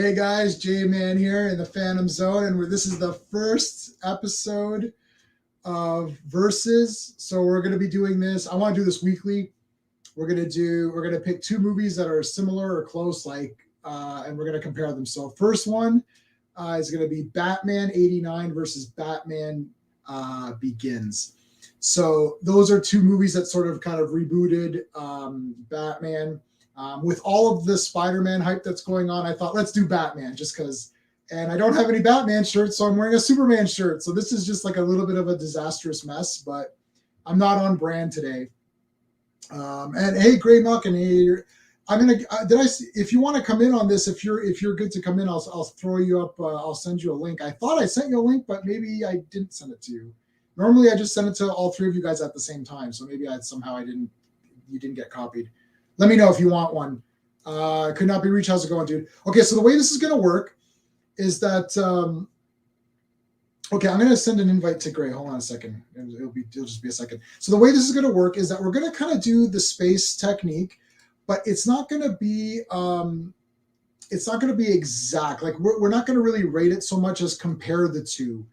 Hey guys, J-Man here in the Phantom Zone, and this is the first episode of Versus. So we're going to be doing this. I want to do this weekly. We're going to pick two movies that are similar or close, and we're going to compare them. So first one is going to be Batman '89 versus Batman Begins. So those are two movies that sort of kind of rebooted Batman. With all of the Spider-Man hype that's going on, I thought, let's do Batman just because. And I don't have any Batman shirts, so I'm wearing a Superman shirt. So this is just like a little bit of a disastrous mess, but I'm not on brand today. And hey, Greymalkin, hey, if you want to come in on this, if you're good to come in, I'll throw you up. I'll send you a link. I thought I sent you a link, but maybe I didn't send it to you. Normally, I just send it to all three of you guys at the same time. So maybe you didn't get copied. Let me know if you want one. Could not be reached. How's it going, dude? Okay, so the way this is going to work is that, okay, I'm going to send an invite to Gray. Hold on a second. It'll just be a second. So the way this is going to work is that we're going to kind of do the space technique, but it's not going to be exact. Like we're not going to really rate it so much as compare the two.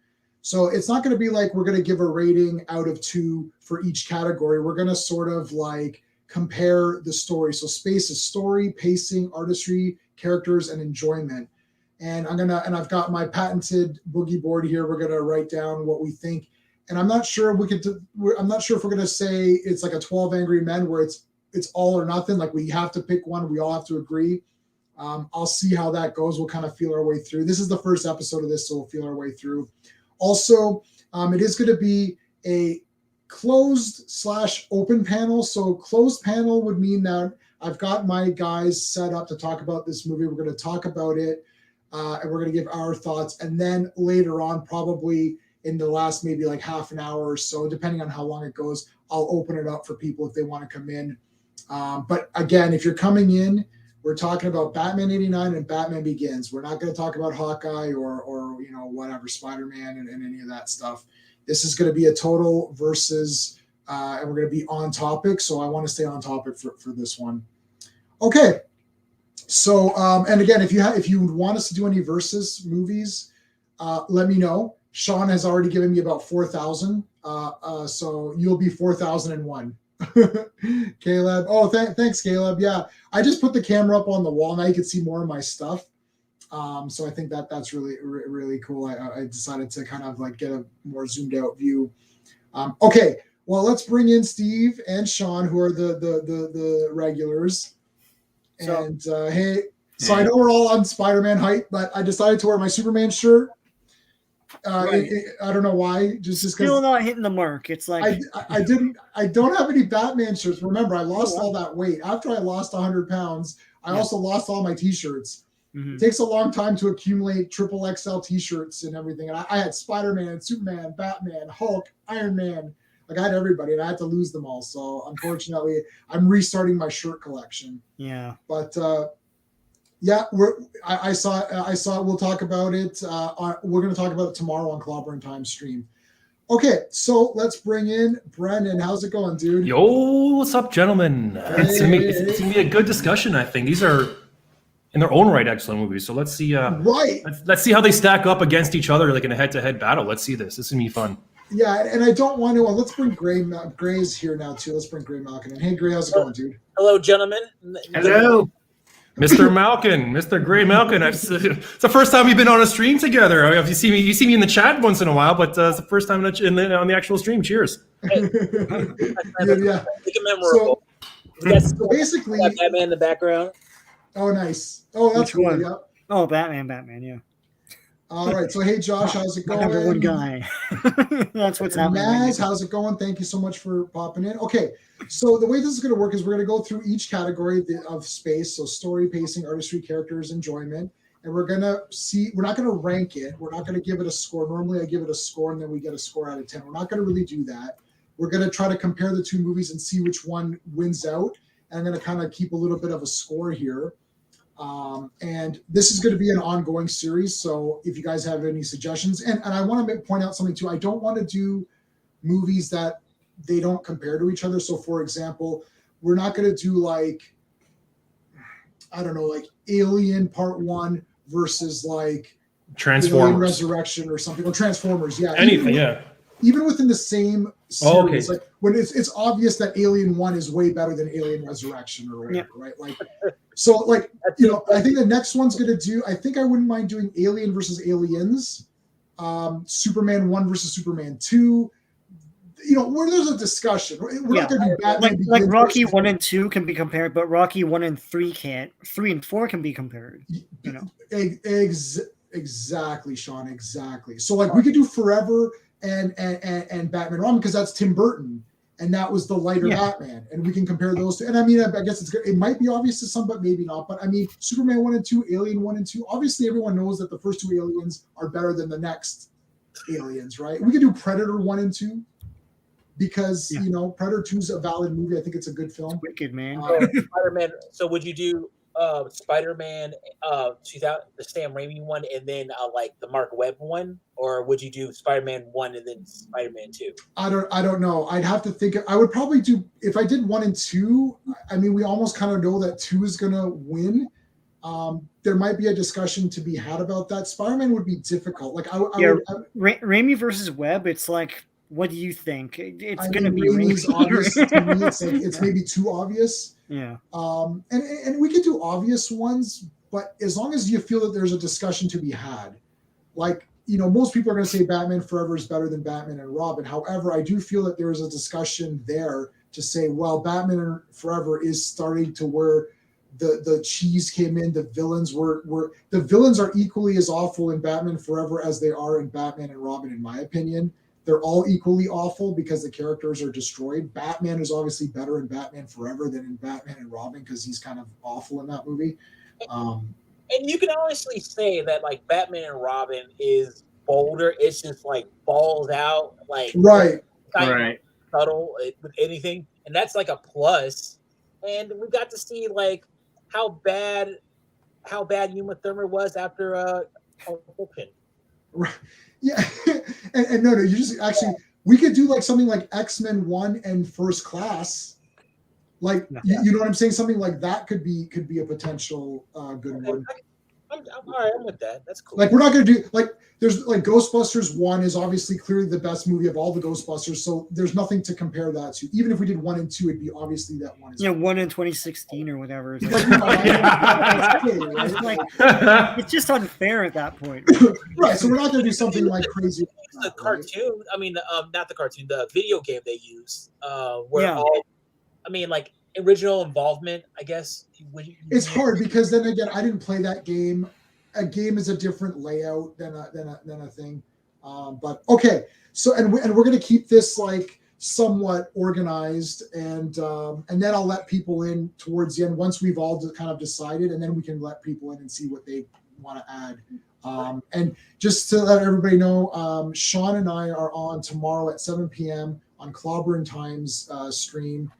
So it's not going to be like we're going to give a rating out of 2 for each category. We're going to sort of like compare the story. So space is story, pacing, artistry, characters, and enjoyment. And I've got my patented boogie board here. We're gonna write down what we think. And I'm not sure if we're gonna say it's like a 12 Angry Men where it's all or nothing. Like we have to pick one. We all have to agree. I'll see how that goes. We'll kind of feel our way through. This is the first episode of this, so we'll feel our way through. Also, it is going to be a closed/open panel. So closed panel would mean that I've got my guys set up to talk about this movie. We're going to talk about it and we're going to give our thoughts. And then later on, probably in the last maybe like half an hour or so, depending on how long it goes, I'll open it up for people if they want to come in. But again, if you're coming in, we're talking about Batman '89 and Batman Begins. We're not going to talk about Hawkeye or whatever, Spider-Man and any of that stuff. This is going to be a total versus, and we're going to be on topic. So I want to stay on topic for this one. Okay. So, and again, if you want us to do any versus movies, let me know. Sean has already given me about 4,000. So you'll be 4,001. Caleb. Oh, thanks, Caleb. Yeah. I just put the camera up on the wall. Now you can see more of my stuff. So I think that's really, really cool. I decided to kind of like get a more zoomed out view. Okay, well, let's bring in Steve and Sean, who are the regulars. And hey, so I know we're all on Spider-Man hype, but I decided to wear my Superman shirt. Right. I don't know why. Just because still not hitting the mark. It's like I don't have any Batman shirts. Remember, I lost all that weight after I lost 100 pounds. I also lost all my T-shirts. Mm-hmm. It takes a long time to accumulate triple XL T-shirts and everything. And I had Spider-Man, Superman, Batman, Hulk, Iron Man. Like I had everybody, and I had to lose them all. So unfortunately, I'm restarting my shirt collection. Yeah. But yeah, I saw it. We'll talk about it. We're going to talk about it tomorrow on Clobberin Time stream. Okay, so let's bring in Brendan. How's it going, dude? Yo, what's up, gentlemen? It's gonna be a good discussion. I think these are, in their own right, excellent movies. So let's see. Let's see how they stack up against each other, like in a head-to-head battle. Let's see this. This is gonna be fun. Yeah, and I don't want to. Let's bring Gray. Gray's here now too. Let's bring Greymalkin in. Hey, Gray, how's it going, dude? Hello, gentlemen. Hello, Mr. Malkin, Mr. Greymalkin. It's the first time we've been on a stream together. You see me in the chat once in a while, but it's the first time on the actual stream. Cheers. Hey. Yeah. Make it memorable. So basically, Batman in the background. Oh, nice. Oh, that's cool. Yeah. Oh, Batman. Yeah. All right. So, hey, Josh, how's it going? Number one guy. That's what's happening. Maz, how's it going? Thank you so much for popping in. Okay. So the way this is going to work is we're going to go through each category of space. So story, pacing, artistry, characters, enjoyment. And we're going to see, we're not going to rank it. We're not going to give it a score. Normally I give it a score and then we get a score out of 10. We're not going to really do that. We're going to try to compare the two movies and see which one wins out. And I'm going to kind of keep a little bit of a score here. And this is going to be an ongoing series. So if you guys have any suggestions, and I want to point out something too, I don't want to do movies that they don't compare to each other. So for example, we're not going to do like, I don't know, like Alien Part 1 versus like Transformers, Alien Resurrection or something, or Transformers. Yeah, anything. Yeah. Even within the same series, Okay. like when it's obvious that Alien 1 is way better than Alien Resurrection or whatever, right? Like, so like, you know, I think the next one's gonna do. I think I wouldn't mind doing Alien versus Aliens, Superman 1 versus Superman 2. You know, where there's a discussion. We're not gonna do Batman like Rocky 1 and 2 can be compared, but Rocky 1 and 3 can't. 3 and 4 can be compared. You know, exactly, Sean. Exactly. So like, we could do Forever and Batman Robin because that's Tim Burton, and that was the lighter Batman, and we can compare those two. And I mean, I guess it might be obvious to some, but maybe not. But I mean, Superman 1 and 2, Alien 1 and 2. Obviously, everyone knows that the first two Aliens are better than the next Aliens, right? We could do Predator 1 and 2 because you know, Predator 2 is a valid movie. I think it's a good film. it's wicked, man. Spider-Man. So would you do Spider-Man 2000, the Sam Raimi one, and then like the Mark Webb one, or would you do Spider-Man 1 and then Spider-Man 2? I don't know. I'd have to think. I would probably do, if I did 1 and 2. I mean, we almost kind of know that 2 is gonna win. There might be a discussion to be had about that. Spider-Man would be difficult. Like Raimi versus Webb. It's like, what do you think? It's going to be Raimi's obvious to me. It's like, it's maybe too obvious. Yeah. And we could do obvious ones, but as long as you feel that there's a discussion to be had, like, you know, most people are going to say Batman Forever is better than Batman and Robin. However, I do feel that there is a discussion there to say, well, Batman Forever is starting to where the cheese came in. The villains the villains are equally as awful in Batman Forever as they are in Batman and Robin, in my opinion. They're all equally awful because the characters are destroyed. Batman is obviously better in Batman Forever than in Batman and Robin because he's kind of awful in that movie. And you can honestly say that like Batman and Robin is bolder. It's just like balls out, like right, subtle with anything, and that's like a plus. And we got to see like how bad Uma Thurman was after Pulp Fiction. Right. Yeah, and no, you just actually, we could do like something like X-Men 1 and First Class, like you know what I'm saying? Something like that could be a potential good one. I'm all right. I'm with that. That's cool. Like, we're not going to do, like, there's like Ghostbusters 1 is obviously clearly the best movie of all the Ghostbusters, so there's nothing to compare that to. Even if we did 1 and 2, it'd be obviously that one. Yeah, 1 in 2016 or whatever. It's, it's just unfair at that point. Right, so we're not going to do something like crazy. The cartoon, I mean, not the cartoon, the video game they use, where all, I mean, like, original involvement, I guess. It's hard because then again, I didn't play that game. A game is a different layout than a thing. But okay, so and we're gonna keep this like somewhat organized, and then I'll let people in towards the end once we've all kind of decided, and then we can let people in and see what they want to add. And just to let everybody know, Sean and I are on tomorrow at 7 p.m. on Clobberin Times stream.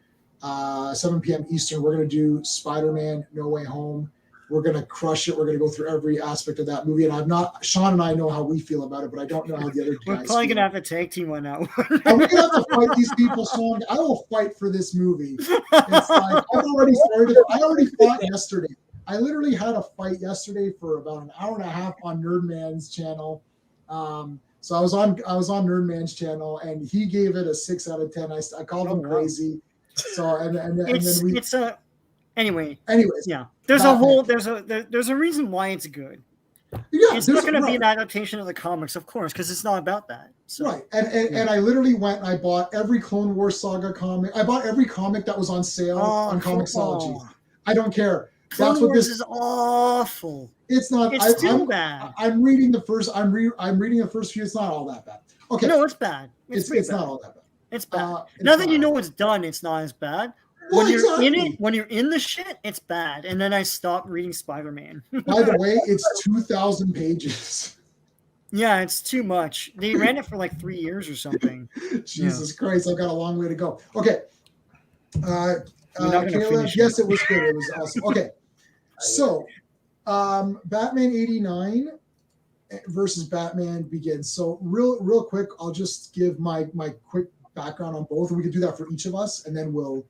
7 p.m. Eastern, we're going to do Spider-Man No Way Home. We're going to crush it. We're going to go through every aspect of that movie. And Sean and I know how we feel about it, but I don't know how the other guys We're probably going to have to tag team one out. Are we going to have to fight these people, Sean? I will fight for this movie. It's like, I already fought yesterday. I literally had a fight yesterday for about an hour and a half on Nerdman's channel. So I was on Nerdman's channel, and he gave it a 6 out of 10. I called him crazy. So anyways, yeah. There's a reason why it's good. Yeah, it's not going to be an adaptation of the comics, of course, because it's not about that. So, right, and I literally went and I bought every Clone Wars saga comic. I bought every comic that was on sale on Comixology. I don't care. Clone Wars is awful. It's not. It's too bad. I'm reading the first. I'm reading the first few. It's not all that bad. Okay. No, it's bad. It's not all that bad. It's bad. Now that you know what's done, it's not as bad. When you're in it, when you're in the shit, it's bad. And then I stopped reading Spider-Man. By the way, it's 2,000 pages. Yeah, it's too much. They ran it for like 3 years or something. Jesus Christ, I've got a long way to go. Okay. Caleb, yes, it was good. It was awesome. Okay. So, Batman 89 versus Batman Begins. So real quick, I'll just give my quick background on both, and we can do that for each of us, and then we'll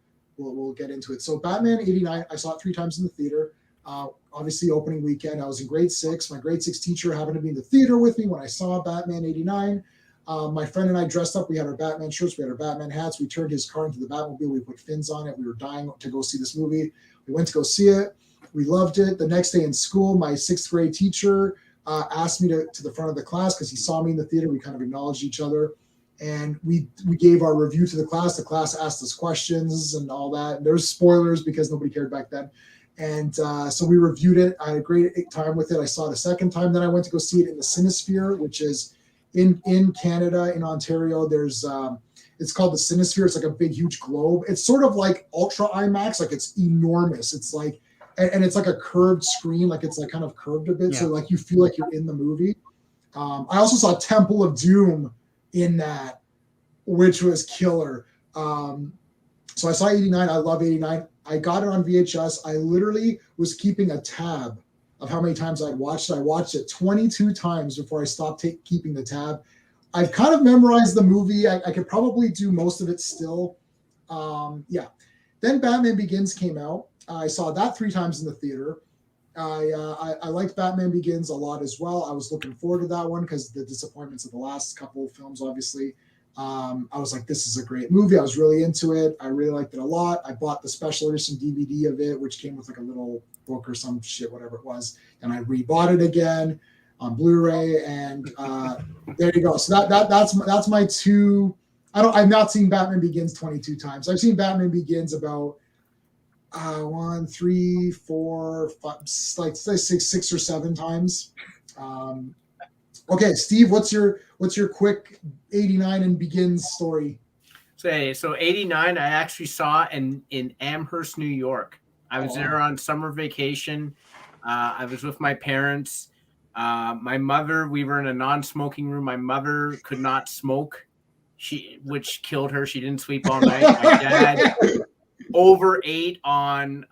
get into it. So Batman 89, I saw it 3 times in the theater. Obviously, opening weekend, I was in grade 6. My grade 6 teacher happened to be in the theater with me when I saw Batman 89. My friend and I dressed up. We had our Batman shirts. We had our Batman hats. We turned his car into the Batmobile. We put fins on it. We were dying to go see this movie. We went to go see it. We loved it. The next day in school, my 6th grade teacher asked me to the front of the class because he saw me in the theater. We kind of acknowledged each other. And we gave our review to the class. The class asked us questions and all that. And there's spoilers because nobody cared back then. And so we reviewed it. I had a great time with it. I saw it a second time. Then I went to go see it in the Cinesphere, which is in Canada, in Ontario. There's it's called the Cinesphere. It's like a big, huge globe. It's sort of like Ultra IMAX. Like it's enormous. It's like, and it's like a curved screen. Like it's like kind of curved a bit. Yeah. So like you feel like you're in the movie. I also saw Temple of Doom in that, which was killer. So I saw 89. I love 89. I got it on VHS. I literally was keeping a tab of how many times I'd watched it. I watched it 22 times before I stopped keeping the tab. I've kind of memorized the movie. I could probably do most of it still. Yeah. Then Batman Begins came out. I saw that 3 times in the theater. I liked Batman Begins a lot as well. I was looking forward to that one because the disappointments of the last couple of films, obviously. I was like, this is a great movie. I was really into it. I really liked it a lot. I bought the special edition DVD of it, which came with like a little book or some shit, whatever it was. And I rebought it again on Blu-ray. And there you go. So that's my 2. I've not seen Batman Begins 22 times. I've seen Batman Begins about 1, 3, 4, 5, like 6 or 7 times. Okay, Steve, what's your quick 89 and Begins story? So 89, I actually saw in Amherst, New York. I was there on summer vacation. I was with my parents. My mother, we were in a non-smoking room. My mother could not smoke, which killed her. She didn't sleep all night. My dad overate on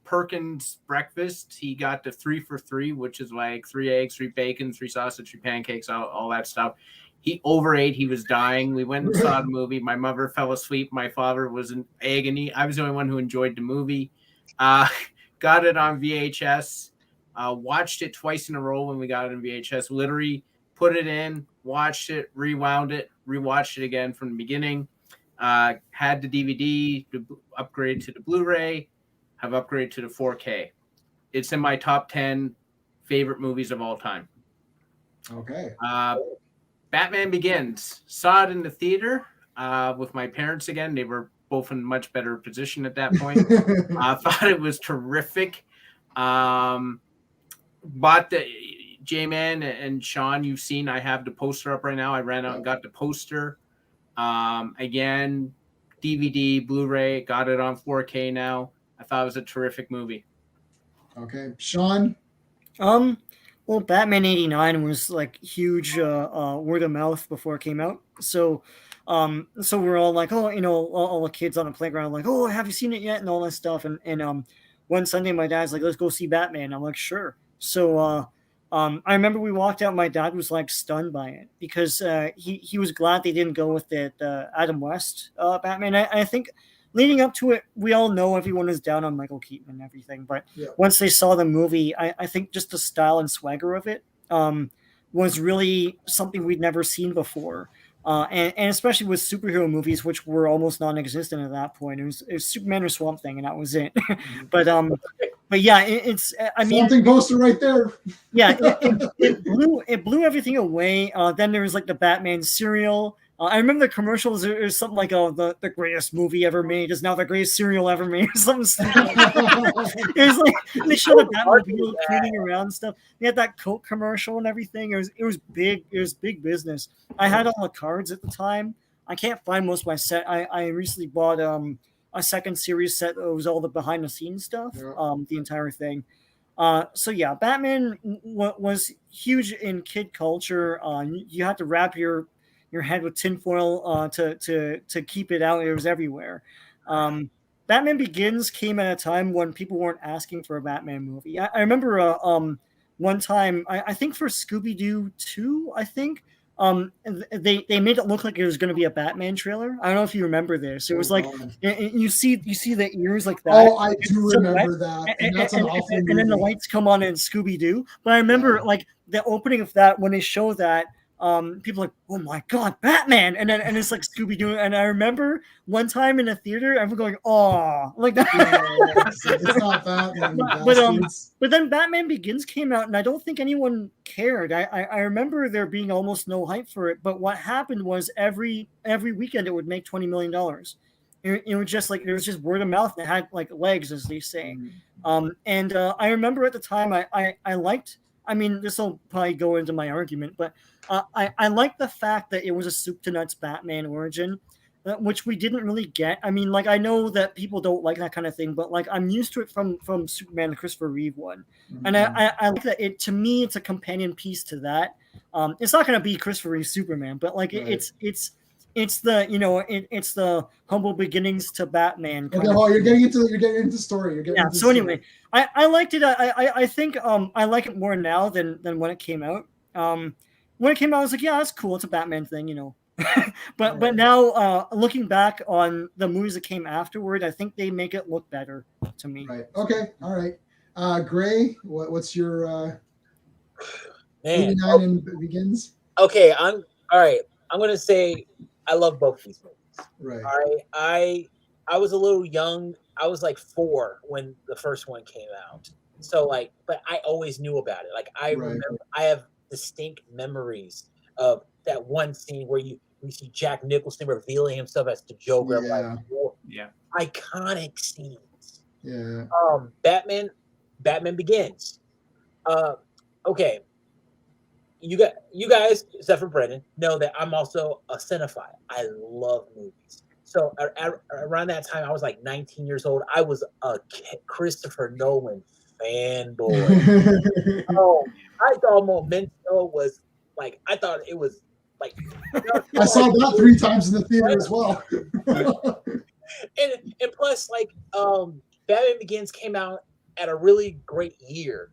Perkins breakfast. He got the 3 for 3, which is like 3 eggs, 3 bacon, 3 sausage, 3 pancakes, all that stuff. He overate. He was dying. We went and saw the movie. My mother fell asleep. My father was in agony. I was the only one who enjoyed the movie. Got it on VHS. Watched it twice in a row when we got it on VHS. Literally put it in, watched it, rewound it, rewatched it again from the beginning. Had the DVD, upgrade to the Blu-ray, have upgraded to the 4K. It's in my top 10 favorite movies of all time. Okay. Batman Begins. Saw it in the theater with my parents again. They were both in much better position at that point. I thought it was terrific. Bought the J-Man and Sean, you've seen, I have the poster up right now. I ran out and got the poster. Again, DVD, Blu-ray, got it on 4K now. I thought it was a terrific movie. Okay. Sean? Well, Batman 89 was like huge word of mouth before it came out. So we're all like, oh, all the kids on the playground like, oh, have you seen it yet? And all that stuff. And one Sunday my dad's like, let's go see Batman. I'm like, sure. So I remember we walked out. My dad was like stunned by it because he was glad they didn't go with the Adam West Batman. I think leading up to it, we all know everyone is down on Michael Keaton and everything. But once they saw the movie, I think just the style and swagger of it was really something we'd never seen before. And especially with superhero movies, which were almost non-existent at that point. It was Superman or Swamp Thing, and that was it. But yeah, it's. I mean, Swamp Thing poster right there. Yeah, it blew everything away. Then there was like the Batman cereal. I remember the commercials. It was something like, "Oh, the greatest movie ever made is now the greatest cereal ever made," or something stupid. It was like they showed the Batmobile cleaning around and stuff. They had that Coke commercial and everything. It was big. It was big business. I had all the cards at the time. I can't find most of my set. I recently bought a second series set that was all the behind the scenes stuff. The entire thing. So yeah, Batman was huge in kid culture. You had to wrap your head with tinfoil to keep it out. It was everywhere. Batman Begins came at a time when people weren't asking for a Batman movie. I remember one time, I think for Scooby-Doo 2, I think they made it look like it was going to be a Batman trailer. I don't know if you remember this. It was like you see the ears like that. Oh, I do remember that, and that's an awful movie. And then the lights come on in Scooby Doo. But I remember like the opening of that when they show that. People are like, oh my god, Batman, and it's like Scooby Doo, and I remember one time in a theater, everyone going, oh, like that. It's not Batman, but then Batman Begins came out, and I don't think anyone cared. I remember there being almost no hype for it, but what happened was every weekend it would make $20 million. It was just like there was just word of mouth that had like legs, as they say. And I remember at the time I liked. I mean, this will probably go into my argument, but I like the fact that it was a soup to nuts Batman origin, which we didn't really get. I mean, like I know that people don't like that kind of thing, but like I'm used to it from Superman, the Christopher Reeve one, and I like that. To me, it's a companion piece to that. It's not going to be Christopher Reeve Superman, but like it's the it's the humble beginnings to Batman. Okay, well, you're getting into the story. So anyway, I liked it. I think I like it more now than when it came out. When it came out, I was like, yeah, that's cool. It's a Batman thing, but now looking back on the movies that came afterward, I think they make it look better to me. Right. Okay. All right. Gray, what's your 89 and Begins? Okay. All right. I'm gonna say I love both these movies. Right. All right. I was a little young. I was like 4 when the first one came out. So like, but I always knew about it. Like I remember, I have distinct memories of that one scene where we see Jack Nicholson revealing himself as the Joker. Iconic scenes. Yeah. Batman Begins. Okay. You guys, except for Brendan, know that I'm also a cinephile. I love movies. So around that time, I was like 19 years old. I was a Christopher Nolan fanboy. I thought Memento was like, I thought it was like. I saw that 3 times in the theater as well. and plus, like, Batman Begins came out at a really great year.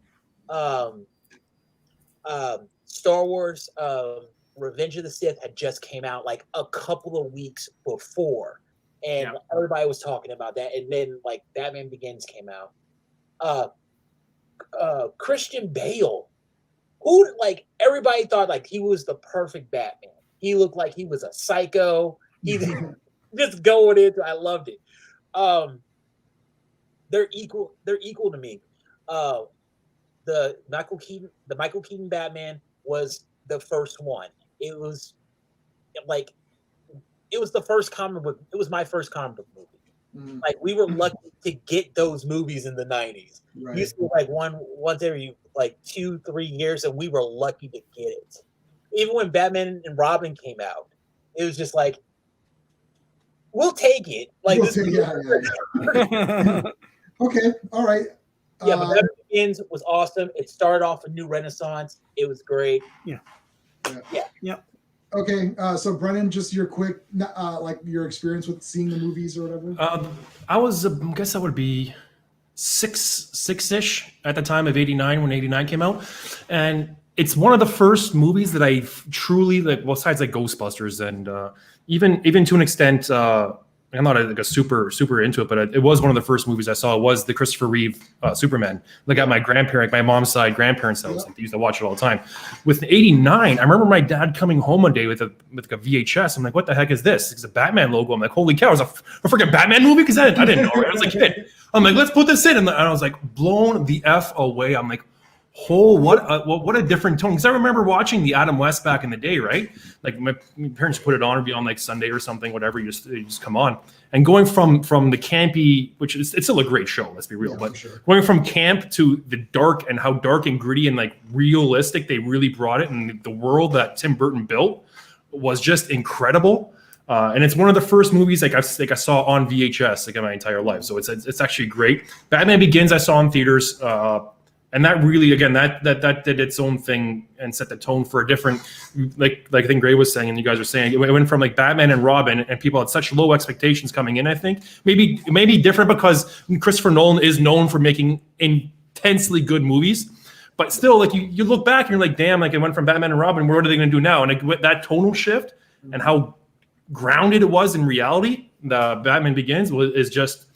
Star Wars Revenge of the Sith had just came out like a couple of weeks before, and everybody was talking about that. And then like Batman Begins came out. Christian Bale, who like everybody thought like he was the perfect Batman. He looked like he was a psycho. He just going into. I loved it. They're equal to me. The Michael Keaton Batman was the first one. It was the first comic book. It was my first comic book movie. Like we were lucky to get those movies in the 90s. Right. Used to be like once every like 2-3 years, and we were lucky to get it. Even when Batman and Robin came out, it was just like, we'll take it. Like Okay, all right. Yeah, but Batman Begins was awesome. It started off a new renaissance. It was great. Yeah. Okay, so Brennan, just your quick, like your experience with seeing the movies or whatever. I was, I guess I would be six-ish at the time of 89 when 89 came out, and it's one of the first movies that I truly like. Besides like Ghostbusters and even to an extent. I'm not like a super into it, but it was one of the first movies I saw. It was the Christopher Reeve Superman. Like at my mom's side grandparents' house. Like, they used to watch it all the time. With 89, I remember my dad coming home one day with a VHS. I'm like, what the heck is this? It's a Batman logo. I'm like, holy cow, it's a freaking Batman movie? Because I didn't know. Right? I was a kid. I'm like, let's put this in. And I was like, blown the F away. I'm like, what a different tone. Because I remember watching the Adam West back in the day, right? Like my parents put it on, or be on like Sunday or something, whatever. You just come on, and going from the campy, which is it's still a great show. Let's be real, but going from camp to the dark and how dark and gritty and like realistic they really brought it, and the world that Tim Burton built was just incredible. And it's one of the first movies like I saw on VHS like in my entire life. So it's actually great. Batman Begins I saw in theaters. And that really, again, that did its own thing and set the tone for a different, like I think Gray was saying, and you guys were saying, it went from like Batman and Robin, and people had such low expectations coming in. I think maybe different because Christopher Nolan is known for making intensely good movies, but still, like you look back and you're like, damn, like it went from Batman and Robin. What are they going to do now? And like, that tonal shift and how grounded it was in reality, the Batman Begins is just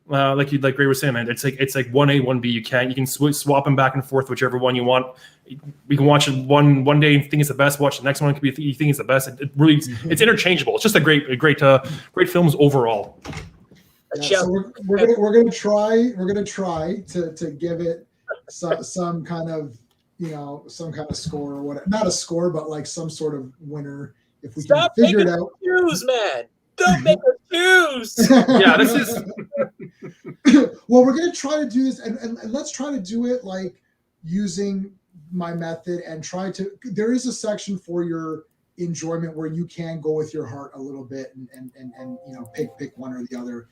like Ray was saying, man. It's like 1A, 1B. You can swap them back and forth, whichever one you want. We can watch it one day and think it's the best. Watch the next one, could be you think it's the best. It really it's interchangeable. It's just a great films overall. Yeah, so we're gonna try to give it some kind of score or whatever. Not a score, but like some sort of winner if we can figure it out. Choose, man. Don't make us choose. Yeah, this is. Well, we're gonna try to do this, and let's try to do it like using my method and try to. There is a section for your enjoyment where you can go with your heart a little bit and pick one or the other.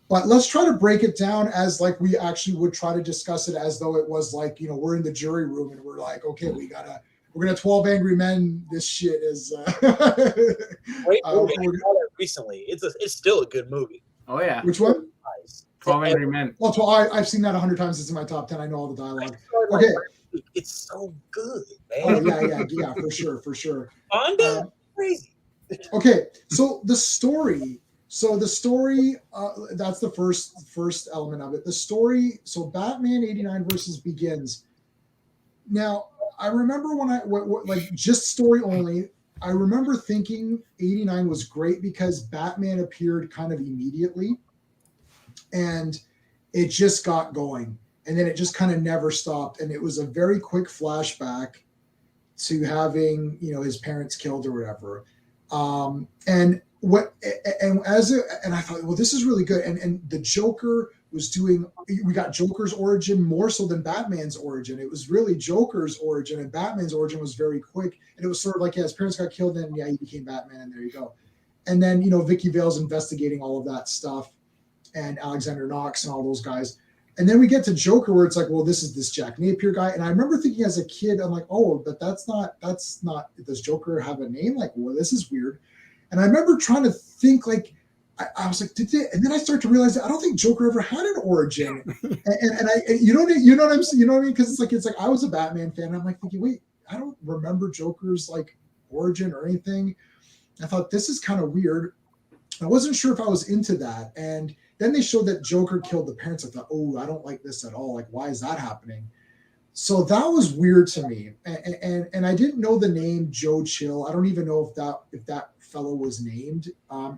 But let's try to break it down as like we actually would try to discuss it as though it was like, we're in the jury room and we're like, okay, we're gonna 12 Angry Men. This shit is. Recently, it's still a good movie. Oh yeah. Which one? 12 Angry Men. Well, I've seen that 100 times. It's in my top 10. I know all the dialogue. Okay. It's so good, man. Oh yeah, for sure. Crazy. Okay, so the story. That's the first element of it. The story. So Batman '89 versus Begins. Now I remember when just story only. I remember thinking '89 was great because Batman appeared kind of immediately, and it just got going, and then it just kind of never stopped, and it was a very quick flashback to having his parents killed or whatever, and I thought, well, this is really good. And the Joker was we got Joker's origin more so than Batman's origin. It was really Joker's origin, and Batman's origin was very quick. And it was sort of like, his parents got killed, and he became Batman, and there you go. And then, Vicky Vale's investigating all of that stuff, and Alexander Knox and all those guys. And then we get to Joker, where it's like, well, this is this Jack Napier guy. And I remember thinking as a kid, I'm like, oh, but that's not, does Joker have a name? Like, well, this is weird. And I remember trying to think, like, I was like, and then I started to realize that I don't think Joker ever had an origin. and I, you know what I'm saying? You know what I mean? Because it's like I was a Batman fan. And I'm like thinking, wait, I don't remember Joker's like origin or anything. I thought this is kind of weird. I wasn't sure if I was into that. And then they showed that Joker killed the parents. I thought, oh, I don't like this at all. Like, why is that happening? So that was weird to me. And I didn't know the name Joe Chill. I don't even know if that fellow was named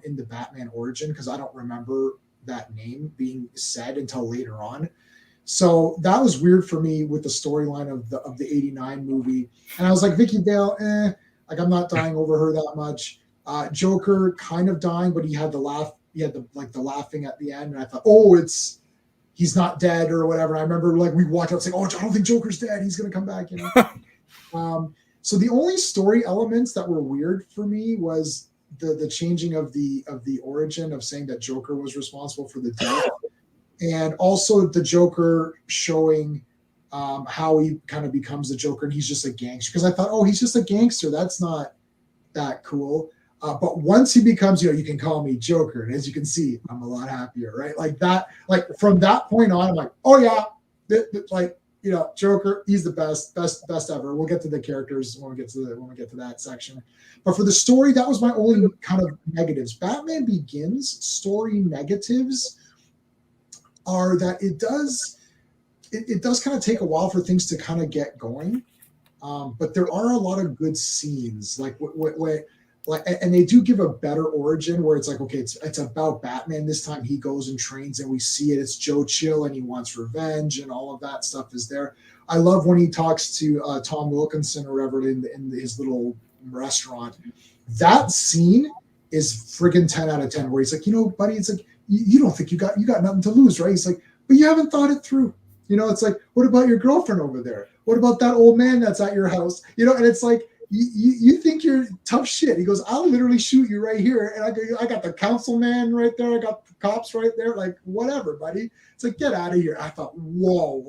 in the Batman origin, because I don't remember that name being said until later on. So that was weird for me with the storyline of the '89 movie. And I was like, Vicky Vale, like I'm not dying over her that much. Joker kind of dying, but he had the laugh. He had the laughing at the end, and I thought, oh, he's not dead or whatever. I remember like we walked out saying, oh, I don't think Joker's dead. He's gonna come back, So the only story elements that were weird for me was the changing of the origin of saying that Joker was responsible for the death, and also the Joker showing how he kind of becomes the Joker and he's just a gangster. Because I thought, oh, he's just a gangster. That's not that cool. But once he becomes, you can call me Joker, and as you can see, I'm a lot happier, right? Like that. Like from that point on, I'm like, oh yeah, Joker, he's the best ever. We'll get to the characters when we get to that section. But for the story, that was my only kind of negatives. Batman Begins story negatives are that it does kind of take a while for things to kind of get going. But there are a lot of good scenes, and they do give a better origin where it's like, okay, it's about Batman. This time he goes and trains and we see it. It's Joe Chill and he wants revenge and all of that stuff is there. I love when he talks to Tom Wilkinson or whatever in his little restaurant. That scene is friggin' 10 out of 10 where he's like, buddy, it's like, you don't think you got nothing to lose, right? He's like, but you haven't thought it through. It's like, what about your girlfriend over there? What about that old man that's at your house? And it's like, you think you're tough shit. He goes, I'll literally shoot you right here. And I got the councilman right there. I got the cops right there. Like, whatever, buddy. It's like, get out of here. I thought, whoa.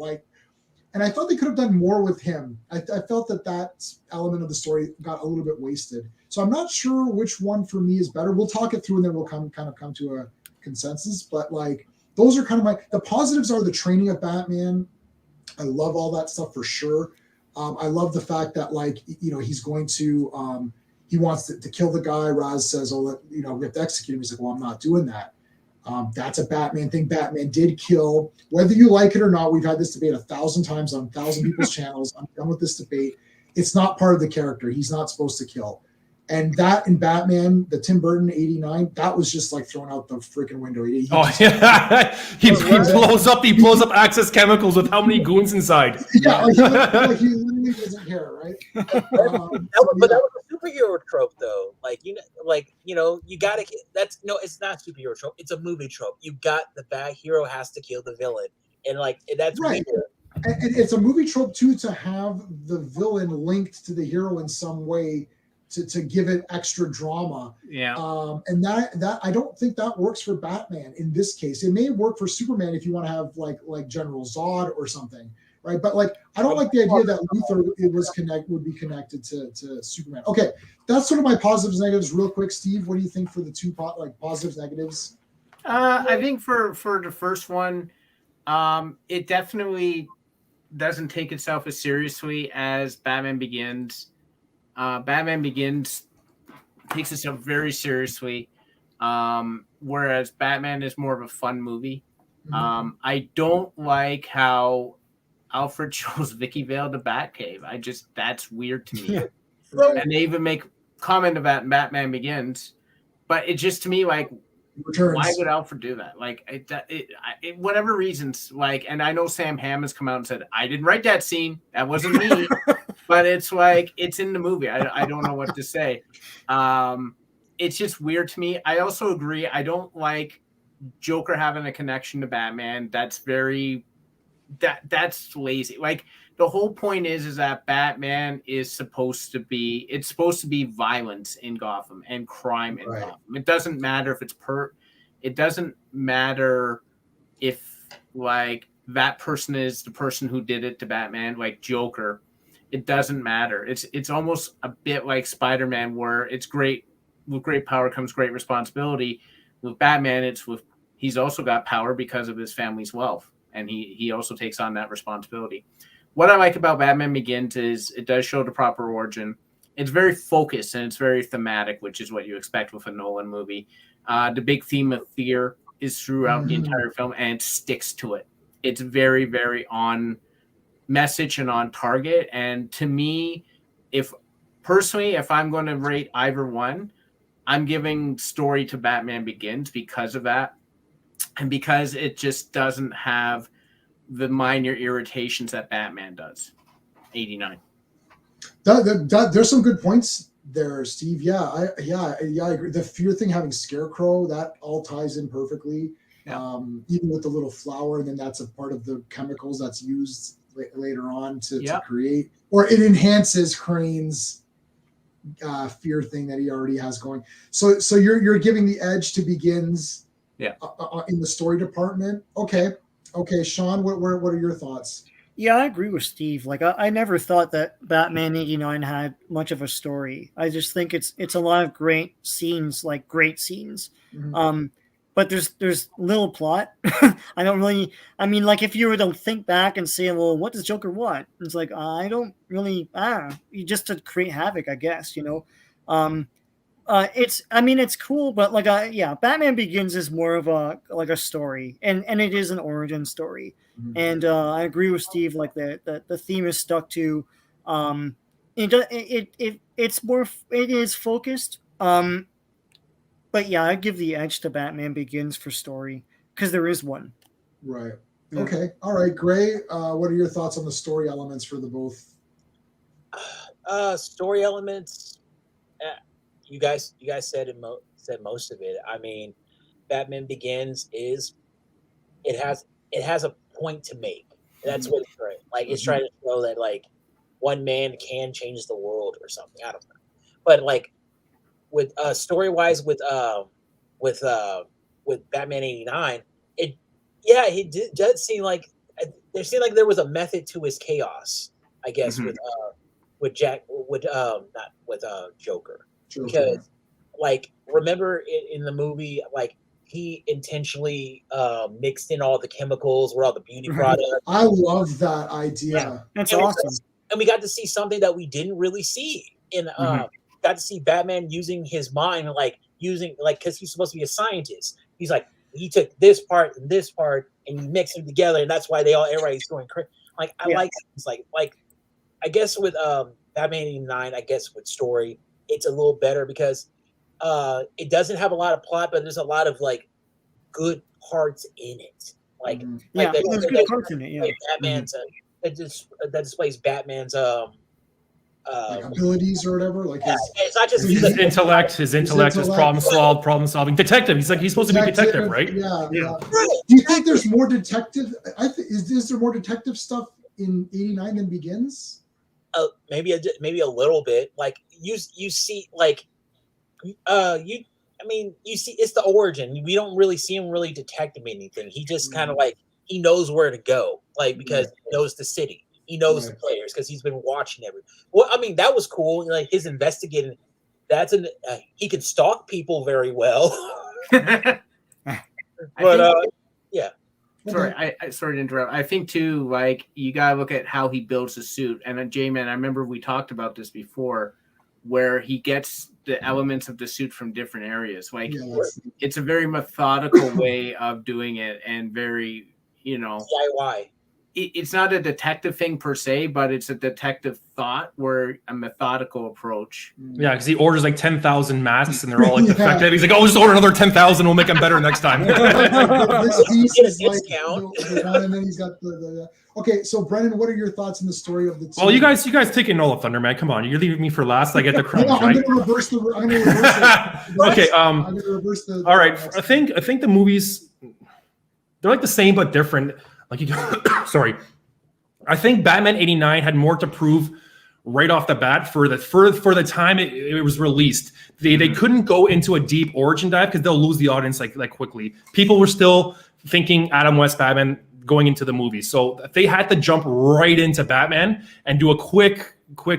And I thought they could have done more with him. I felt that element of the story got a little bit wasted. So I'm not sure which one for me is better. We'll talk it through and then we'll come to a consensus. But those are kind of the positives are the training of Batman. I love all that stuff for sure. I love the fact that, like, he's going to he wants to kill the guy. Raz says, "Oh, we have to execute him." He's like, "Well, I'm not doing that." That's a Batman thing. Batman did kill, whether you like it or not. We've had this debate 1,000 times on 1,000 people's channels. I'm done with this debate. It's not part of the character. He's not supposed to kill. And that in Batman, the Tim Burton '89, that was just like thrown out the freaking window. He blows up Access Chemicals with how many goons inside. Yeah, like he literally doesn't care, right? But that was a superhero trope, though. You gotta. It's not a superhero trope. It's a movie trope. You got the bad hero has to kill the villain, and that's right. weird. And it's a movie trope too to have the villain linked to the hero in some way. To give it extra drama, and that I don't think that works for Batman in this case. It may work for Superman if you want to have like General Zod or something, right? But I don't like the idea that Luthor would be connected to Superman. Okay, that's sort of my positives and negatives. Real quick, Steve, what do you think for the two positives, negatives? I think for the first one, it definitely doesn't take itself as seriously as Batman Begins. Batman Begins takes itself very seriously, whereas Batman is more of a fun movie. Mm-hmm. I don't like how Alfred chose Vicky Vale to Batcave. That's weird to me. Yeah. And they even make comment about Batman Begins, but it just to me Returns. Why would Alfred do that? Whatever reasons. And I know Sam Hamm has come out and said, "I didn't write that scene. That wasn't me." But it's it's in the movie. I don't know what to say. It's just weird to me. I also agree. I don't like Joker having a connection to Batman. That's that's lazy. The whole point is that Batman is supposed to be violence in Gotham and crime in Gotham. It doesn't matter if it doesn't matter if that person is the person who did it to Batman, like Joker. It doesn't matter. It's almost a bit like Spider-Man, where it's great. With great power comes great responsibility. With Batman, he's also got power because of his family's wealth, and he also takes on that responsibility. What I like about Batman Begins is it does show the proper origin. It's very focused and it's very thematic, which is what you expect with a Nolan movie. The big theme of fear is throughout the entire film, and it sticks to it. It's very, very on message and on target. And to me, if I'm going to rate either one, I'm giving story to Batman Begins because of that, and because it just doesn't have the minor irritations that Batman does. 89. There's some good points there, Steve. I agree. The fear thing, having Scarecrow, that all ties in perfectly. Yeah. Even with the little flower, and then that's a part of the chemicals that's used later on to create, or it enhances Crane's fear thing that he already has going. So you're giving the edge to Begins, in the story department. Okay, Sean, what are your thoughts? Yeah, I agree with Steve. I never thought that Batman '89 had much of a story. I just think it's a lot of great scenes, Mm-hmm. But there's little plot. I don't really. I mean, if you were to think back and say, well, what does Joker want? It's I don't really. Just to create havoc, I guess. It's cool, but Batman Begins is more of a story, and it is an origin story. Mm-hmm. And I agree with Steve. The theme is stuck to. It is focused. But yeah, I give the edge to Batman Begins for story because there is one. Right. Yeah. Okay. All right, Gray. What are your thoughts on the story elements for the both? Story elements. You guys said most of it. I mean, Batman Begins it has a point to make. That's what it's trying. It's trying to show that one man can change the world or something. I don't know, but with story wise with Batman '89, it does seem there seemed like there was a method to his chaos. I guess not with Joker. Because remember in the movie he intentionally mixed in all the chemicals or all the beauty products. I love that idea. Yeah, that's awesome. and we got to see something that we didn't really see in got to see Batman using his mind, like because he's supposed to be a scientist. He's like, he took this part and he mixed them together, and that's why everybody's going crazy. Like I like it's like I guess with Batman 89, I guess with story, it's a little better because it doesn't have a lot of plot, but there's a lot of like good parts in it. Like there's good parts in it. Yeah, Batman's that displays Batman's like abilities or whatever. Like it's not just his intellect, his problem solving. Detective. He's supposed to be detective, right? Yeah. Right. Do you think there's more detective? Is there more detective stuff in 89 than Begins? Maybe a little bit. Like you see, like you see it's the origin. We don't really see him really detecting anything. He just kind of like he knows where to go, like because he knows the city. He knows the players because he's been watching every. Well, I mean that was cool. Like his investigating. He could stalk people very well. But yeah. Sorry, I sorry to interrupt. I think too, like you gotta look at how he builds the suit. And J-Man, I remember we talked about this before, where he gets the elements of the suit from different areas. Like it's a very methodical way of doing it, and very DIY. It's not a detective thing per se, but it's a detective thought where a methodical approach. Yeah, because he orders like 10,000 masks and they're all like defective. He's like, "Oh, just order another 10,000. We'll make them better next time." This piece is like the one, and then he's got the. Okay, so Brennan, what are your thoughts on the story of the? Well, you guys taking all of Thunder, man. Come on, you're leaving me for last. I get the crumbs, right? I'm going to reverse the. Okay. I'm going to reverse the. All right. I think the movies, they're like the same but different. Like sorry, I think Batman 89 had more to prove right off the bat for the time it was released. They couldn't go into a deep origin dive because they'll lose the audience like quickly. People were still thinking Adam West Batman going into the movie, so they had to jump right into Batman and do a quick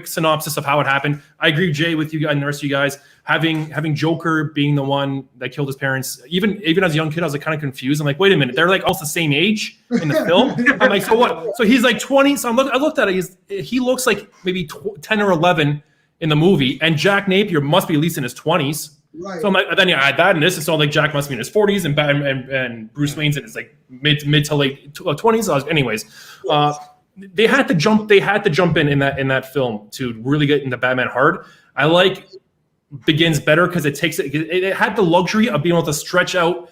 synopsis of how it happened. I agree, Jay, with you and the rest of you guys. Having Joker being the one that killed his parents, even as a young kid, I was like kind of confused. I'm like, wait a minute, they're like almost the same age in the film. I'm like, so what? So he's like 20. So I looked at it. He looks like maybe 10 or 11 in the movie, and Jack Napier must be at least in his 20s. Right. So I'm like, then you add that and this, it's all like Jack must be in his 40s, and Bruce Wayne's in his like mid to late 20s. Anyways, they had to jump in that film to really get into Batman hard. I like Begins better because it had the luxury of being able to stretch out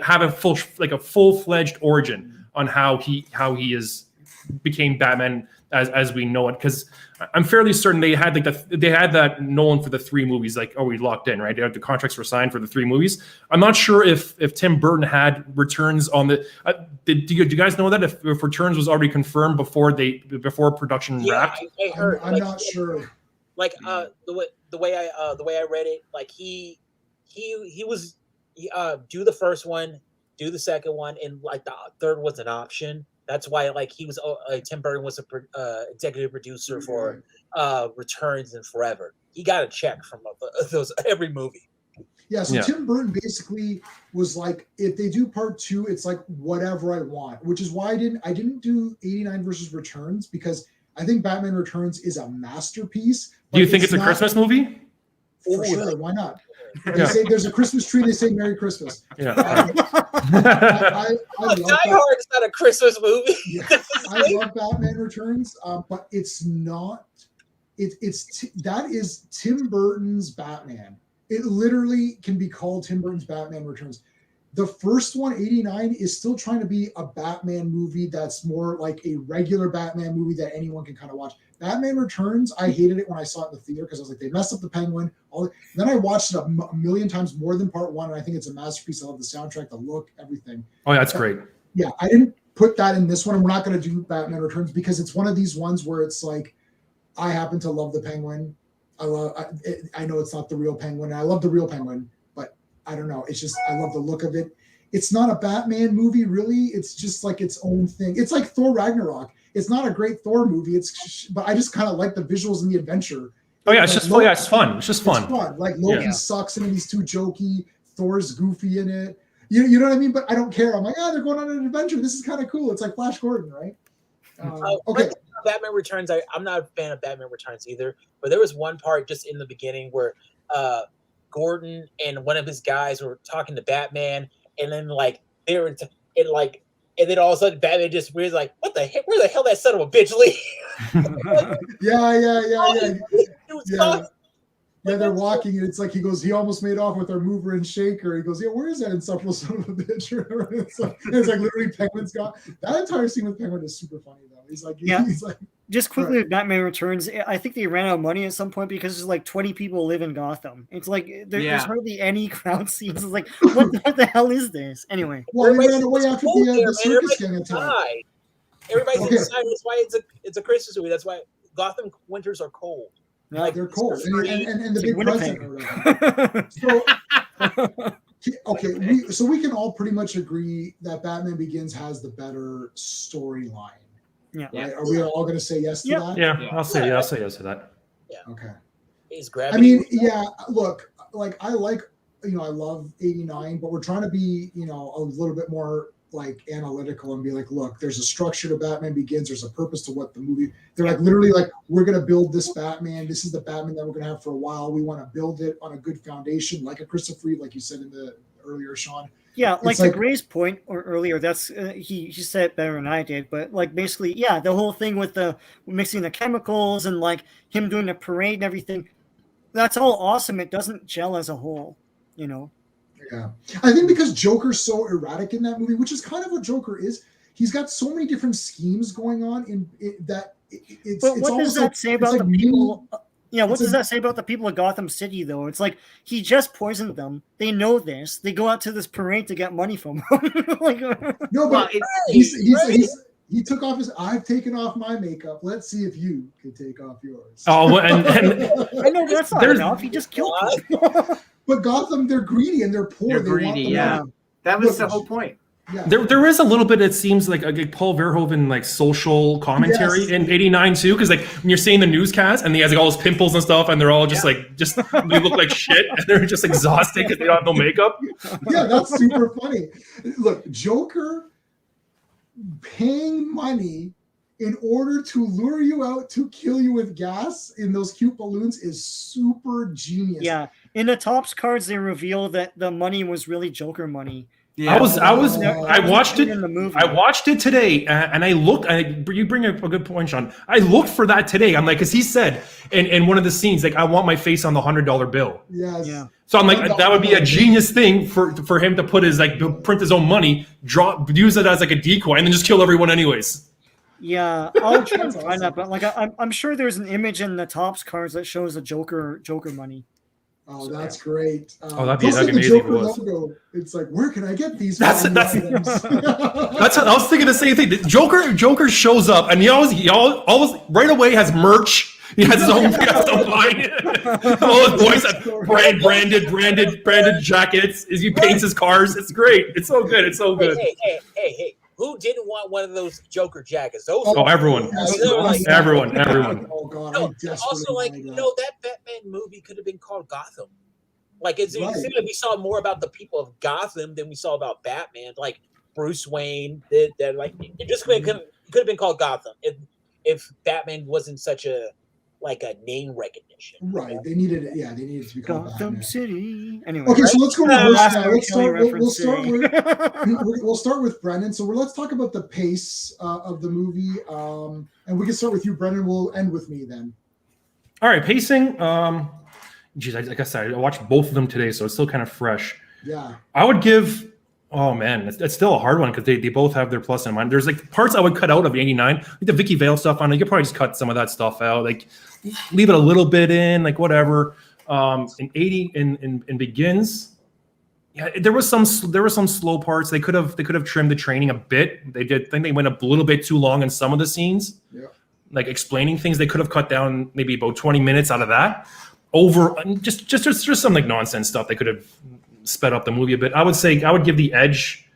have a full-fledged origin on how he became Batman as we know it, because I'm fairly certain they had that Nolan for the 3 movies, like already locked in, right? The contracts were signed for the 3 movies. I'm not sure if Tim Burton had Returns on the. Do you guys know that if Returns was already confirmed before production wrapped? I heard. I'm not sure. Like the way I read it, like he was do the first one, do the second one, and like the third was an option. That's why like he was Tim Burton was a executive producer for Returns and Forever. He got a check from those every movie. Yeah, so Tim Burton basically was like, if they do part 2, it's like whatever I want, which is why I didn't do 89 versus Returns, because I think Batman Returns is a masterpiece. Do you think it's a Christmas movie? For sure, why not? They say there's a Christmas tree, they say Merry Christmas. Yeah. Die Hard is not a Christmas movie. I love Batman Returns, but it's not. That is Tim Burton's Batman. It literally can be called Tim Burton's Batman Returns. The first one, 89, is still trying to be a Batman movie that's more like a regular Batman movie that anyone can kind of watch. Batman Returns, I hated it when I saw it in the theater because I was like, they messed up the Penguin. Then I watched it a million times more than part 1, and I think it's a masterpiece. I love the soundtrack, the look, everything. Oh, yeah, that's great. Yeah, I didn't put that in this one, and we're not going to do Batman Returns because it's one of these ones where it's like, I happen to love the Penguin. I know it's not the real Penguin. I love the real Penguin, but I don't know. It's just, I love the look of it. It's not a Batman movie, really. It's just like its own thing. It's like Thor Ragnarok. It's not a great Thor movie. But I just kind of like the visuals and the adventure. Oh yeah, it's just fun. Yeah, it's fun. It's just fun. It's fun. Like Loki sucks and he's too jokey. Thor's goofy in it. You know what I mean? But I don't care. I'm like, they're going on an adventure. This is kind of cool. It's like Flash Gordon, right? Okay. Batman Returns, I'm not a fan of Batman Returns either. But there was one part just in the beginning where Gordon and one of his guys were talking to Batman, and then like they were and then all of a sudden Batman just realized like, what the heck? Where the hell that son of a bitch leave? Yeah. Yeah, they're walking, and it's like he almost made off with our mover and shaker. He goes, yeah, where is that insufferable son of a bitch? It's like literally Penguin's got that entire scene with Penguin is super funny though. He's like, just quickly with Batman Returns, I think they ran out of money at some point because there's like 20 people live in Gotham. It's like there's hardly any crowd scenes. It's like, what the hell is this? Anyway. Well, he ran away after the circus gang attack. Everybody's inside. That's why it's a Christmas movie. That's why Gotham winters are cold. Yeah, like, they're cold, and the big president. So we can all pretty much agree that Batman Begins has the better storyline. Yeah. Right? Are we all going to say yes to that? Yeah, I'll say yes to that. Yeah. Okay. I mean, yeah. Look, like I love 89, but we're trying to be, a little bit more like analytical and be like, look, there's a structure to Batman Begins. There's a purpose to what the movie. They're like literally like, we're gonna build this Batman. This is the Batman that we're gonna have for a while. We want to build it on a good foundation, like a Christopher Reeve, like you said in the earlier, Sean. Yeah, like to Gray's point or earlier, that's he said it better than I did, but like basically, yeah, the whole thing with the mixing the chemicals and like him doing the parade and everything, that's all awesome. It doesn't gel as a whole, Yeah, I think because Joker's so erratic in that movie, which is kind of what Joker is. He's got so many different schemes going on it's. But what does that say about the people? Yeah, what does that say about the people of Gotham City, though? It's like he just poisoned them. They know this. They go out to this parade to get money from him. No, but he took off his. I've taken off my makeup. Let's see if you can take off yours. Oh, and I know that's not enough. He just killed people. But Gotham, they're greedy and they're poor. They're greedy, yeah. That was the whole point. Yeah. There is a little bit, it seems like a Paul Verhoeven like social commentary in 89 too, because like when you're seeing the newscast and he has like all his pimples and stuff and they're all just they look like shit and they're just exhausted because they don't have no makeup. Yeah, that's super funny. Look, Joker paying money in order to lure you out to kill you with gas in those cute balloons is super genius. Yeah, in the Topps cards they reveal that the money was really Joker money. Yeah. I watched it. I watched it today, and I looked. You bring up a good point, Sean. I looked for that today. I'm like, because he said in one of the scenes, like, I want my face on the $100 bill. Yes. Yeah. So I'm like, that would be a genius thing for him to put his print his own money, use it as like a decoy, and then just kill everyone anyways. Yeah, I'll try and find that, but like I'm sure there's an image in the Topps cards that shows the Joker money. Oh, that's great. That'd be amazing. Joker logo, it's like, where can I get these? That's what I was thinking the same thing. Joker shows up and he always right away has merch. He has his own line. All his boys have branded jackets. He paints his cars. It's great. It's so good. It's so good. Hey. Who didn't want one of those Joker jackets? Everyone. Everyone. Oh God! No, also, like, that Batman movie could have been called Gotham. Like, it seemed like we saw more about the people of Gotham than we saw about Batman. Like Bruce Wayne, like it just could have been called Gotham if Batman wasn't such a name recognition. Right. They needed it. Yeah, they needed to be called Gotham City. Anyway. Okay, so let's go reverse now. We'll start with Brendan. So let's talk about the pace of the movie. And we can start with you, Brendan. We'll end with me then. All right, pacing. Like I said, I watched both of them today, so it's still kind of fresh. Yeah. I would give. Oh man, it's still a hard one because they both have their plus and minus. There's like parts I would cut out of 89, like the Vicky Vale stuff on it. You could probably just cut some of that stuff out, like leave it a little bit in, like whatever. In 80 in Begins, yeah, there was some slow parts. They could have trimmed the training a bit. They did. I think they went a little bit too long in some of the scenes. Yeah. Like explaining things, they could have cut down maybe about 20 minutes out of that. Over just some like nonsense stuff. They could have sped up the movie a bit. I would say I would give the edge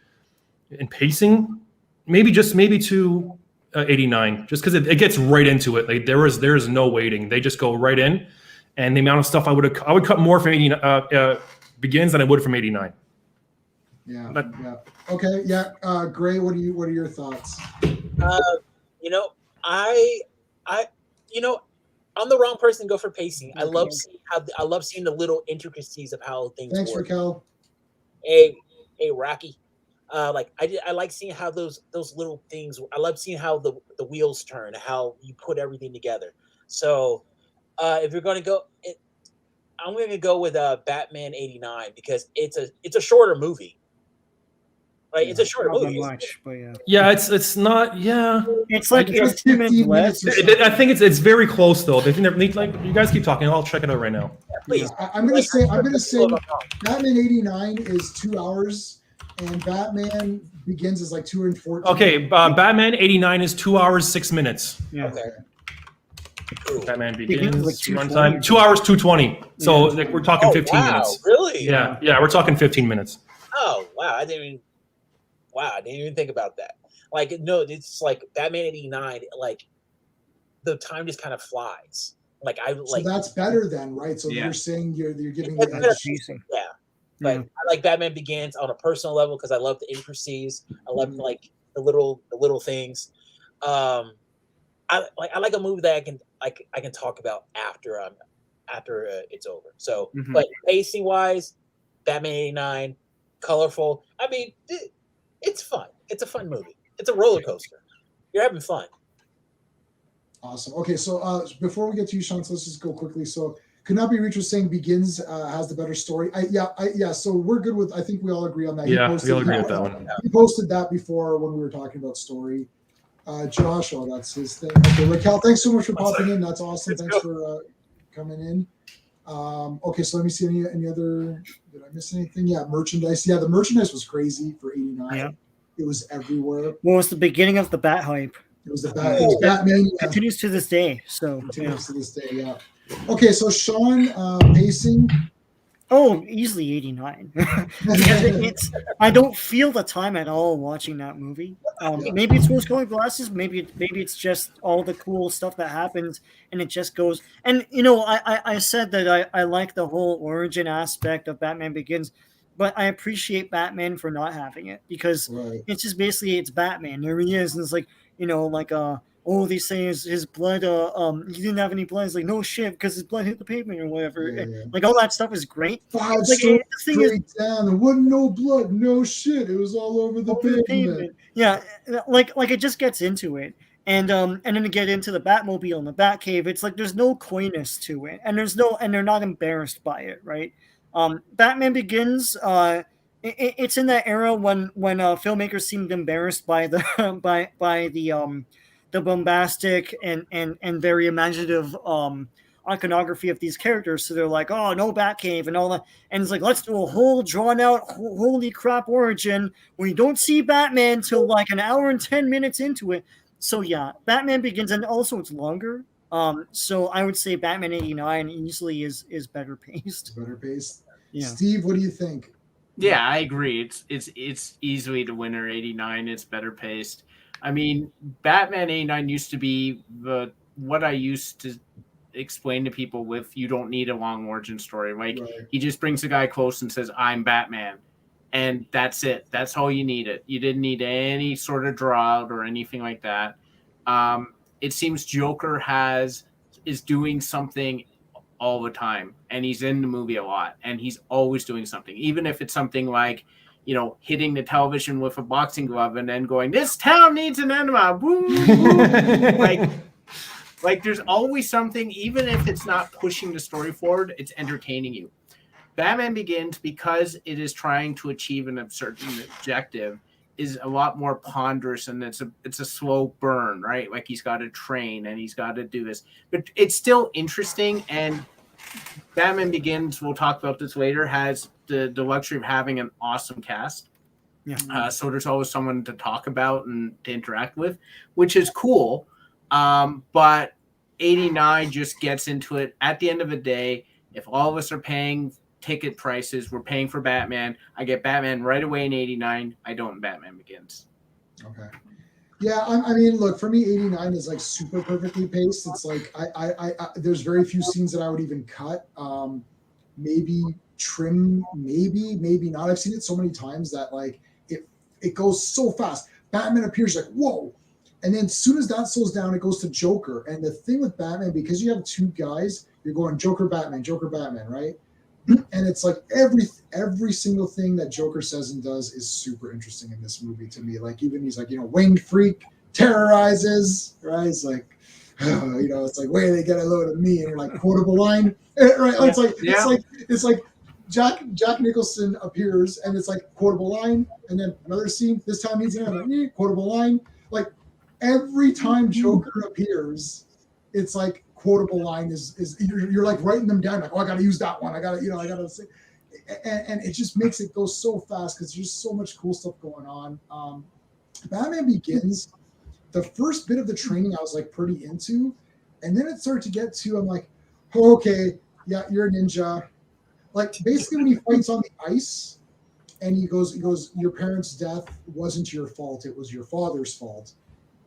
in pacing, maybe to 89, just because it gets right into it. Like there is no waiting. They just go right in, and the amount of stuff I would cut more from 89 Begins than I would from 89. Yeah. Okay. Yeah. Gray, what are your thoughts? I I'm the wrong person to go for pacing. I love seeing the little intricacies of how things Thanks, work. Raquel. Hey, Rocky. I like seeing how those little things. I love seeing how the wheels turn, how you put everything together. So, if you're going to go, I'm going to go with Batman '89 because it's a shorter movie. Right, it's a shorter movie. Much, but yeah. Yeah, it's not. Yeah, it's like it's 2 minutes less. I think it's very close though. They think they're like you guys keep talking. I'll check it out right now. Yeah, please. I'm gonna say Batman '89 is 2 hours, and Batman Begins is like 2 and 14. Okay, Batman '89 is 2 hours 6 minutes. Yeah. Okay. Batman Begins like runtime 2 hours 2:20. So like we're talking 15 minutes. Really? Yeah, we're talking 15 minutes. Oh wow! I didn't even think about that. Like, no, it's like Batman '89. Like, the time just kind of flies. Like So that's better then, right? So you're saying you're giving it the pacing. Yeah. But I like Batman Begins on a personal level because I love the intricacies. I love like the little things. I like a movie that I can talk about after it's over. So, but pacing wise, Batman '89, colorful. I mean, it's fun. It's a fun movie. It's a roller coaster. You're having fun. Awesome. Okay, so before we get to you, Sean, so let's just go quickly. So Could Not Be Reached was saying Begins has the better story. Yeah. So we're good with. I think we all agree on that. Yeah, we all agree with that one. He posted that before when we were talking about story. Josh, that's his thing. Okay, Raquel, thanks so much for popping in. That's awesome. Thanks for coming in. Okay, so let me see any other. Did I miss anything? Yeah, merchandise. Yeah, the merchandise was crazy for '89. Yeah. It was everywhere. Well, it was the beginning of the Bat hype. It was Batman. Continues to this day. So continues to this day. Yeah. Okay, so Sean, pacing. Oh, easily 89. I don't feel the time at all watching that movie. Maybe it's rose-colored glasses. Maybe it's just all the cool stuff that happens, and it just goes. And I said that I like the whole origin aspect of Batman Begins, but I appreciate Batman for not having it because it's just basically it's Batman. There he is, and it's like they say his blood, he didn't have any blood. It's like, no shit, because his blood hit the pavement or whatever. Yeah. Like, all that stuff is great. 5 stories straight down. There wasn't no blood, no shit. It was all over the pavement. Yeah, like it just gets into it. And then to get into the Batmobile and the Batcave, it's like there's no coyness to it. And they're not embarrassed by it, right? Batman Begins, it's in that era when filmmakers seemed embarrassed by the bombastic and very imaginative iconography of these characters. So they're like, oh, no Batcave and all that. And it's like, let's do a whole drawn out, holy crap origin where you don't see Batman till like an hour and 10 minutes into it. So yeah, Batman Begins, and also it's longer. So I would say Batman '89 easily is better paced. Better paced. Yeah. Steve, what do you think? Yeah, I agree. It's easily the winner. '89. It's better paced. I mean, Batman '89 used to be what I used to explain to people with you don't need a long origin story. Like he just brings a guy close and says, I'm Batman. And that's it. That's all you needed. You didn't need any sort of draw out or anything like that. It seems Joker is doing something all the time, and he's in the movie a lot, and he's always doing something, even if it's something like, hitting the television with a boxing glove and then going, this town needs an enema. Woo! like there's always something, even if it's not pushing the story forward, it's entertaining you. Batman Begins, because it is trying to achieve a certain objective, is a lot more ponderous, and it's a slow burn, right? Like he's got to train and he's got to do this, but it's still interesting. And Batman Begins, we'll talk about this later, has the luxury of having an awesome cast. Yeah. So there's always someone to talk about and to interact with, which is cool. But '89 just gets into it. At the end of the day, if all of us are paying ticket prices, we're paying for Batman. I get Batman right away in '89. I don't in Batman Begins. Okay. Yeah, I mean, look, for me, '89 is like super perfectly paced. It's like I there's very few scenes that I would even cut. Maybe trim, maybe not. I've seen it so many times that like it goes so fast. Batman appears like, whoa, And then as soon as that slows down, it goes to Joker. And the thing with Batman, because you have two guys, you're going Joker, Batman, right? And it's like every single thing that Joker says and does is super interesting in this movie to me. Like even he's like, winged freak terrorizes, right? It's like, it's like, wait, they get a load of me, and you're like, quotable line, right? It's like Jack Nicholson appears, and it's like quotable line, and then another scene. This time he's in like quotable line. Like every time Joker appears, it's like quotable line is you're like writing them down, like, oh, I got to use that one. I got to say, and it just makes it go so fast because there's just so much cool stuff going on. Batman Begins. The first bit of the training I was like pretty into, and then it started to get to, I'm like, oh, okay, yeah, you're a ninja. Like basically when he fights on the ice and he goes, your parents' death wasn't your fault, it was your father's fault.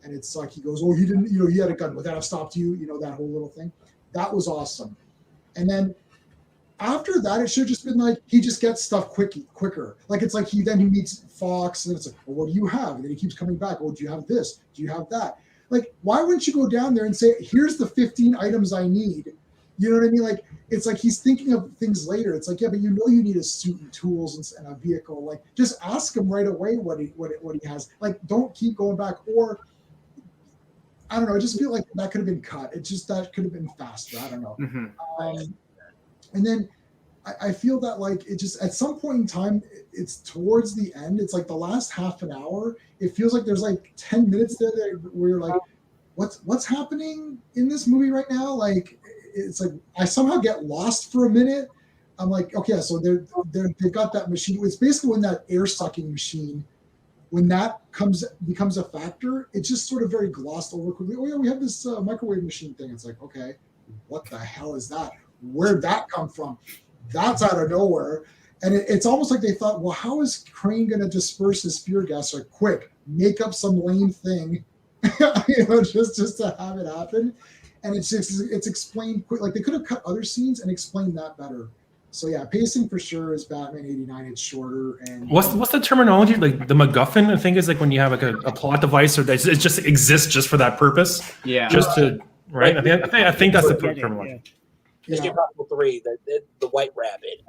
And it's like he goes, oh, he didn't, he had a gun, would that have stopped you? That whole little thing. That was awesome. And then after that, it should have just been like he just gets stuff quicker. Like it's like he meets Fox, and it's like, well, what do you have? And then he keeps coming back. Oh, do you have this? Do you have that? Like, why wouldn't you go down there and say, here's the 15 items I need? You know what I mean? Like, it's like he's thinking of things later. It's like, yeah, but you need a suit and tools and a vehicle. Like, just ask him right away what he has. Like, don't keep going back. Or I don't know. I just feel like that could have been cut. That could have been faster. I don't know. Mm-hmm. And then I feel that like it just at some point in time, it's towards the end. It's like the last half an hour. It feels like there's like 10 minutes there where you're like, what's happening in this movie right now? Like it's like I somehow get lost for a minute. I'm like, okay, so they've got that machine. It's basically when that air sucking machine, when that becomes a factor, it's just sort of very glossed over quickly. Oh yeah, we have this microwave machine thing. It's like, okay, what the hell is that? Where'd that come from? That's out of nowhere. And it's almost like they thought, well, how is Crane going to disperse his fear gas? Like, quick, make up some lame thing, just to have it happen. And it's explained quick. Like they could have cut other scenes and explained that better. So yeah, pacing for sure is Batman 89. It's shorter. And what's the terminology? Like the MacGuffin, I think, is like when you have like a plot device or it just exists just for that purpose. Yeah. Just to right. I think that's the terminology. Mission Impossible 3, the White Rabbit.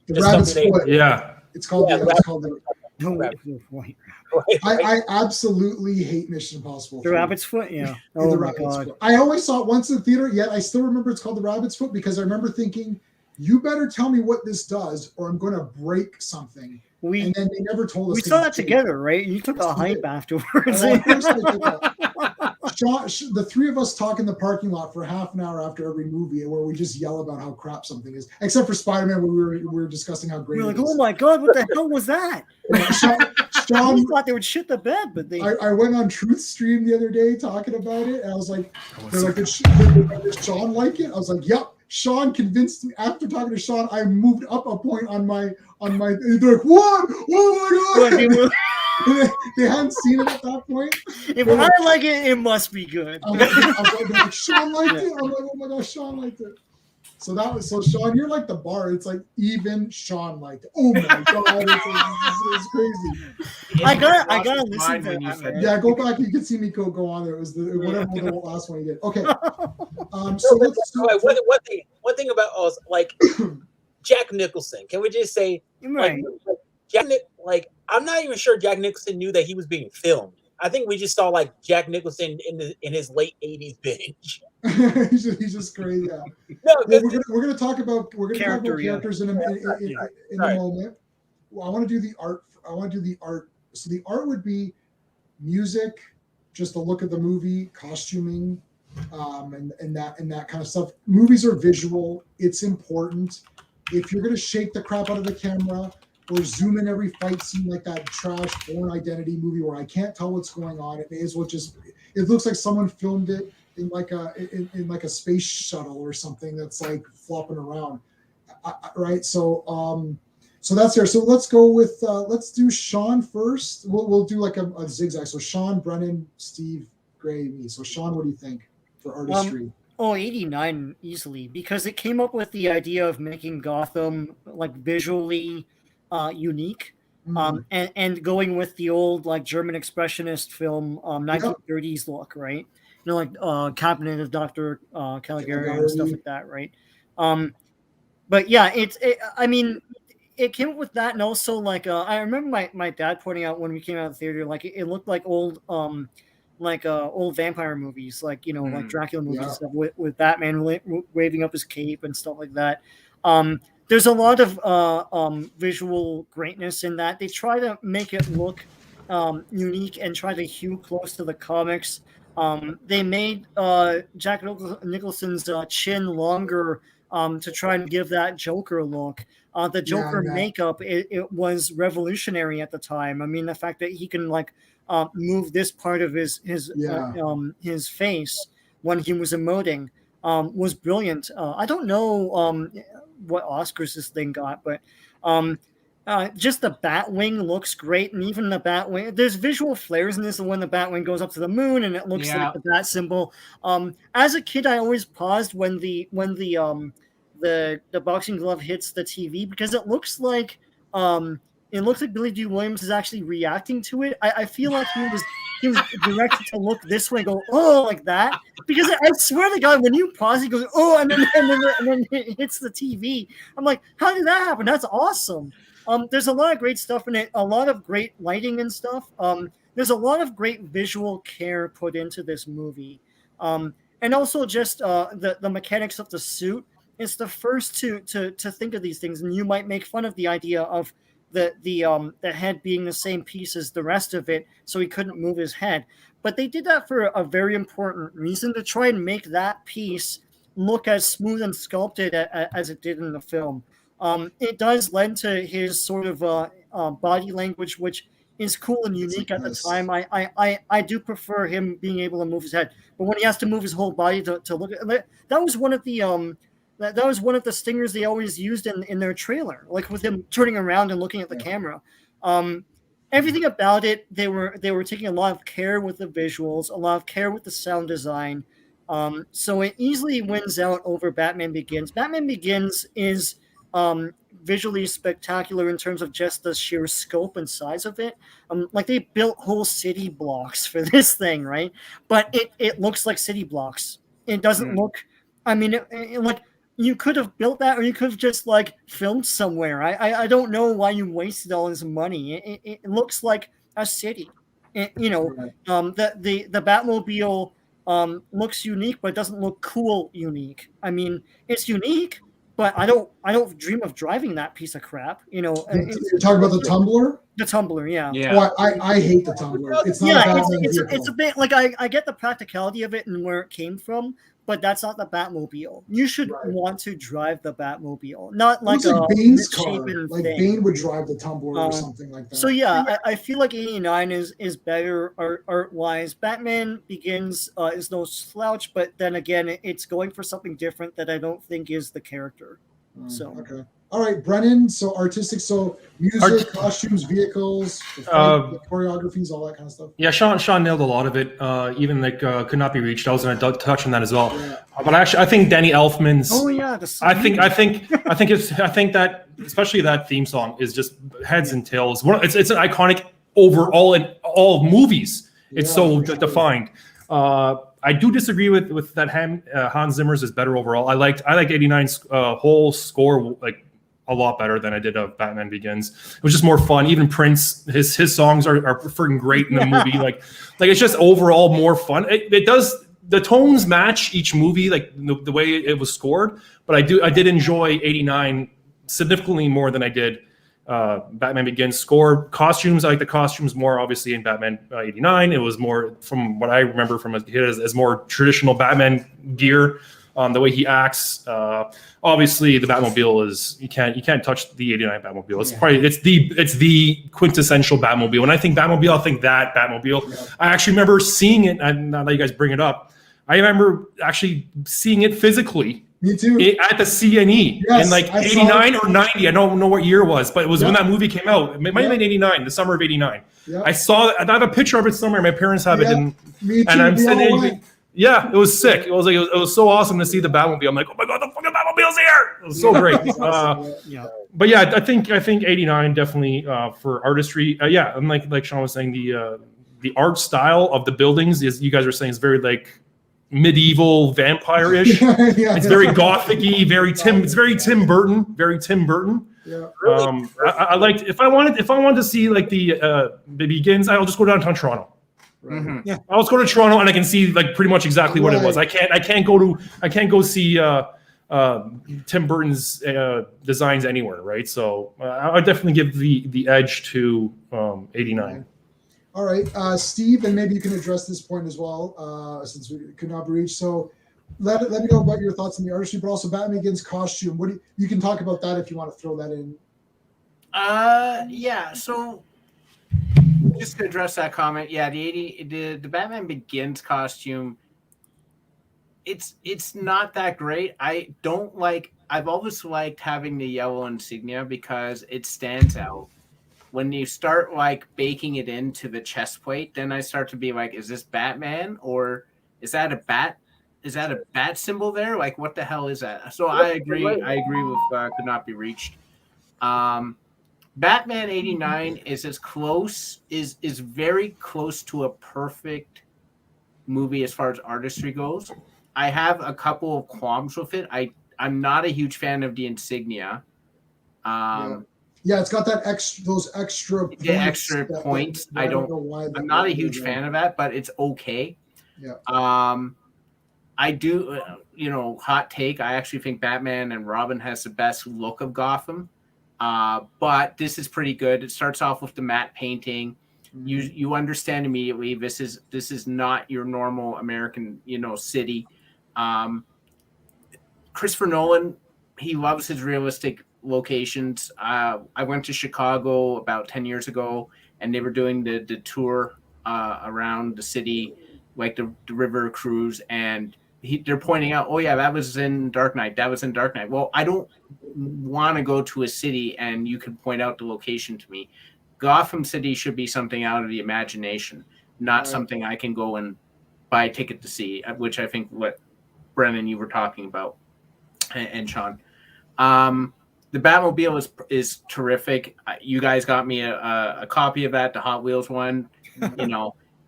The Rabbit's Foot. Yeah. It's called the White Rabbit. I absolutely hate Mission Impossible. The Rabbit's Foot, yeah. Oh my God. Foot. I always saw it once in the theater, yet I still remember it's called the Rabbit's Foot because I remember thinking, you better tell me what this does or I'm going to break something. And then they never told us. We saw that together, right? You took a hype afterwards. The three of us talk in the parking lot for half an hour after every movie where we just yell about how crap something is, except for Spider-Man where we were discussing how great we were like, oh my God, what the hell was that? Sean thought they would shit the bed, but they... I went on Truth Stream the other day talking about it, and I was like, they're like, did Sean like it? I was like, yep. Sean convinced me. After talking to Sean, I moved up a point on my. They're like, what? Oh my God! They hadn't seen it at that point. If I like it, it must be good. I'm like, Sean liked it. I'm like, oh my gosh, Sean liked it. So Sean, you're like the bar. It's like even Sean liked it. Oh my God, it's crazy. I gotta listen to that. Yeah, go back. You can see me go on there. It was whatever the last one he did. Okay. So one thing about us, like Jack Nicholson. Can we just say, right? I'm not even sure Jack Nicholson knew that he was being filmed. I think we just saw like Jack Nicholson in his late 80s binge. he's just crazy. Yeah. No, we're gonna talk about characters in a moment. Well, I want to do the art. So the art would be music, just the look of the movie, costuming, and that kind of stuff. Movies are visual. It's important. If you're gonna shake the crap out of the camera or zoom in every fight scene like that trash Born Identity movie where I can't tell what's going on, it may as well just. It looks like someone filmed it in like a space shuttle or something that's like flopping around, right? So that's there. So let's go with let's do Sean first. We'll do like a zigzag. So Sean, Brennan, Steve, Gray, me. So Sean, what do you think for artistry? 89 easily, because it came up with the idea of making Gotham like visually unique. And going with the old like German expressionist film 1930s look, right? You know, like Cabinet of Dr. Caligari and stuff like that, right? But yeah, I mean, it came up with that, and also like I remember my dad pointing out when we came out of the theater, like it looked like old old vampire movies, like, you know, like Dracula movies and stuff with Batman waving up his cape and stuff like that. There's a lot of visual greatness in that. They try to make it look unique and try to hew close to the comics. They made Jack Nicholson's chin longer to try and give that Joker look. The Joker makeup, it was revolutionary at the time. I mean, the fact that he can like move this part of his face when he was emoting was brilliant. I don't know what Oscars this thing got, but just the Batwing looks great, and even the Batwing, there's visual flares in this. When the Batwing goes up to the moon, and it looks like the bat symbol. As a kid, I always paused when the boxing glove hits the TV, because it looks like Billy D. Williams is actually reacting to it. I feel like he was directed to look this way, and go, oh, like that, because I swear to God, when you pause, he goes, oh, and then it hits the TV. I'm like, how did that happen? That's awesome. There's a lot of great stuff in it, a lot of great lighting and stuff. There's a lot of great visual care put into this movie, and also just the mechanics of the suit. It's the first to think of these things, and you might make fun of the idea of the head being the same piece as the rest of it, so he couldn't move his head. But they did that for a very important reason, to try and make that piece look as smooth and sculpted as it did in the film. It does lend to his sort of body language, which is cool and unique at the time. I do prefer him being able to move his head, but when he has to move his whole body to look at it, that was one of the that was one of the stingers they always used in their trailer, like with him turning around and looking at the camera. Everything about it, they were taking a lot of care with the visuals, a lot of care with the sound design. So it easily wins out over Batman Begins. Batman Begins is visually spectacular in terms of just the sheer scope and size of it. Like, they built whole city blocks for this thing, right? But it looks like city blocks. It doesn't look. I mean, like, you could have built that, or you could have just like filmed somewhere. I don't know why you wasted all this money. It looks like a city. The Batmobile looks unique, but doesn't look cool unique. I mean, it's unique, but I don't dream of driving that piece of crap. You know, you're talking about the Tumbler. The Tumbler, yeah. Oh, I hate the Tumbler. It's not. It's a bit like, I get the practicality of it and where it came from, but that's not the Batmobile. You should want to drive the Batmobile, not like a Bane's car. Like thing. Bane would drive the Tumbler or something like that. So yeah, I feel like 89 is better art wise. Batman Begins is no slouch, but then again, it's going for something different that I don't think is the character. So okay. All right, Brennan. So artistic, so music, costumes, vehicles, the choreographies, all that kind of stuff. Yeah, Sean nailed a lot of it. Even like Could Not Be Reached. I was going to touch on that as well. Yeah. But actually, I think Danny Elfman's. Oh yeah, I think that especially that theme song is just heads and tails. It's an iconic overall in all movies. It's so defined. I do disagree with that. Hans Zimmer's is better overall. I like 89's whole score like a lot better than I did of Batman Begins. It was just more fun. Even Prince, his songs are freaking great in the movie. Like it's just overall more fun. It does, the tones match each movie, like the way it was scored. But I did enjoy 89 significantly more than I did Batman Begins. Score, costumes, I like the costumes more obviously in Batman 89. It was more, from what I remember from it, as more traditional Batman gear. The way he acts, obviously the Batmobile is, you can't touch the 89 Batmobile. It's probably it's the quintessential Batmobile. When I think Batmobile, I think that Batmobile. Yeah. I actually remember seeing it, and now that you guys bring it up, I remember actually seeing it physically. Me too. At the CNE in like 89 or 90. I don't know what year it was, but it was when that movie came out. It might have been 89, the summer of 89. Yeah. I saw it. I have a picture of it somewhere. My parents have it, and I'm sitting there. Yeah, it was sick. It was so awesome to see the Batmobile. I'm like, oh my God, the fucking Batmobile! Wheels here. It was so great. Yeah. But yeah, I think 89 definitely for artistry. Yeah, and like Sean was saying, the art style of the buildings is, you guys are saying, is very like medieval vampire-ish. It's very gothic-y, it's very Tim Burton. Yeah. I liked, if I wanted to see like the Begins, I'll just go downtown Toronto. Right. Mhm. Yeah. I'll just go to Toronto and I can see like pretty much exactly what it was. I can't go see Tim Burton's designs anywhere, right? So I would definitely give the edge to 89. All right, Steve, and maybe you can address this point as well, since we could not be reached. So let me know about your thoughts on the artistry, but also Batman Begins costume. What you can talk about that if you want to throw that in. Yeah. So just to address that comment, yeah, the Batman Begins costume, it's not that great. I've always liked having the yellow insignia because it stands out. When you start like baking it into the chest plate, then I start to be like, is this Batman, or is that a bat? Is that a bat symbol there? Like, what the hell is that? So I agree with could not be reached. Batman 89 is very close to a perfect movie as far as artistry goes. I have a couple of qualms with it. I'm not a huge fan of the insignia. Yeah, it's got those extra points. The extra points. I don't know why. I'm not a huge fan of that, but it's okay. Yeah. I do, hot take. I actually think Batman and Robin has the best look of Gotham. But this is pretty good. It starts off with the matte painting. You understand immediately this is not your normal American, city. Christopher Nolan, he loves his realistic locations. I went to Chicago about 10 years ago, and they were doing the tour around the city, like the river cruise, and they're pointing out, oh yeah, that was in Dark Knight. That was in Dark Knight. Well, I don't want to go to a city and you can point out the location to me. Gotham City should be something out of the imagination, not something I can go and buy a ticket to see, which I think what Brennan, you were talking about, and Sean. The Batmobile is terrific. You guys got me a copy of that, the Hot Wheels one.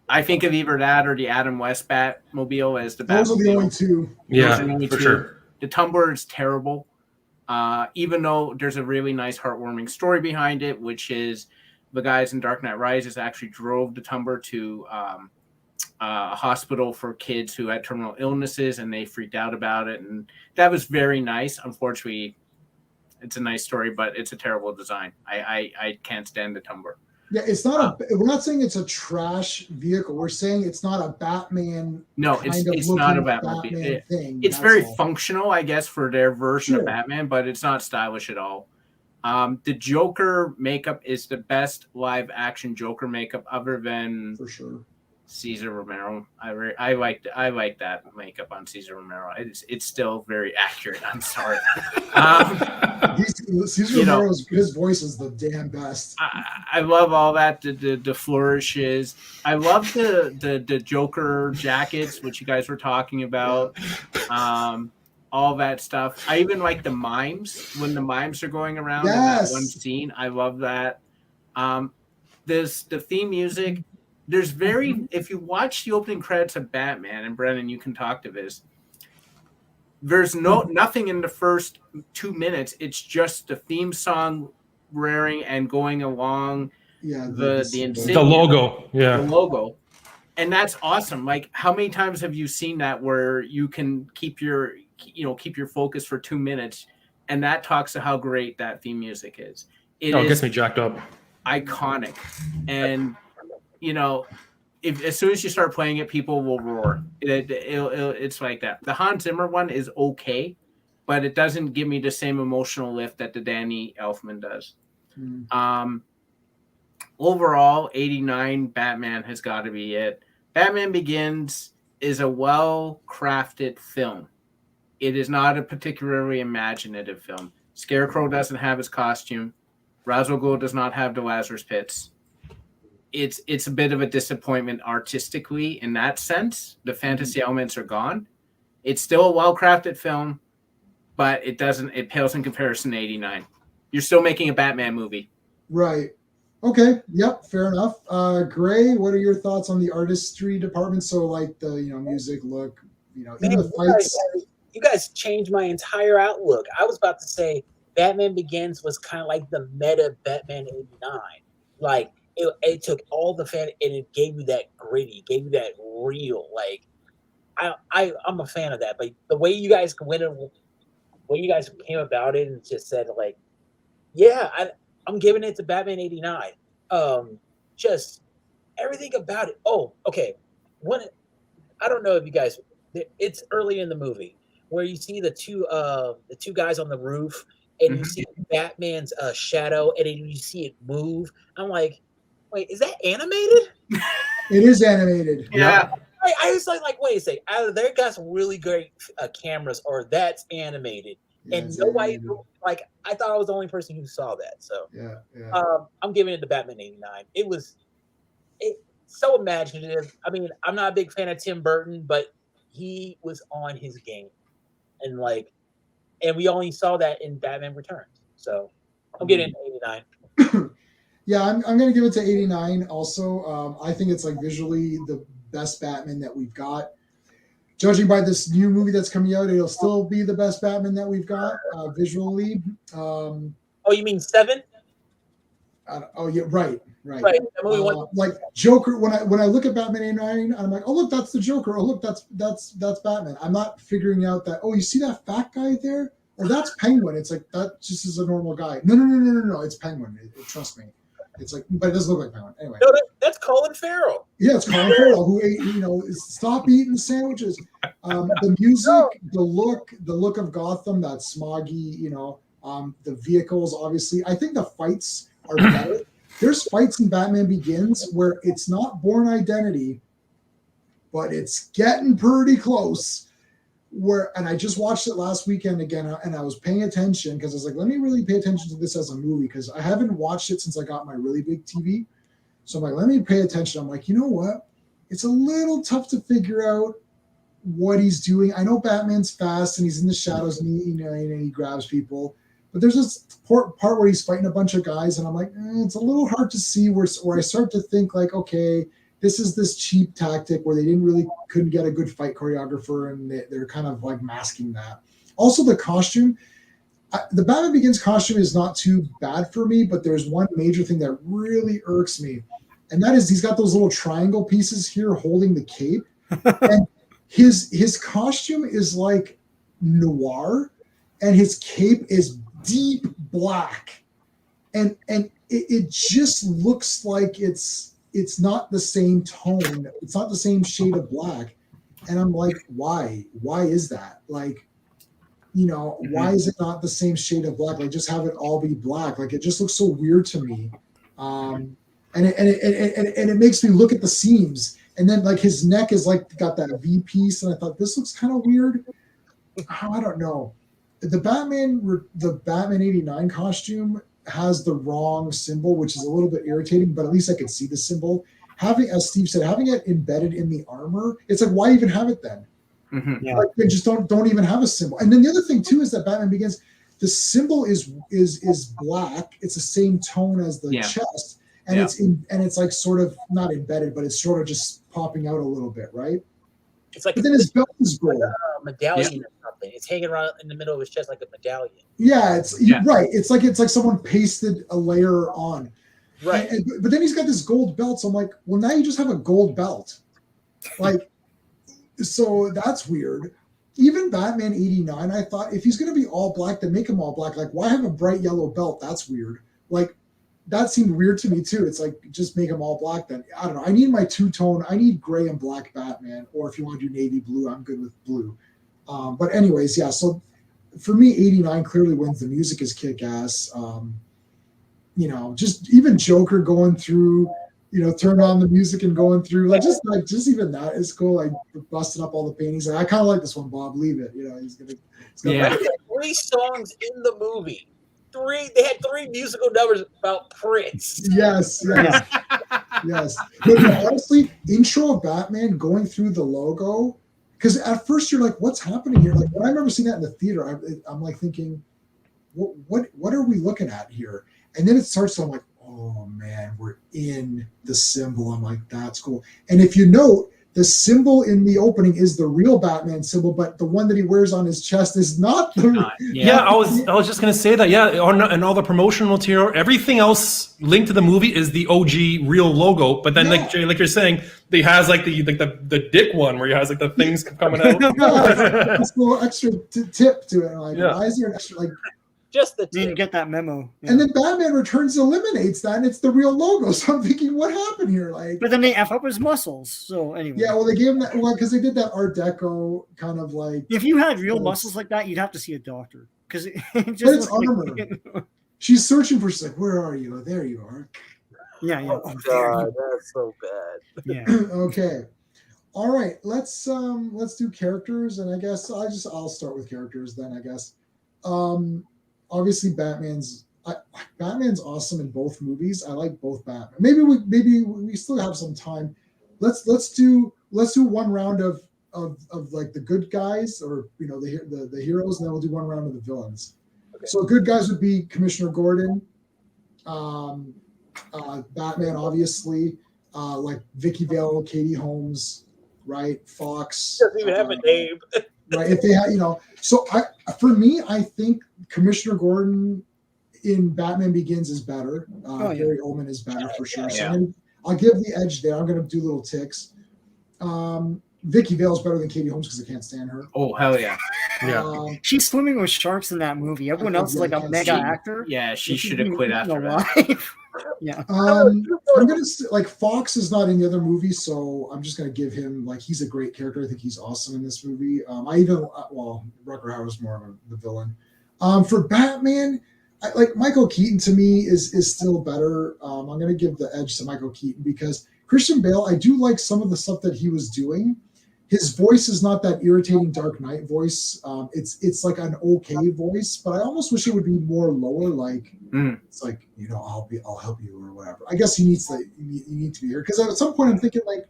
I think of either that or the Adam West Batmobile as the Batmobile. Those are the only two. Yeah, for sure. The Tumbler is terrible, even though there's a really nice heartwarming story behind it, which is the guys in Dark Knight Rises actually drove the Tumbler to a hospital for kids who had terminal illnesses, and they freaked out about it. And that was very nice. Unfortunately, it's a nice story, but it's a terrible design. I can't stand the Tumbler. Yeah, it's not we're not saying it's a trash vehicle. We're saying it's not a Batman. No, it's not a Batman thing. It's very functional, I guess, for their version of Batman, but it's not stylish at all. The Joker makeup is the best live action Joker makeup other than for sure Cesar Romero. I like that makeup on Cesar Romero. It's still very accurate. I'm sorry. Cesar Romero's his voice is the damn best. I love all that. The flourishes. I love the Joker jackets, which you guys were talking about. All that stuff. I even like the mimes when the mimes are going around in that one scene. I love that. There's the theme music. There's if you watch the opening credits of Batman, and Brennan, you can talk to this. There's nothing in the first 2 minutes. It's just the theme song rearing and going along the insignia, the logo. Yeah. The logo. And that's awesome. Like, how many times have you seen that where you can keep your focus for 2 minutes, and that talks to how great that theme music is. It gets me jacked up. Iconic. And if as soon as you start playing it, people will roar. It's like that. The Hans Zimmer one is okay, but it doesn't give me the same emotional lift that the Danny Elfman does. Overall, 89 Batman has got to be it. Batman Begins is a well-crafted film. It is not a particularly imaginative film. Scarecrow doesn't have his costume. Ra's al Ghul does not have the Lazarus Pits. It's a bit of a disappointment artistically in that sense. The fantasy elements are gone. It's still a well-crafted film. but it pales in comparison to 89. You're still making a Batman movie. Right. Okay. Yep. Fair enough. Gray, what are your thoughts on the artistry department? So like the, music, look, even the fights. You guys changed my entire outlook. I was about to say Batman Begins was kind of like the meta Batman 89. Like it took all the fan and it gave you that gritty, gave you that real. Like I'm a fan of that. But the way you guys went and when you guys came about it and just said like, yeah, I'm giving it to Batman 89. Just everything about it. Oh, okay. I don't know if you guys. It's early in the movie where you see the two guys on the roof, and you see Batman's shadow, and then you see it move. I'm like, wait, is that animated? It is animated. Yeah. I was like, wait a second. Either they got some really great cameras, or that's animated. Yeah, and nobody like. I thought I was the only person who saw that. So yeah. I'm giving it to Batman 89. It's so imaginative. I mean, I'm not a big fan of Tim Burton, but he was on his game, and we only saw that in Batman Returns. So I'm giving it to 89. Yeah, I'm going to give it to 89 also. I think it's like visually the best Batman that we've got. Judging by this new movie that's coming out, it'll still be the best Batman that we've got visually. Oh, you mean 7? Oh yeah, right. Like Joker. When I look at Batman 89, I'm like, oh look, that's the Joker. Oh look, that's Batman. I'm not figuring out that. Oh, you see that fat guy there? Or that's Penguin. It's like that just is a normal guy. No. It's Penguin. Trust me. It's like, but it doesn't look like Penguin. Anyway. No, that's Colin Farrell. Yeah, it's Colin Farrell who ate. Stop eating sandwiches. The music, the look of Gotham, that smoggy. The vehicles. Obviously, I think the fights are better. There's fights in Batman Begins where it's not Bourne Identity, but it's getting pretty close. And I just watched it last weekend again, and I was paying attention because I was like, let me really pay attention to this as a movie because I haven't watched it since I got my really big TV. So I'm like, let me pay attention. I'm like, you know what? It's a little tough to figure out what he's doing. I know Batman's fast and he's in the shadows and he grabs people. But there's this part where he's fighting a bunch of guys, and I'm like, it's a little hard to see where I start to think like, okay, this is this cheap tactic where they couldn't get a good fight choreographer, and they're kind of like masking that. Also, the costume, the Batman Begins costume is not too bad for me, but there's one major thing that really irks me, and that is he's got those little triangle pieces here holding the cape, and his costume is like noir, and his cape is deep black, and it just looks like it's not the same tone, it's not the same shade of black, and I'm like, why is that? Like, why is it not the same shade of black? Like, just have it all be black. Like, it just looks so weird to me, and it makes me look at the seams, and then like his neck is like got that V piece, and I thought this looks kind of weird. I don't know. The Batman 89 costume has the wrong symbol, which is a little bit irritating, but at least I could see the symbol. As Steve said, having it embedded in the armor, it's like, why even have it then? Yeah. Like, they just don't even have a symbol. And then the other thing too is that Batman Begins, the symbol is black. It's the same tone as the chest, and it's like sort of not embedded, but it's sort of just popping out a little bit, right? It's like, but then his belt is gold. Like a medallion or something. It's hanging around in the middle of his chest like a medallion. Yeah, right. It's like someone pasted a layer on. Right. But then he's got this gold belt. So I'm like, well, now you just have a gold belt. Like, so that's weird. Even Batman 89, I thought if he's going to be all black, then make him all black. Like, why have a bright yellow belt? That's weird. Like, that seemed weird to me too. It's like, just make him all black then. I don't know. I need my two-tone. I need gray and black Batman. Or if you want to do navy blue, I'm good with blue. But anyways, yeah. So for me, 89 clearly wins. The music is kick-ass. Just even Joker going through, turn on the music and going through, just even that is cool. Like busting up all the paintings. Like, I kind of like this one, Bob. Leave it. He's gonna. Yeah. 3 songs in the movie. They had 3 musical numbers about Prince. Yes. But honestly, intro of Batman going through the logo, because at first you're like, what's happening here? Like when I remember seeing that in the theater, I'm like thinking, what are we looking at here? And then it starts, so I'm like, oh man, we're in the symbol. I'm like, that's cool. And if you note, the symbol in the opening is the real Batman symbol, but the one that he wears on his chest is not the. Yeah, I was just gonna say that. Yeah, and all the promotional material, everything else linked to the movie is the OG real logo. But then, like you're saying, he has like the dick one where he has like the things coming out. It's a little extra tip to it. Like, why is there an extra like? Just the You didn't get that memo. Yeah. And then Batman Returns eliminates that, and it's the real logo. So I'm thinking, what happened here? Like, but then they F up his muscles. So anyway. Yeah, well, they gave him that because they did that Art Deco kind of like. If you had real muscles like that, you'd have to see a doctor because but it's armor. She's searching for. She's like, "Where are you? Oh, there you are." Yeah. Oh God, that's so bad. Yeah. Okay. All right. Let's do characters, and I guess I'll start with characters then. I guess. Obviously, Batman's awesome in both movies. I like both Batman. Maybe we still have some time. Let's do one round of like the good guys, or the heroes, and then we'll do one round of the villains. Okay. So good guys would be Commissioner Gordon, Batman, obviously, like Vicky Vale, Katie Holmes, right? Fox. Doesn't even have a name. Right, if they had, so I think Commissioner Gordon in Batman Begins is better. Gary Oldman is better for sure. So I'll give the edge there. I'm going to do little ticks. Vicky Vale is better than Katie Holmes because I can't stand her. Oh hell yeah! She's swimming with sharks in that movie. Everyone else is like a mega actor. Yeah, she should have quit after that. Yeah. I'm gonna like Fox is not in the other movie, so I'm just gonna give him like he's a great character. I think he's awesome in this movie. Rucker Hauer's more of the villain. For Batman, like Michael Keaton to me is still better. I'm gonna give the edge to Michael Keaton because Christian Bale, I do like some of the stuff that he was doing. His voice is not that irritating Dark Knight voice. It's like an okay voice, but I almost wish it would be more lower. Like it's like I'll help you or whatever. I guess you need to be here because at some point I'm thinking like,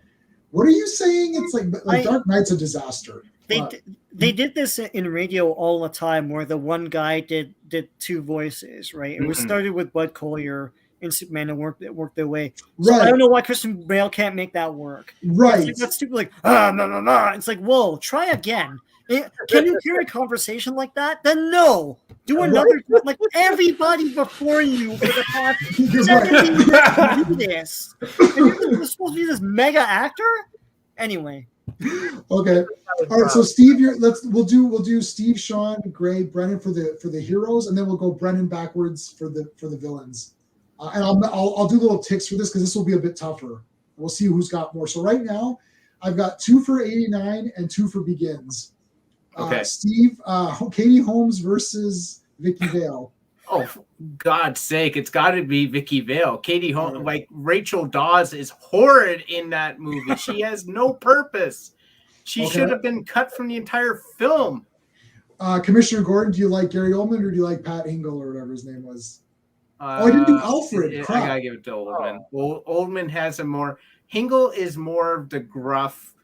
what are you saying? It's like Dark Knight's a disaster. They did this in radio all the time, where the one guy did two voices. Right, it was started with Bud Collyer in Superman and worked their way. So I don't know why Christian Bale can't make that work. Right. It's like, that's stupid. Like, no. It's like, whoa, try again. Can you hear a conversation like that? Then no. Do another. Like everybody before you for the past 17 years do this. And you're supposed to be this mega actor? Anyway. Okay. All right. So Steve, we'll do Steve, Sean, Gray, Brennan for the heroes, and then we'll go Brennan backwards for the villains. And I'll do little ticks for this because this will be a bit tougher. We'll see who's got more. So right now, I've got 2 for 89 and 2 for Begins. Okay. Steve, Katie Holmes versus Vicky Vale. Oh, for God's sake, it's got to be Vicky Vale. Katie Holmes, like Rachel Dawes, is horrid in that movie. She has no purpose. She should have been cut from the entire film. Commissioner Gordon, do you like Gary Oldman or do you like Pat Hingle or whatever his name was? I didn't do Alfred. I gotta give it to Oldman. Oldman has a more. Hingle is more of the gruff,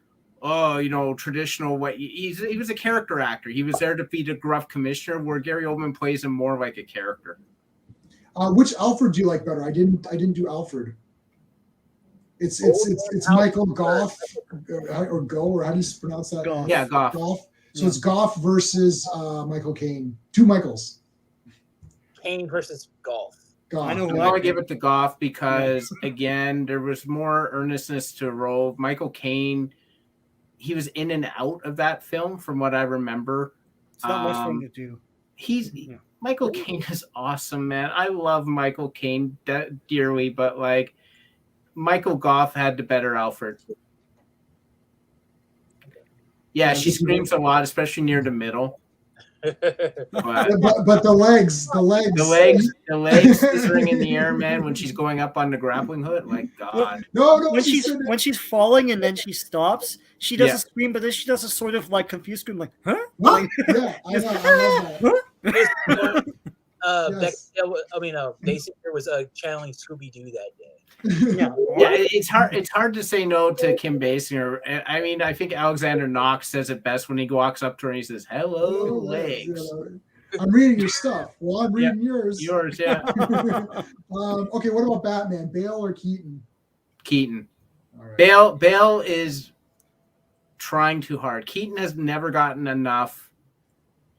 traditional. He was a character actor. He was there to be the gruff commissioner, where Gary Oldman plays him more like a character. Which Alfred do you like better? I didn't do Alfred. It's Michael Goff or Go, or how do you pronounce that? Goff. Yeah, Goff. So it's Goff versus Michael Caine. 2 Michaels. Caine versus Goff. I want to give it to Goff because, again, there was more earnestness to the role. Michael Caine, he was in and out of that film from what I remember. It's not much for him to do. Michael Caine is awesome, man. I love Michael Caine dearly, but like Michael Goff had the better Alfred. Yeah, she screams a lot, especially near the middle. But the legs scissoring in the air, man, when she's going up on the grappling hook, like God. No. When she's falling and then she stops, she doesn't scream, but then she does a sort of like confused scream, like, huh? Like, yeah, I love that. They said there was a channeling Scooby Doo that day. Yeah. It's hard. It's hard to say no to Kim Basinger. I mean, I think Alexander Knox says it best when he walks up to her and he says, "Hello, legs." I'm reading your stuff. Well, I'm reading yours. Yours, yeah. Okay, what about Batman? Bale or Keaton? Keaton. All right. Bale is trying too hard. Keaton has never gotten enough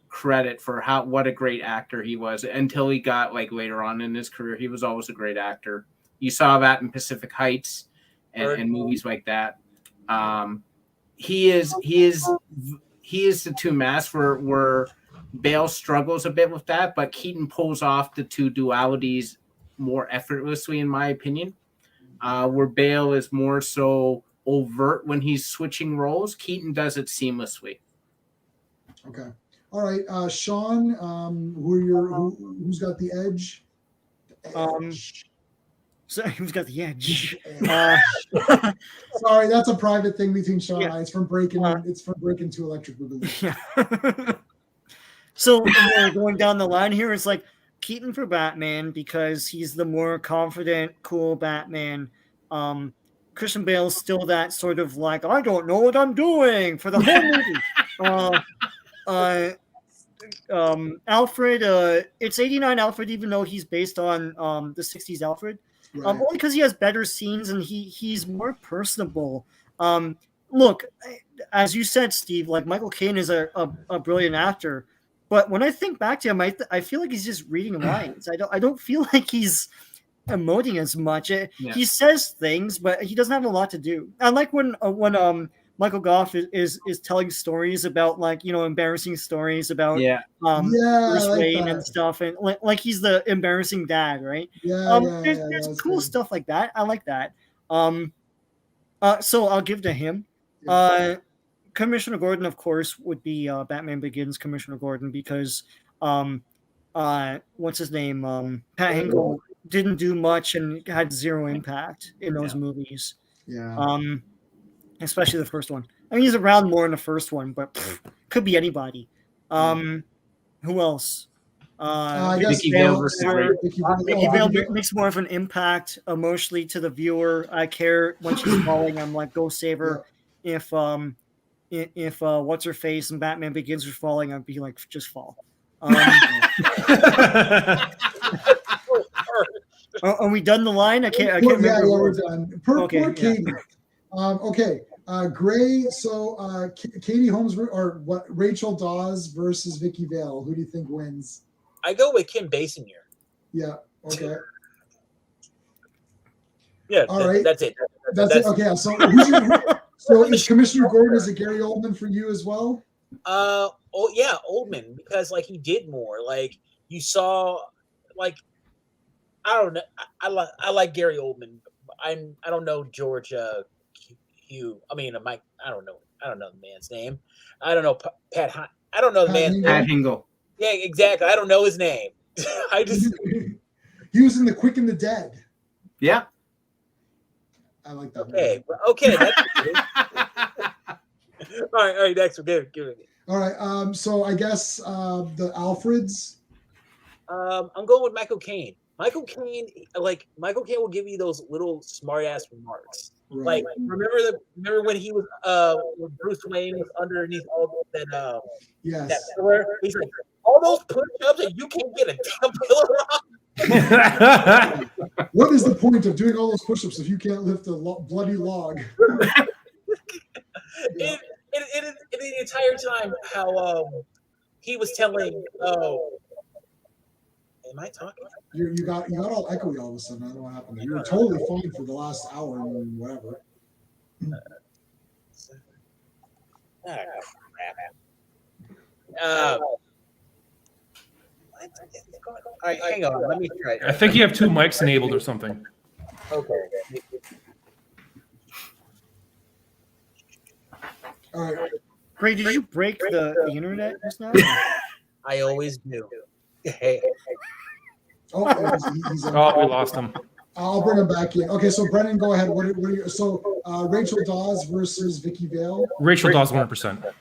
credit for what a great actor he was until he got like later on in his career. He was always a great actor. You saw that in Pacific Heights and movies like that. He is the two masks where Bale struggles a bit with that, but Keaton pulls off the two dualities more effortlessly, in my opinion. Where Bale is more so overt when he's switching roles, Keaton does it seamlessly. Okay. All right, Sean, who's got the edge? So who's got the edge? Sorry, that's a private thing between Sean and I. It's from Breaking. It's from Breaking 2 Electric Boogaloo. Yeah. So going down the line here, it's like Keaton for Batman because he's the more confident, cool Batman. Christian Bale's still that sort of like, I don't know what I'm doing for the whole movie. Alfred, it's 89 Alfred, even though he's based on the 60s Alfred. Right. Only because he has better scenes and he's more personable. Look, as you said, Steve, like Michael Caine is a brilliant actor, but when I think back to him, I feel like he's just reading lines. I don't feel like he's emoting as much. He says things, but he doesn't have a lot to do. I like when Michael Goff is telling stories about like embarrassing stories about Bruce Wayne and stuff, and like he's the embarrassing dad, right? There's cool stuff like that. I like that. So I'll give to him. Commissioner Gordon, of course, would be Batman Begins Commissioner Gordon because what's his name? Pat Hingle didn't do much and had zero impact in those movies. Especially the first one. I mean, he's around more in the first one, but could be anybody. Who else? Vicky Vale Vicky Vale makes more of an impact emotionally to the viewer. I care when she's falling. I'm like, go save her. If what's her face and Batman Begins was falling, I'd be like, just fall. Are we done the line? I can't remember. Yeah, we're done. Poor Katie. Okay. Gray. So Katie Holmes or what? Rachel Dawes versus Vicky Vale. Who do you think wins? I go with Kim Basinger. Yeah. Okay. Yeah. All right. That's it. That's it. Okay. So is Commissioner Gordon, is it Gary Oldman for you as well? Oldman, because like he did more. Like you saw, like I don't know. I like Gary Oldman. I don't know George Hugh. I mean, Mike. I don't know the man's name. I don't know Pat. I don't know the man's name. Pat Hingle. Yeah, exactly. I don't know his name. I just he was in The Quick and the Dead. Yeah. I like that. Okay. That's all right. Next, give it. All right. So I guess the Alfreds. I'm going with Michael Caine. Michael Caine will give you those little smart ass remarks. Right. Like remember when he was when Bruce Wayne was underneath all that that pillar? He's like, all those push-ups and you can't get a damn pillar off. What is the point of doing all those push-ups if you can't lift a bloody log? In the entire time, how he was telling, am I talking? You got all echoey all of a sudden. I don't know what happened. You were totally fine for the last hour and whatever. All right, hang on. Let me try. I think you have two mics enabled or something. Okay. All right. Gray, did you break the internet just now? I always do. Oh, he's we lost him. I'll bring him back in. Okay, so Brennan, go ahead. What are you? So Rachel Dawes versus Vicky Vale. Rachel Dawes, 100%.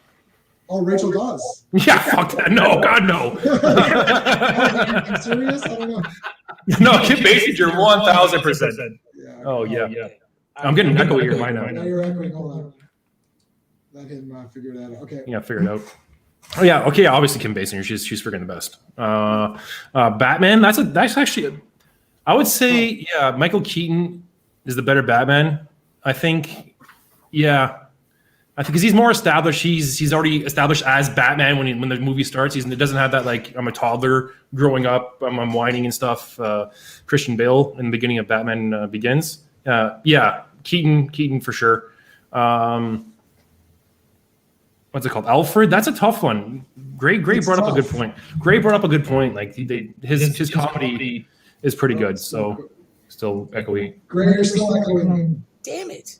Oh, Rachel Dawes. Yeah, fuck that. No, God, no. I'm serious. I don't know. No, Kim Basinger, 1,000%. Yeah. Oh yeah. I'm getting an echo here in mine now. Now you're echoing. Hold on. Let him figure that out. Okay. Yeah, figure it out. Oh yeah. Okay. Yeah, obviously Kim Basinger. She's freaking the best. Batman. That's actually. I would say Michael Keaton is the better Batman. I think. Yeah. I think because he's more established. He's already established as Batman when the movie starts. It doesn't have that like I'm a toddler growing up. I'm whining and stuff. Christian Bale in the beginning of Batman Begins. Keaton for sure. What's it called? Alfred. That's a tough one. Gray brought up a good point. Gray brought up a good point. Like his comedy is pretty good. So still echoey. Gray, you're still echoing. Damn it.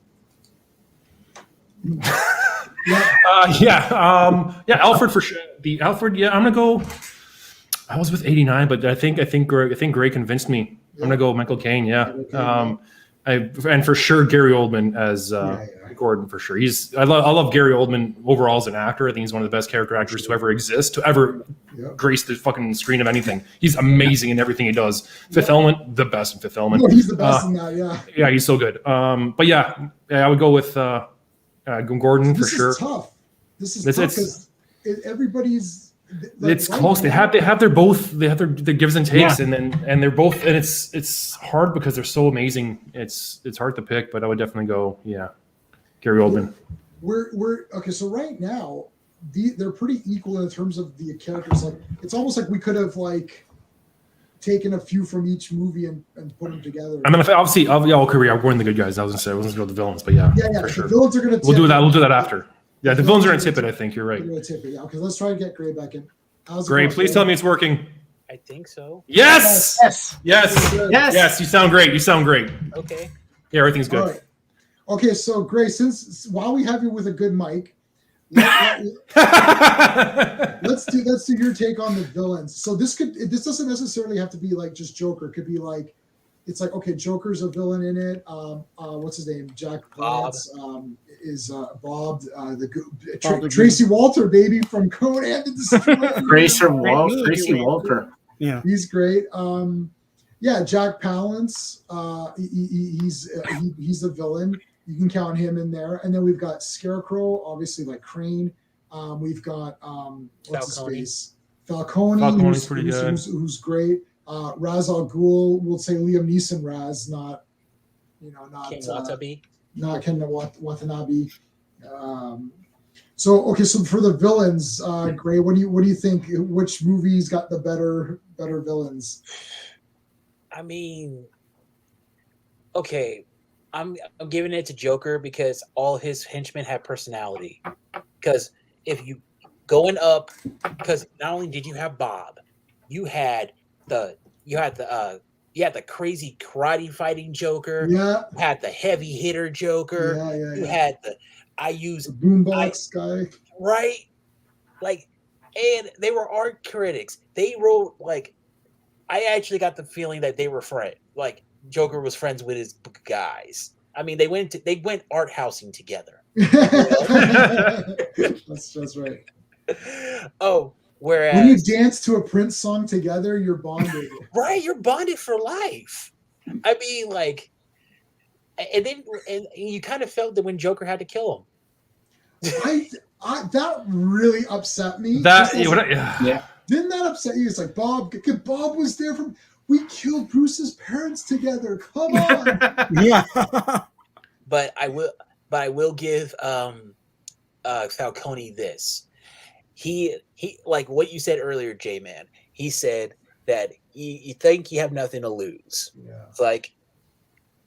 Alfred for sure. The Alfred, I'm gonna go. I was with 89, but I think Gray convinced me. I'm gonna go Michael Caine. Yeah, and for sure Gary Oldman as Gordon for sure. I love Gary Oldman overall as an actor. I think he's one of the best character actors to ever exist, to ever grace the fucking screen of anything. He's amazing in everything he does. Fifth Element, the best in Fifth Element. No, he's the best in that. Yeah, he's so good. I would go with. Gordon for sure. This is tough. This is tough because everybody's. It's close. They have their gives and takes, and they're both, and it's hard because they're so amazing. It's hard to pick, but I would definitely go Gary Oldman. We're okay. So right now, they're pretty equal in terms of the characters. Like it's almost like we could have like taken a few from each movie and put them together. I mean, obviously, we are going the good guys. I was going to go with the villains, but for sure. The villains are going to. We'll do that after. Yeah, the villains are going to tip it. I think you're right. They're tip it. Yeah. Okay, let's try and get Gray back in. Gray, please tell me it's working. I think so. Yes. You sound great. Okay. Yeah, everything's good. All right. Okay, so Gray, while we have you with a good mic, let's do your take on the villains. So this doesn't necessarily have to be like just Joker. It could be like it's like okay, Joker's a villain in it. What's his name? Jack Palance is Bob. Tracy Walter, baby, from Conan the Destroyer. Tracy Walter. Yeah, he's great. Jack Palance. He's the villain. You can count him in there. And then we've got Scarecrow, obviously like Crane. We've got what's his face? Falcone, Falcone's pretty good. Who's great. Ra's al Ghul, we'll say Liam Neeson Raz, not Ken Watanabe. Not Ken Watanabe. So for the villains, Gray, what do you think? Which movie's got the better villains? I mean, okay. I'm giving it to Joker because all his henchmen have personality. Because if you going up, because not only did you have Bob, you had the crazy karate fighting Joker. Yeah. You had the heavy hitter Joker. You had the boombox guy. Right? Like, and they were art critics. They wrote like, I actually got the feeling that they were friends. Like Joker was friends with his guys. I mean, they went art housing together. That's right. Oh, whereas when you dance to a Prince song together, you're bonded. Right, you're bonded for life. I mean, like, and you kind of felt that when Joker had to kill him. That really upset me. Didn't that upset you? It's like Bob was there from. We killed Bruce's parents together. Come on. Yeah. But I will give Falcone this. He like what you said earlier, J-Man. He said that you think you have nothing to lose. Yeah. It's like,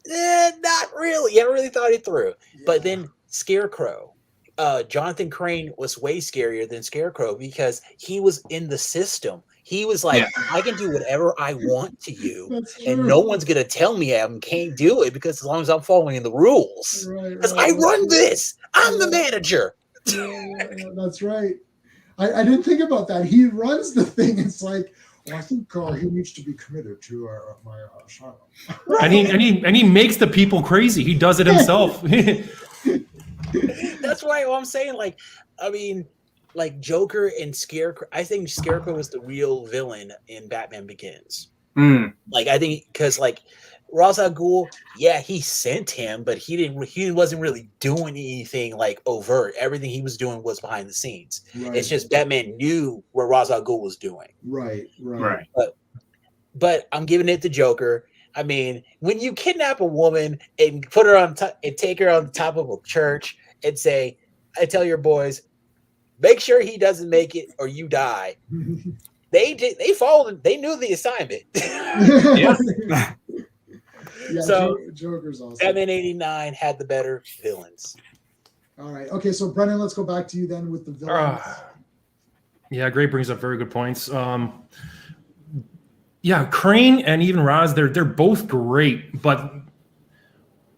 not really. You haven't really thought it through. Yeah. But then Scarecrow. Jonathan Crane was way scarier than Scarecrow because he was in the system. He was like, I can do whatever I want to you, and no one's gonna tell me I can't do it because as long as I'm following the rules, because I run this, I'm the manager. That's right. I didn't think about that. He runs the thing. It's like, well, I think he needs to be committed to my asylum. Right. And he makes the people crazy. He does it himself. That's why I'm saying, like, I mean, like Joker and Scarecrow. I think Scarecrow was the real villain in Batman Begins. Like, I think because like Ra's al Ghul, yeah, he sent him, but he wasn't really doing anything like overt. Everything he was doing was behind the scenes. Right. It's just Batman knew what Ra's al Ghul was doing. Right. But I'm giving it to Joker. I mean, when you kidnap a woman and put her on and take her on top of a church and say, I tell your boys, make sure he doesn't make it or you die. They followed. They knew the assignment. Yeah. Yeah, So Joker's awesome. Batman 89 had the better villains. All right. Okay, so Brennan, let's go back to you then with the villains. Yeah, Gray brings up very good points. Yeah, Crane and even Raz, they're both great, but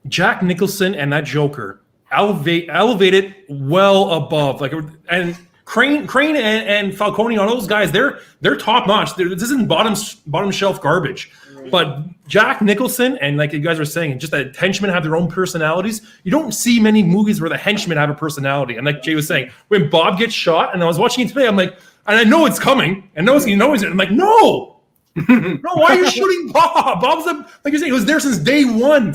Jack Nicholson and that Joker elevated well above. Like, and Crane and Falcone, all those guys, they're top notch. This isn't bottom shelf garbage. But Jack Nicholson and, like you guys were saying, just that henchmen have their own personalities. You don't see many movies where the henchmen have a personality. And like Jay was saying, when Bob gets shot, and I was watching it today, I'm like, and I know it's coming, and he knows it. I'm like, no, why are you shooting Bob? Bob's like you're saying, he was there since day one.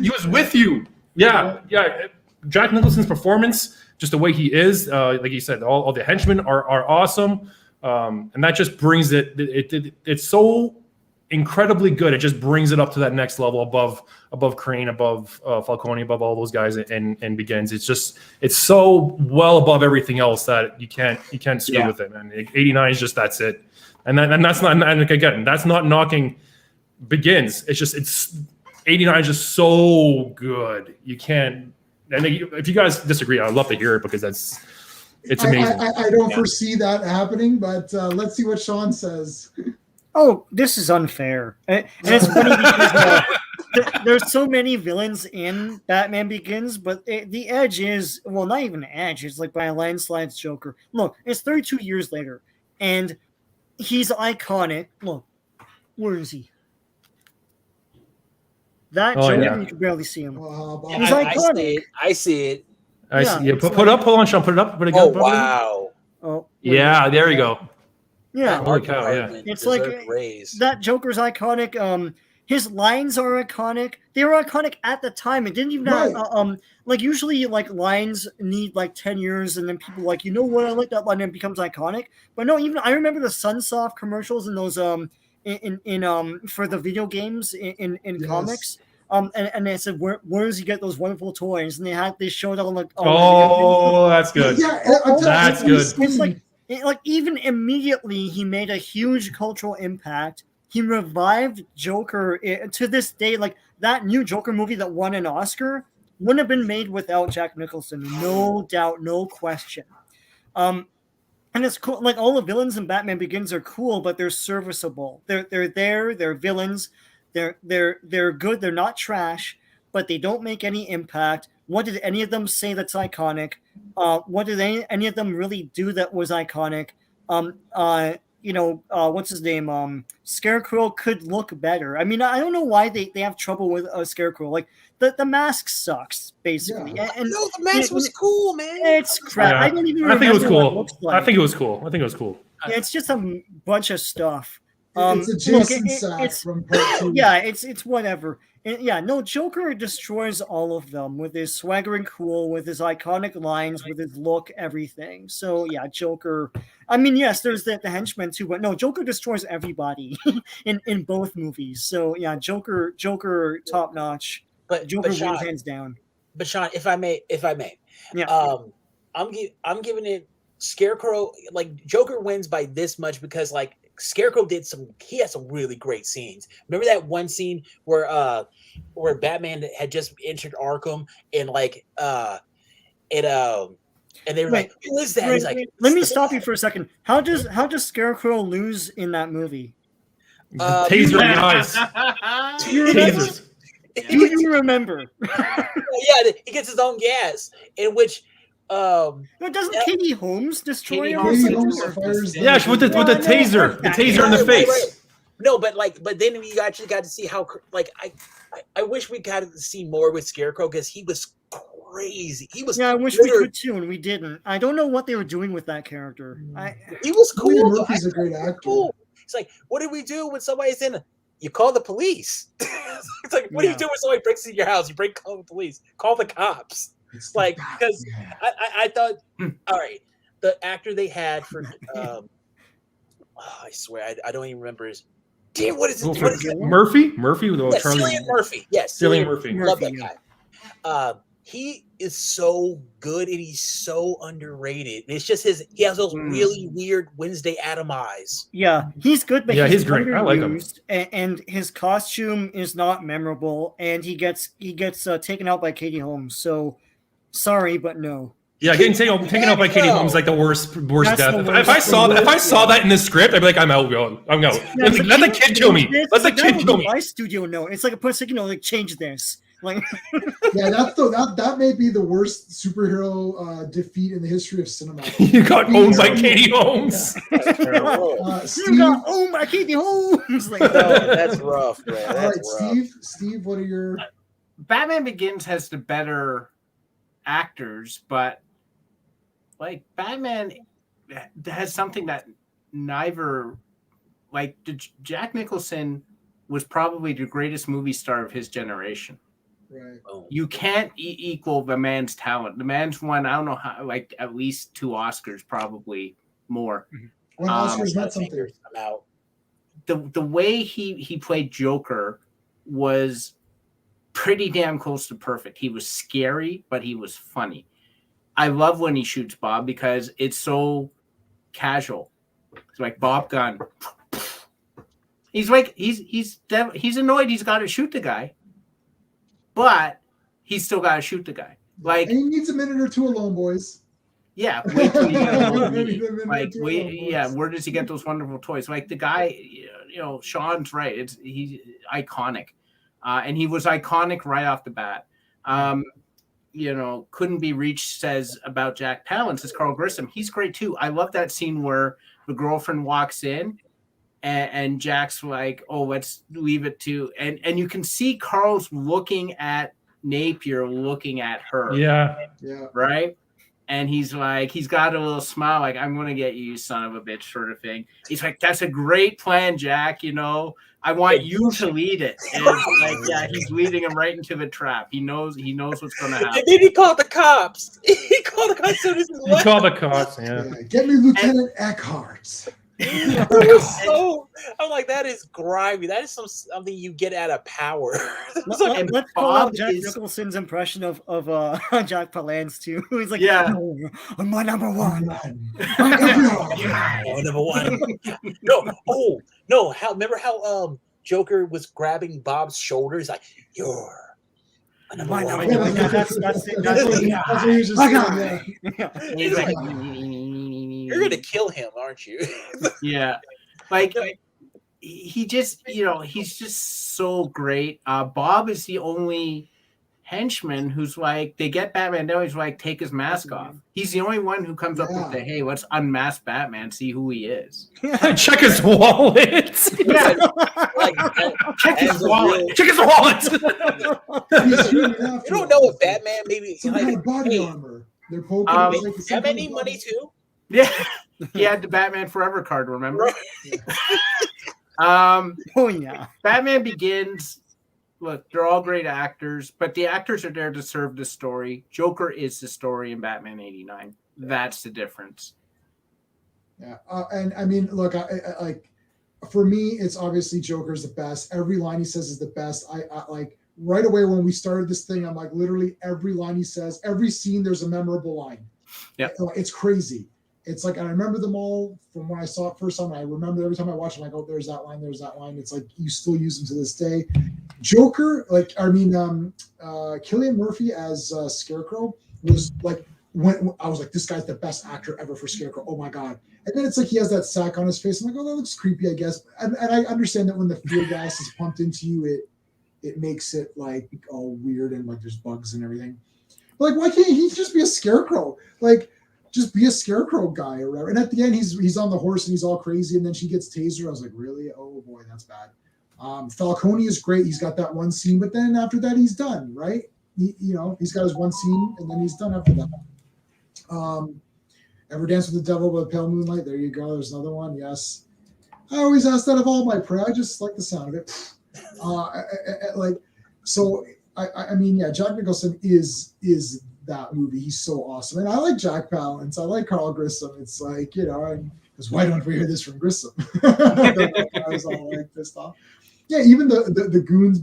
He was with you. Yeah. Jack Nicholson's performance, just the way he is, like you said, all the henchmen are awesome. And that just brings it's so incredibly good. It just brings it up to that next level above Crane, above Falcone, above all those guys, and Begins. It's so well above everything else that you can't screw with it, man. 89 is just, that's it. And that's not, and again, that's not knocking Begins. It's 89 is just so good. You can't, and if you guys disagree, I'd love to hear it, because it's amazing. I don't foresee that happening, but let's see what Sean says. Oh, this is unfair. And it's funny because there's so many villains in Batman Begins, but the edge is, well, not even the edge. It's like by a landslide Joker. Look, it's 32 years later, and he's iconic. Look, where is he? That Joker, you can barely see him. He's iconic. I see it. I see. Yeah, put up. Hold on, Sean. Put it up. Wow. Oh, yeah, there you go. Yeah. Holy cow, yeah. It's like that Joker's iconic. His lines are iconic. They were iconic at the time. It didn't even have, like usually like lines need like 10 years and then people like, you know what, I like that line and it becomes iconic. But no, even I remember the Sunsoft commercials and those in for the video games in comics. And they said, where does he get those wonderful toys? And they showed all like, that's good. Yeah, that's good. It's like even immediately he made a huge cultural impact. He revived Joker to this day. Like that new Joker movie that won an Oscar wouldn't have been made without Jack Nicholson, no doubt, no question. And it's cool. Like all the villains in Batman Begins are cool, but they're serviceable. They're villains. They're good. They're not trash, but they don't make any impact. What did any of them say that's iconic? What did any of them really do that was iconic? What's his name? Scarecrow could look better. I mean, I don't know why they have trouble with Scarecrow. Like the mask sucks, basically. Yeah. And No, the mask was cool, man. It's crap. Yeah. I don't even I think it was remember what cool. looks like. I think it was cool. Yeah, it's just a bunch of stuff. It's a Jason sack from part 2. Yeah, it's whatever. Joker destroys all of them with his swaggering cool, with his iconic lines, with his look, everything. So yeah, Joker. I mean, yes, there's the henchmen too, but no, Joker destroys everybody in both movies. So yeah, Joker top notch. But Joker Sean, wins hands down. But Sean, if I may, Yeah. I'm giving it Scarecrow. Like Joker wins by this much because like Scarecrow he had some really great scenes. Remember that one scene where Batman had just entered Arkham and and they were like, who is that? He's like, let me stop you for a second. How does Scarecrow lose in that movie? Taser in the eyes. Tasers. Do you remember? Yeah, he gets his own gas, in which doesn't Katie Holmes destroy him? Yeah, with the taser in the face. Right. No, but then we actually got to see how I wish we got to see more with Scarecrow because he was crazy. He was I wish we could too, and we didn't. I don't know what they were doing with that character. He was cool. He's a great actor. Cool. It's like, what do we do when somebody's in? you call the police. It's like, what are you doing when somebody breaks into your house? You call the police. Call the cops. It's like, because I thought, all right, the actor they had for, I swear, I don't even remember his. Damn, what is it? Murphy with Charlie. Cillian Murphy. Yes, Cillian Murphy. Love that guy. He is so good and he's so underrated. It's just he has those really weird Wednesday Addams eyes. Yeah, he's good, but he's great. I like him. And his costume is not memorable, and he gets taken out by Katie Holmes. So sorry, but no. Yeah, getting taken out by Katie Holmes is like the worst death. If I saw that in the script, I'd be like, I'm out. I'm out. Yeah, let the kid kill me. Let the kid kill me. My studio note. It's like a person, like change this. Like, yeah, that may be the worst superhero defeat in the history of cinema. You got owned by Katie Holmes. You got owned by Katie Holmes. Like, no, that's rough, man. That's all right, rough. Steve, what are your? Batman Begins has the better actors, but like Batman has something that neither, like Jack Nicholson was probably the greatest movie star of his generation. Right. You can't equal the man's talent. The man's won, I don't know how, like at least 2 Oscars, probably more. When Oscars meant something. The way he played Joker was pretty damn close to perfect. He was scary, but he was funny. I love when he shoots Bob because it's so casual. It's like Bob Gunn. He's like he's annoyed. He's got to shoot the guy, but he's still got to shoot the guy. Like, and he needs a minute or two alone, boys. Yeah, wait till you get where does he get those wonderful toys? Like the guy, Sean's right. He's iconic, and he was iconic right off the bat. Couldn't be reached says about Jack Palance is Carl Grissom. He's great too. I love that scene where the girlfriend walks in and Jack's like, oh, let's leave it to, and you can see Carl's looking at Napier, looking at her. Yeah. Right. And he's like, he's got a little smile, like, I'm going to get you, son of a bitch, sort of thing. He's like, that's a great plan, Jack. I want you to lead it. And it's like, he's leading him right into the trap. He knows what's going to happen. And then he called the cops. He called the cops. He called the cops, yeah. Get me Lieutenant Eckhart. I'm like, that is grimy. That is something you get out of Power. Let's call out Jack Nicholson's impression of Jack Palance too. He's like, no, I'm my number one. Number one. No. Remember how Joker was grabbing Bob's shoulder? He's like, you're number one. That's what he was just saying. He's like, you're gonna kill him, aren't you? Yeah, like he just, he's just so great. Bob is the only henchman who's like, they get Batman down. He's like, take his mask off. He's the only one who comes up with the, hey, let's unmask Batman, see who he is. Check his wallet. Yeah, check his wallet. Check his wallet. You don't know if Batman maybe some kind of body armor. They're poking. Batman need money too. Yeah, he had the Batman Forever card, remember? Batman Begins. Look, they're all great actors, but the actors are there to serve the story. Joker is the story in Batman 89. That's the difference. Yeah, and I mean, look, I like, for me, it's obviously Joker's the best. Every line he says is the best. I like right away when we started this thing, I'm like, literally every line he says, every scene, there's a memorable line. Yeah, it's crazy. It's like, I remember them all from when I saw it first time. I remember every time I watch it, I'm like, oh, there's that line, there's that line. It's like, you still use them to this day. Joker, Cillian Murphy as Scarecrow was like, when I was like, this guy's the best actor ever for Scarecrow. Oh my God. And then it's like, he has that sack on his face. I'm like, oh, that looks creepy, I guess. And I understand that when the fear gas is pumped into you, it makes it like all weird and like there's bugs and everything. But like, why can't he just be a Scarecrow? Like, just be a Scarecrow guy or whatever. And at the end, he's on the horse and he's all crazy. And then she gets tasered. I was like, really? Oh boy, that's bad. Falcone is great. He's got that one scene, but then after that, he's done, right? He's got his one scene and then he's done after that. Ever Dance with the Devil by Pale Moonlight? There you go. There's another one. Yes. I always ask that of all my prey. I just like the sound of it. I mean, yeah, Jack Nicholson is that movie. He's so awesome, and I like Jack Palance. I like Carl Grissom. It's like, you know, because why don't we hear this from Grissom? I was all like pissed off. Yeah, even the goons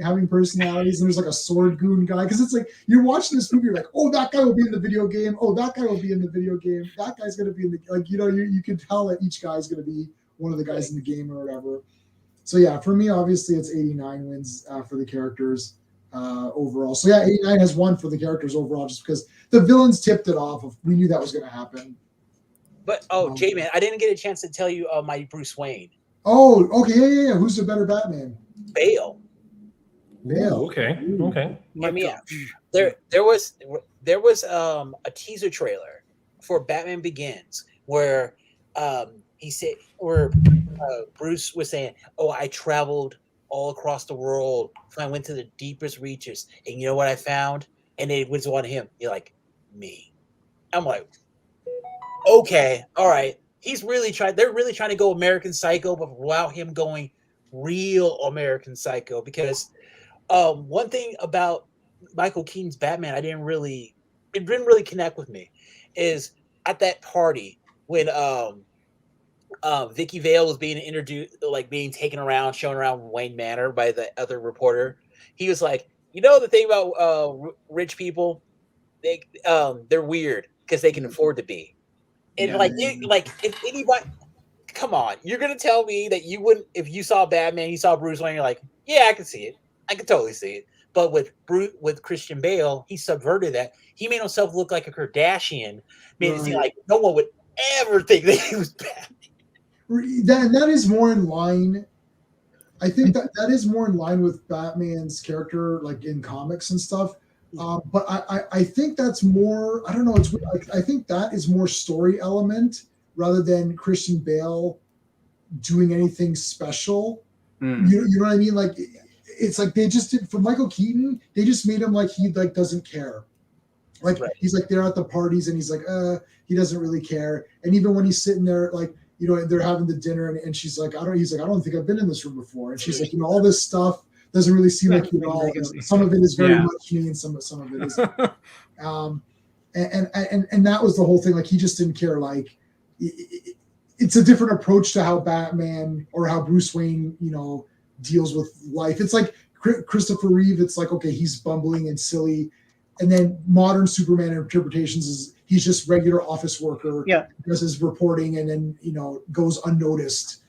having personalities, and there's like a sword goon guy, because it's like you're watching this movie, you're like, oh, that guy will be in the video game. Oh, that guy will be in the video game. That guy's gonna be in the, like, you know, you can tell that each guy's gonna be one of the guys in the game or whatever. So yeah, for me, obviously, it's 89 wins for the characters overall. So yeah, 89 has won for the characters overall, just because the villains tipped it off. We knew that was going to happen. But J-Man, I didn't get a chance to tell you my Bruce Wayne. Oh, okay, yeah. Who's the better Batman? Bale. Ooh, okay. Hear me out. There was a teaser trailer for Batman Begins where he said, where Bruce was saying, "Oh, I traveled all across the world. I went to the deepest reaches, and you know what I found?" And it was on him. You're like, me. I'm like, okay, all right. They're really trying to go American Psycho, but without him going real American Psycho. Because one thing about Michael Keaton's Batman, it didn't really connect with me, is at that party when Vicky Vale was being introduced, like being taken around, shown around Wayne Manor by the other reporter. He was like, you know, the thing about rich people, they're weird because they can afford to be. And if anybody, come on, you're gonna tell me that you wouldn't, if you saw Batman, you saw Bruce Wayne, you're like, yeah, I can see it, I can totally see it. But with Christian Bale, he subverted that. He made himself look like a Kardashian, made it seem like no one would ever think that he was Batman. That is more in line. I think that is more in line with Batman's character, like in comics and stuff. But I think that's more, I don't know, it's I think that is more story element rather than Christian Bale doing anything special. You know what I mean? Like, it's like they just did for Michael Keaton, they just made him like he like doesn't care. Like he's like there at the parties and he's like, he doesn't really care. And even when he's sitting there, like, you know, they're having the dinner and she's like, I don't think I've been in this room before. And she's like, you know, all this stuff doesn't really seem like, you know, some of it is very much me and some of it isn't. And that was the whole thing. Like, he just didn't care. Like, it's a different approach to how Batman or how Bruce Wayne, you know, deals with life. It's like Christopher Reeve. It's like, okay, he's bumbling and silly. And then modern Superman interpretations is he's just regular office worker. Yeah. Does his reporting and then, you know, goes unnoticed.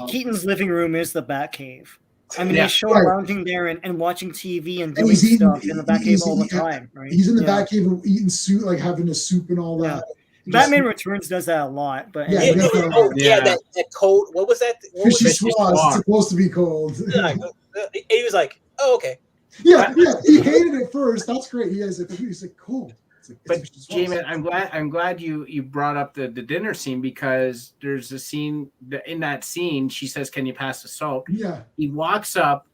Keaton's living room is the Batcave. I mean, they show him lounging there and watching TV and doing stuff in the Batcave all the time, right? He's in the Batcave eating soup, like having a soup and all that. Batman Returns does that a lot, but that cold. What was that? Fishy Squaws. It's supposed to be cold. He was like, "Oh, okay." Yeah. He hated it first. That's great. He's like, cool. But J-Man, I'm glad you brought up the dinner scene, because there's a scene in that scene. She says, "Can you pass the salt?" Yeah. He walks up,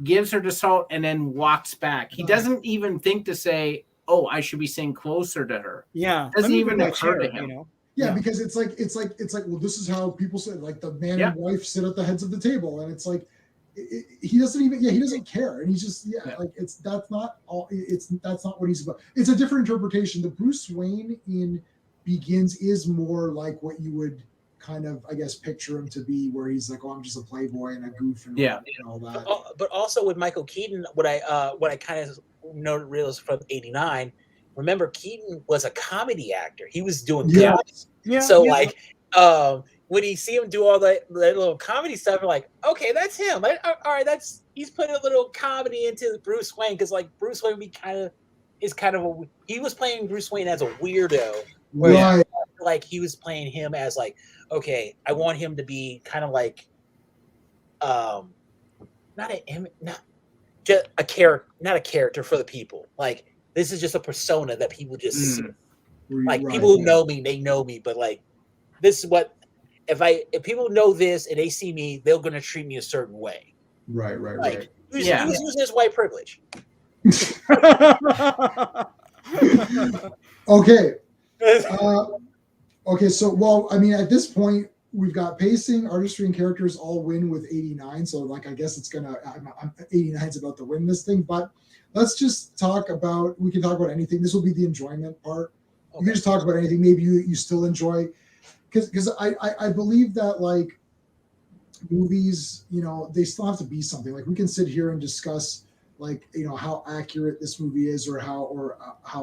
gives her the salt, and then walks back. He doesn't even think to say, "Oh, I should be sitting closer to her." Yeah, it doesn't even occur to him. You know? Yeah, because it's like, well, this is how people sit. Like the man and wife sit at the heads of the table, and it's like he doesn't even. Yeah, he doesn't care, and he's just like that's not what he's about. It's a different interpretation. The Bruce Wayne in Begins is more like what you would kind of, I guess, picture him to be, where he's like, "Oh, I'm just a playboy and a goof and all that." But also with Michael Keaton, what I kind of realized from '89. Remember, Keaton was a comedy actor. He was doing comedy. Like, when you see him do all that little comedy stuff, you're like, okay, that's him. All right, he's putting a little comedy into Bruce Wayne, because like Bruce Wayne he was playing Bruce Wayne as a weirdo, where like he was playing him as like, okay, I want him to be kind of like, not a character for the people. Like, this is just a persona that people just see. Like, people who know me, they know me, but like, this is what, if people know this and they see me, they're going to treat me a certain way. Right. He was using his white privilege. Okay. Okay. So, well, I mean, at this point, we've got pacing, artistry, and characters all win with 89. So like, I guess it's gonna, 89 is about to win this thing. But let's just talk about. We can talk about anything. This will be the enjoyment part. Okay. You can just talk about anything. Maybe you still enjoy, because I believe that like movies, you know, they still have to be something. Like we can sit here and discuss like, you know, how accurate this movie is, or how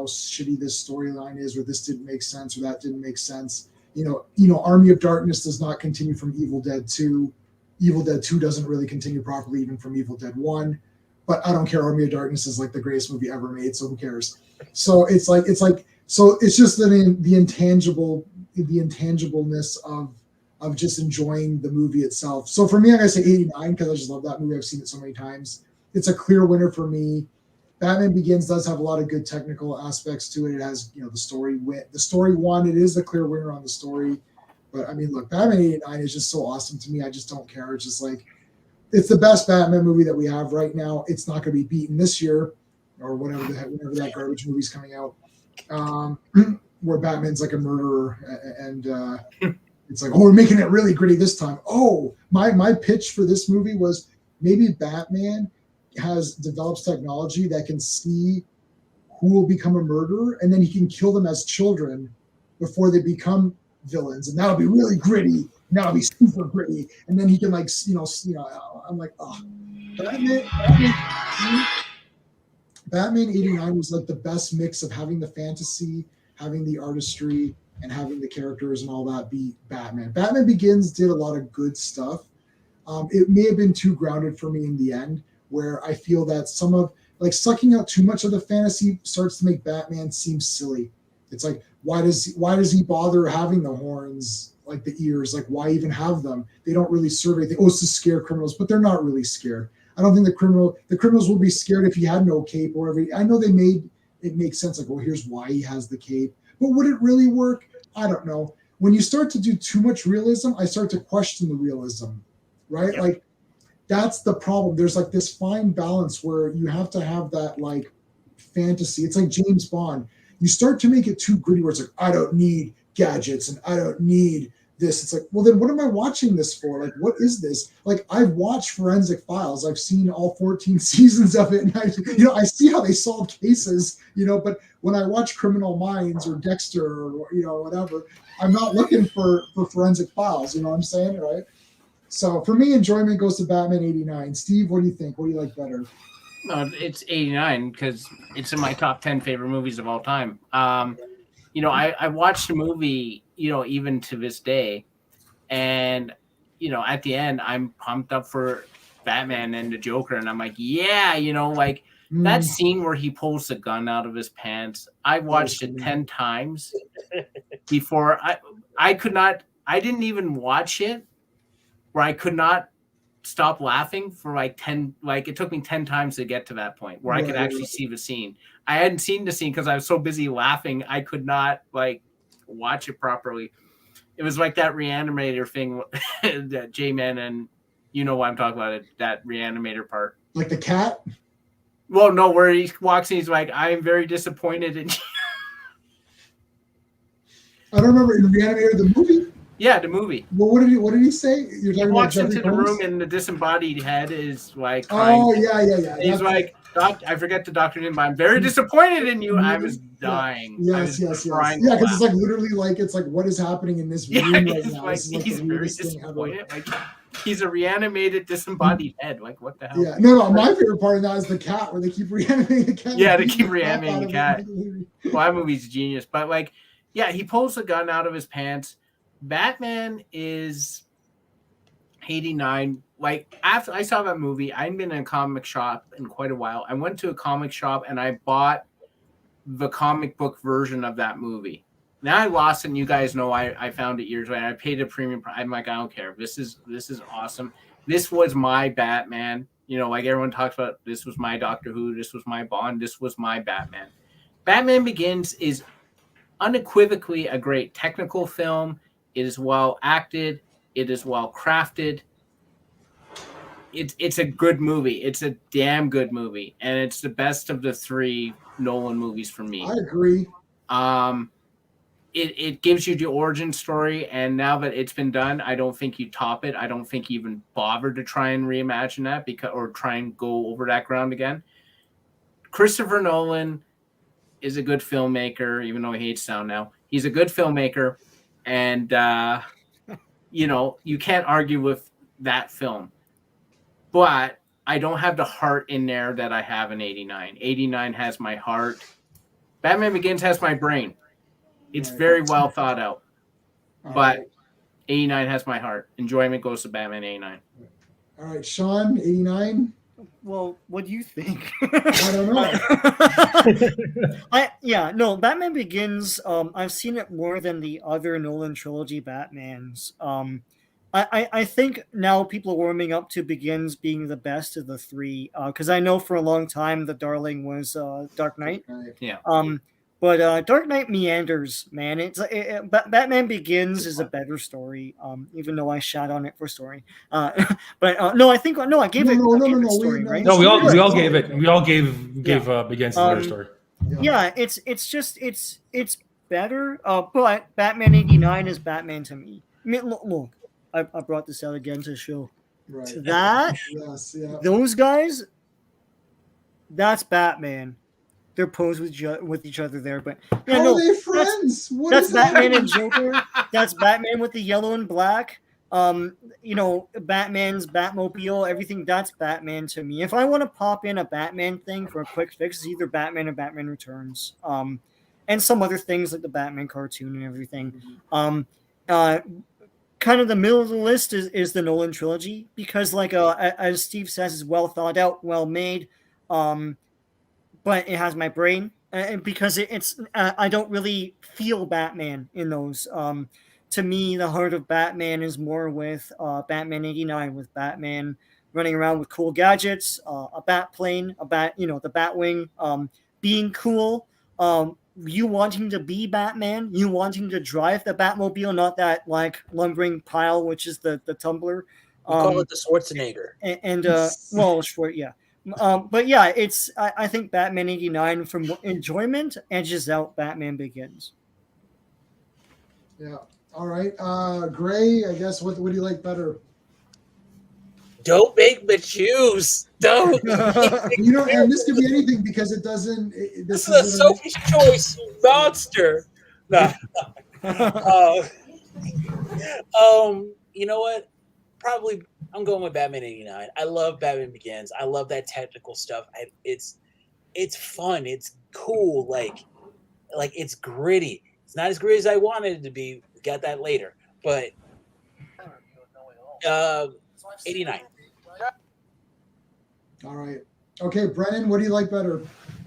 shitty this storyline is, or this didn't make sense, or that didn't make sense. You know, Army of Darkness does not continue from Evil Dead 2. Evil Dead 2 doesn't really continue properly even from Evil Dead 1. But I don't care. Army of Darkness is like the greatest movie ever made, so who cares? So it's just the intangibleness of just enjoying the movie itself. So for me, I'm gonna say 89 because I just love that movie. I've seen it so many times. It's a clear winner for me. Batman Begins does have a lot of good technical aspects to it. It has, you know, the story won. It is a clear winner on the story. But I mean, look, Batman 89 is just so awesome to me. I just don't care. It's just like, it's the best Batman movie that we have right now. It's not going to be beaten this year or whenever that garbage movie's coming out, where Batman's like a murderer and it's like, oh, we're making it really gritty this time. Oh, my pitch for this movie was maybe Batman develops technology that can see who will become a murderer, and then he can kill them as children before they become villains, and that'll be really gritty. And that'll be super gritty, and then he can like, you know. I'm like, oh, Batman 89 was like the best mix of having the fantasy, having the artistry, and having the characters and all that be Batman. Batman Begins did a lot of good stuff. It may have been too grounded for me in the end, where I feel that some of like sucking out too much of the fantasy starts to make Batman seem silly. It's like, why does he bother having the horns, like the ears? Like, why even have them? They don't really serve anything. Oh, it's to scare criminals, but they're not really scared. I don't think the criminals will be scared if he had no cape or whatever. I know they made it make sense, like, well, here's why he has the cape. But would it really work? I don't know. When you start to do too much realism, I start to question the realism, right? Yep. Like, that's the problem. There's like this fine balance where you have to have that like fantasy. It's like James Bond. You start to make it too gritty where it's like, I don't need gadgets and I don't need this. It's like, well, then what am I watching this for? Like, what is this? Like, I've watched Forensic Files. I've seen all 14 seasons of it. And I see how they solve cases, but when I watch Criminal Minds or Dexter or, whatever, I'm not looking for Forensic Files. You know what I'm saying? Right. So for me, enjoyment goes to Batman 89. Steve, what do you think? What do you like better? No, it's 89 because it's in my top 10 favorite movies of all time. I watched the movie, even to this day, and at the end, I'm pumped up for Batman and the Joker, and I'm like, yeah, that scene where he pulls the gun out of his pants. I watched it 10 times before I didn't even watch it where I could not stop laughing for it took me 10 times to get to that point where I could actually see the scene. I hadn't seen the scene because I was so busy laughing I could not watch it properly. It was like that Reanimator thing that J-Man, and you know what I'm talking about, that Reanimator part. Like the cat? Well, no, where he walks in, he's like, I am very disappointed in you. I don't remember in Reanimator, the movie? Yeah, the movie. Well, what did he say? You're talking he walks about into the room and the disembodied head is like crying. Oh, yeah. He's like, I forget the doctor's name, but I'm very disappointed in you. I was dying. Yes. Yeah, because it's like literally it's like what is happening in this room right now. He's very disappointed. He's a reanimated disembodied head. Like, what the hell? Yeah, no. My favorite part of that is the cat, where they keep reanimating the cat. Yeah, they keep reanimating the cat. Well, that movie's genius. But he pulls the gun out of his pants. Batman is 89. After I saw that movie, I hadn't been in a comic shop in quite a while. I went to a comic shop and I bought the comic book version of that movie. Now I lost it, and you guys know I found it years later. I paid a premium price. I'm like, I don't care. This is awesome. This was my Batman. Like everyone talks about, this was my Doctor Who, this was my Bond, this was my Batman. Batman Begins is unequivocally a great technical film. It is well acted. It is well crafted. It's a good movie. It's a damn good movie, and it's the best of the 3 Nolan movies for me. I agree. it gives you the origin story, and now that it's been done, I don't think you top it. I don't think you even bother to try and reimagine that or try and go over that ground again. Christopher Nolan is a good filmmaker, even though he hates sound now. He's a good filmmaker, and you can't argue with that film. But I don't have the heart in there that I have in 89. 89 has my heart. Batman Begins has my brain. It's very well thought out. But 89 has my heart. Enjoyment goes to Batman 89. All right, Sean, 89. Well, what do you think? I don't know. Batman Begins. I've seen it more than the other Nolan trilogy Batmans. I think now people are warming up to Begins being the best of the three. Because I know for a long time the darling was Dark Knight. Yeah. But Dark Knight meanders, man. Batman Begins is a better story, even though I shat on it for story. I gave it a story, right? No, we all gave it. We all gave Begins a better story. Yeah, it's better. But Batman 89 is Batman to me. I mean, look, I brought this out again to show that those guys. That's Batman. They're posed with each other there, but how are they friends? That's Batman and Joker. That's Batman with the yellow and black. Batman's Batmobile, everything. That's Batman to me. If I want to pop in a Batman thing for a quick fix, it's either Batman or Batman Returns, and some other things like the Batman cartoon and everything. Kind of the middle of the list is the Nolan trilogy because, like as Steve says, is well thought out, well made. But it has my brain because it's I don't really feel Batman in those. To me, the heart of Batman is more with Batman 89, with Batman running around with cool gadgets, a bat plane, the Batwing, being cool. You wanting to be Batman, you wanting to drive the Batmobile, not that like lumbering pile, which is the tumbler. We call it the Schwarzenegger. But yeah, I think Batman 89 from enjoyment edges out Batman Begins. Yeah. All right. Gray, I guess what do you like better? Don't make me choose. Don't. And this could be anything because it doesn't. This is a Sophie's Choice, you monster. No. You know what? Probably I'm going with Batman 89. I love Batman Begins. I love that technical stuff. It's fun. It's cool. Like it's gritty. It's not as gritty as I wanted it to be. We got that later. But 89. All right. Okay, Brennan, what do you like better?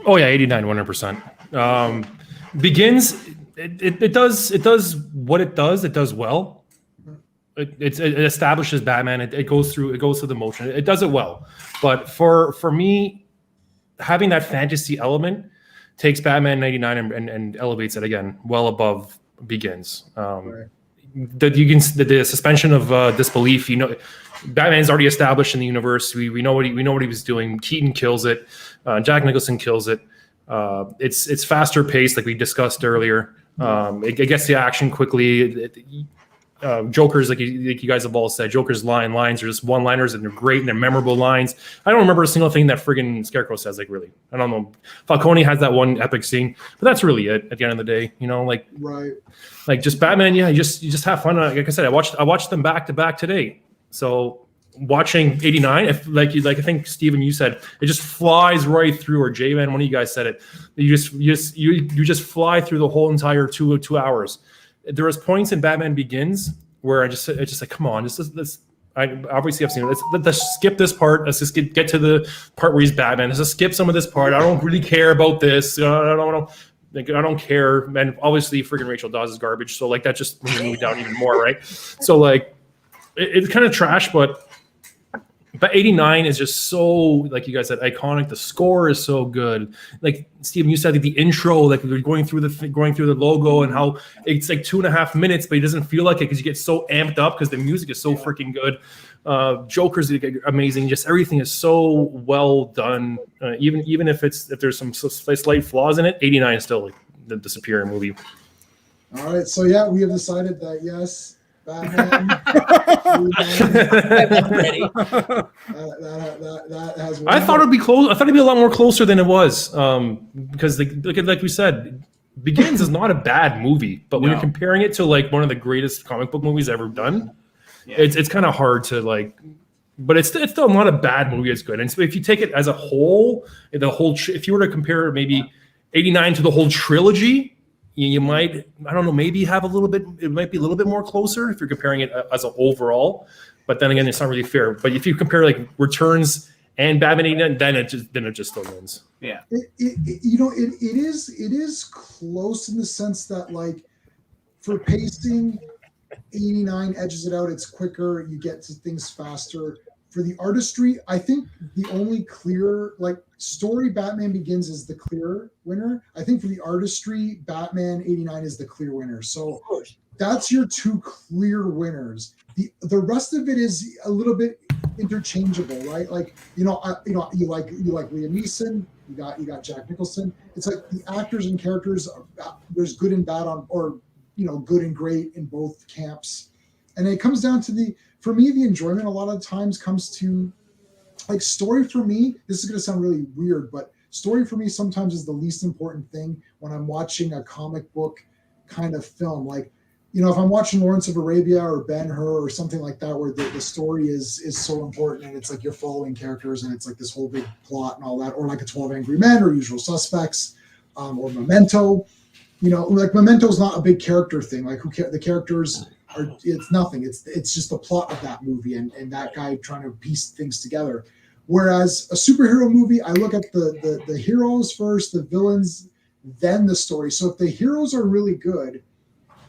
Oh yeah, 89, 100%. Begins. It does what it does. It does well. It establishes Batman. It goes through the motion. It does it well. But for me, having that fantasy element takes Batman 99 and elevates it again well above Begins. The suspension of disbelief. Batman's already established in the universe. We know what he was doing. Keaton kills it. Jack Nicholson kills it. It's faster paced, like we discussed earlier. It gets the action quickly. Joker's like you guys have all said. Joker's lines are just one-liners and they're great and they're memorable lines. I don't remember a single thing that friggin' Scarecrow says. Like really, I don't know. Falcone has that one epic scene, but that's really it. At the end of the day, like just Batman. Yeah, you just have fun. Like I said, I watched them back to back today. So watching 89, if I think Steven, you said it just flies right through, or J-Man, one of you guys said it. You just fly through the whole entire two hours. There was points in Batman Begins where it's just like, come on, let's I obviously have seen it. Let's skip this part. Let's just get to the part where he's Batman. Let's just skip some of this part. I don't really care about this. I don't care. And obviously, freaking Rachel Dawes is garbage. So like that just moved down even more, right? So like it's kind of trash, but 89 is just so, like you guys said, iconic. The score is so good. Like Steven, you said, like the intro, like we're going through the logo and how it's like 2.5 minutes, but it doesn't feel like it because you get so amped up because the music is so freaking good. Joker's amazing. Just everything is so well done. Even if there's some slight flaws in it, 89 is still like the superior movie. All right, so yeah, we have decided that yes, Batman. that has. I thought it'd be close. I thought it'd be a lot more closer than it was, because like we said, Begins is not a bad movie, but when you're comparing it to like one of the greatest comic book movies ever done, it's kind of hard to like. But it's still not a bad movie. It's good, and so if you take it as a whole, if you were to compare maybe 89 to the whole trilogy, you might, I don't know, maybe have a little bit. It might be a little bit more closer if you're comparing it as an overall. But then again, it's not really fair. But if you compare like Returns and Batman 89, then it just still wins. Yeah, it is close in the sense that like for pacing, 89 edges it out. It's quicker. You get to things faster. For the artistry, I think the only clear like story, Batman Begins is the clear winner. I think for the artistry, Batman 89 is the clear winner. So that's your two clear winners. The rest of it is a little bit interchangeable, right? Like you like Liam Neeson, you got Jack Nicholson. It's like the actors and characters. There's good and bad good and great in both camps, and it comes down to for me, the enjoyment a lot of times comes to like story for me. This is going to sound really weird, but story for me sometimes is the least important thing when I'm watching a comic book kind of film. Like, if I'm watching Lawrence of Arabia or Ben-Hur or something like that, where the story is so important and it's like you're following characters and it's like this whole big plot and all that, or like a 12 Angry Men or Usual Suspects, or Memento. Like Memento's not a big character thing. Like the characters it's nothing. It's just the plot of that movie and that guy trying to piece things together. Whereas a superhero movie, I look at the heroes first, the villains, then the story. So if the heroes are really good,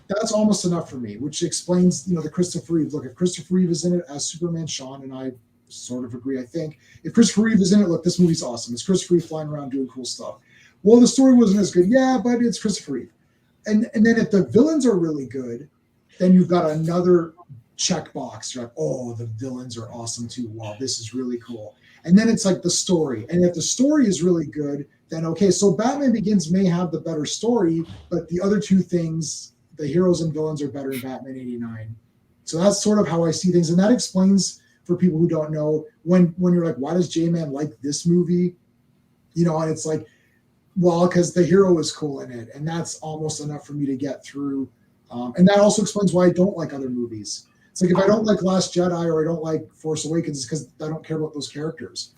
that's almost enough for me, which explains, the Christopher Reeve. Look, if Christopher Reeve is in it as Superman, Sean and I sort of agree, I think. If Christopher Reeve is in it, look, this movie's awesome. It's Christopher Reeve flying around doing cool stuff. Well, the story wasn't as good. Yeah, but it's Christopher Reeve. And then if the villains are really good, then you've got another checkbox. You're like, oh, the villains are awesome too. Wow, this is really cool. And then it's like the story. And if the story is really good, then okay, so Batman Begins may have the better story, but the other two things, the heroes and villains, are better in Batman 89. So that's sort of how I see things. And that explains, for people who don't know, when you're like, why does J-Man like this movie? And it's like, well, because the hero is cool in it. And that's almost enough for me to get through. And that also explains why I don't like other movies. It's like if I don't like Last Jedi or I don't like Force Awakens, it's because I don't care about those characters.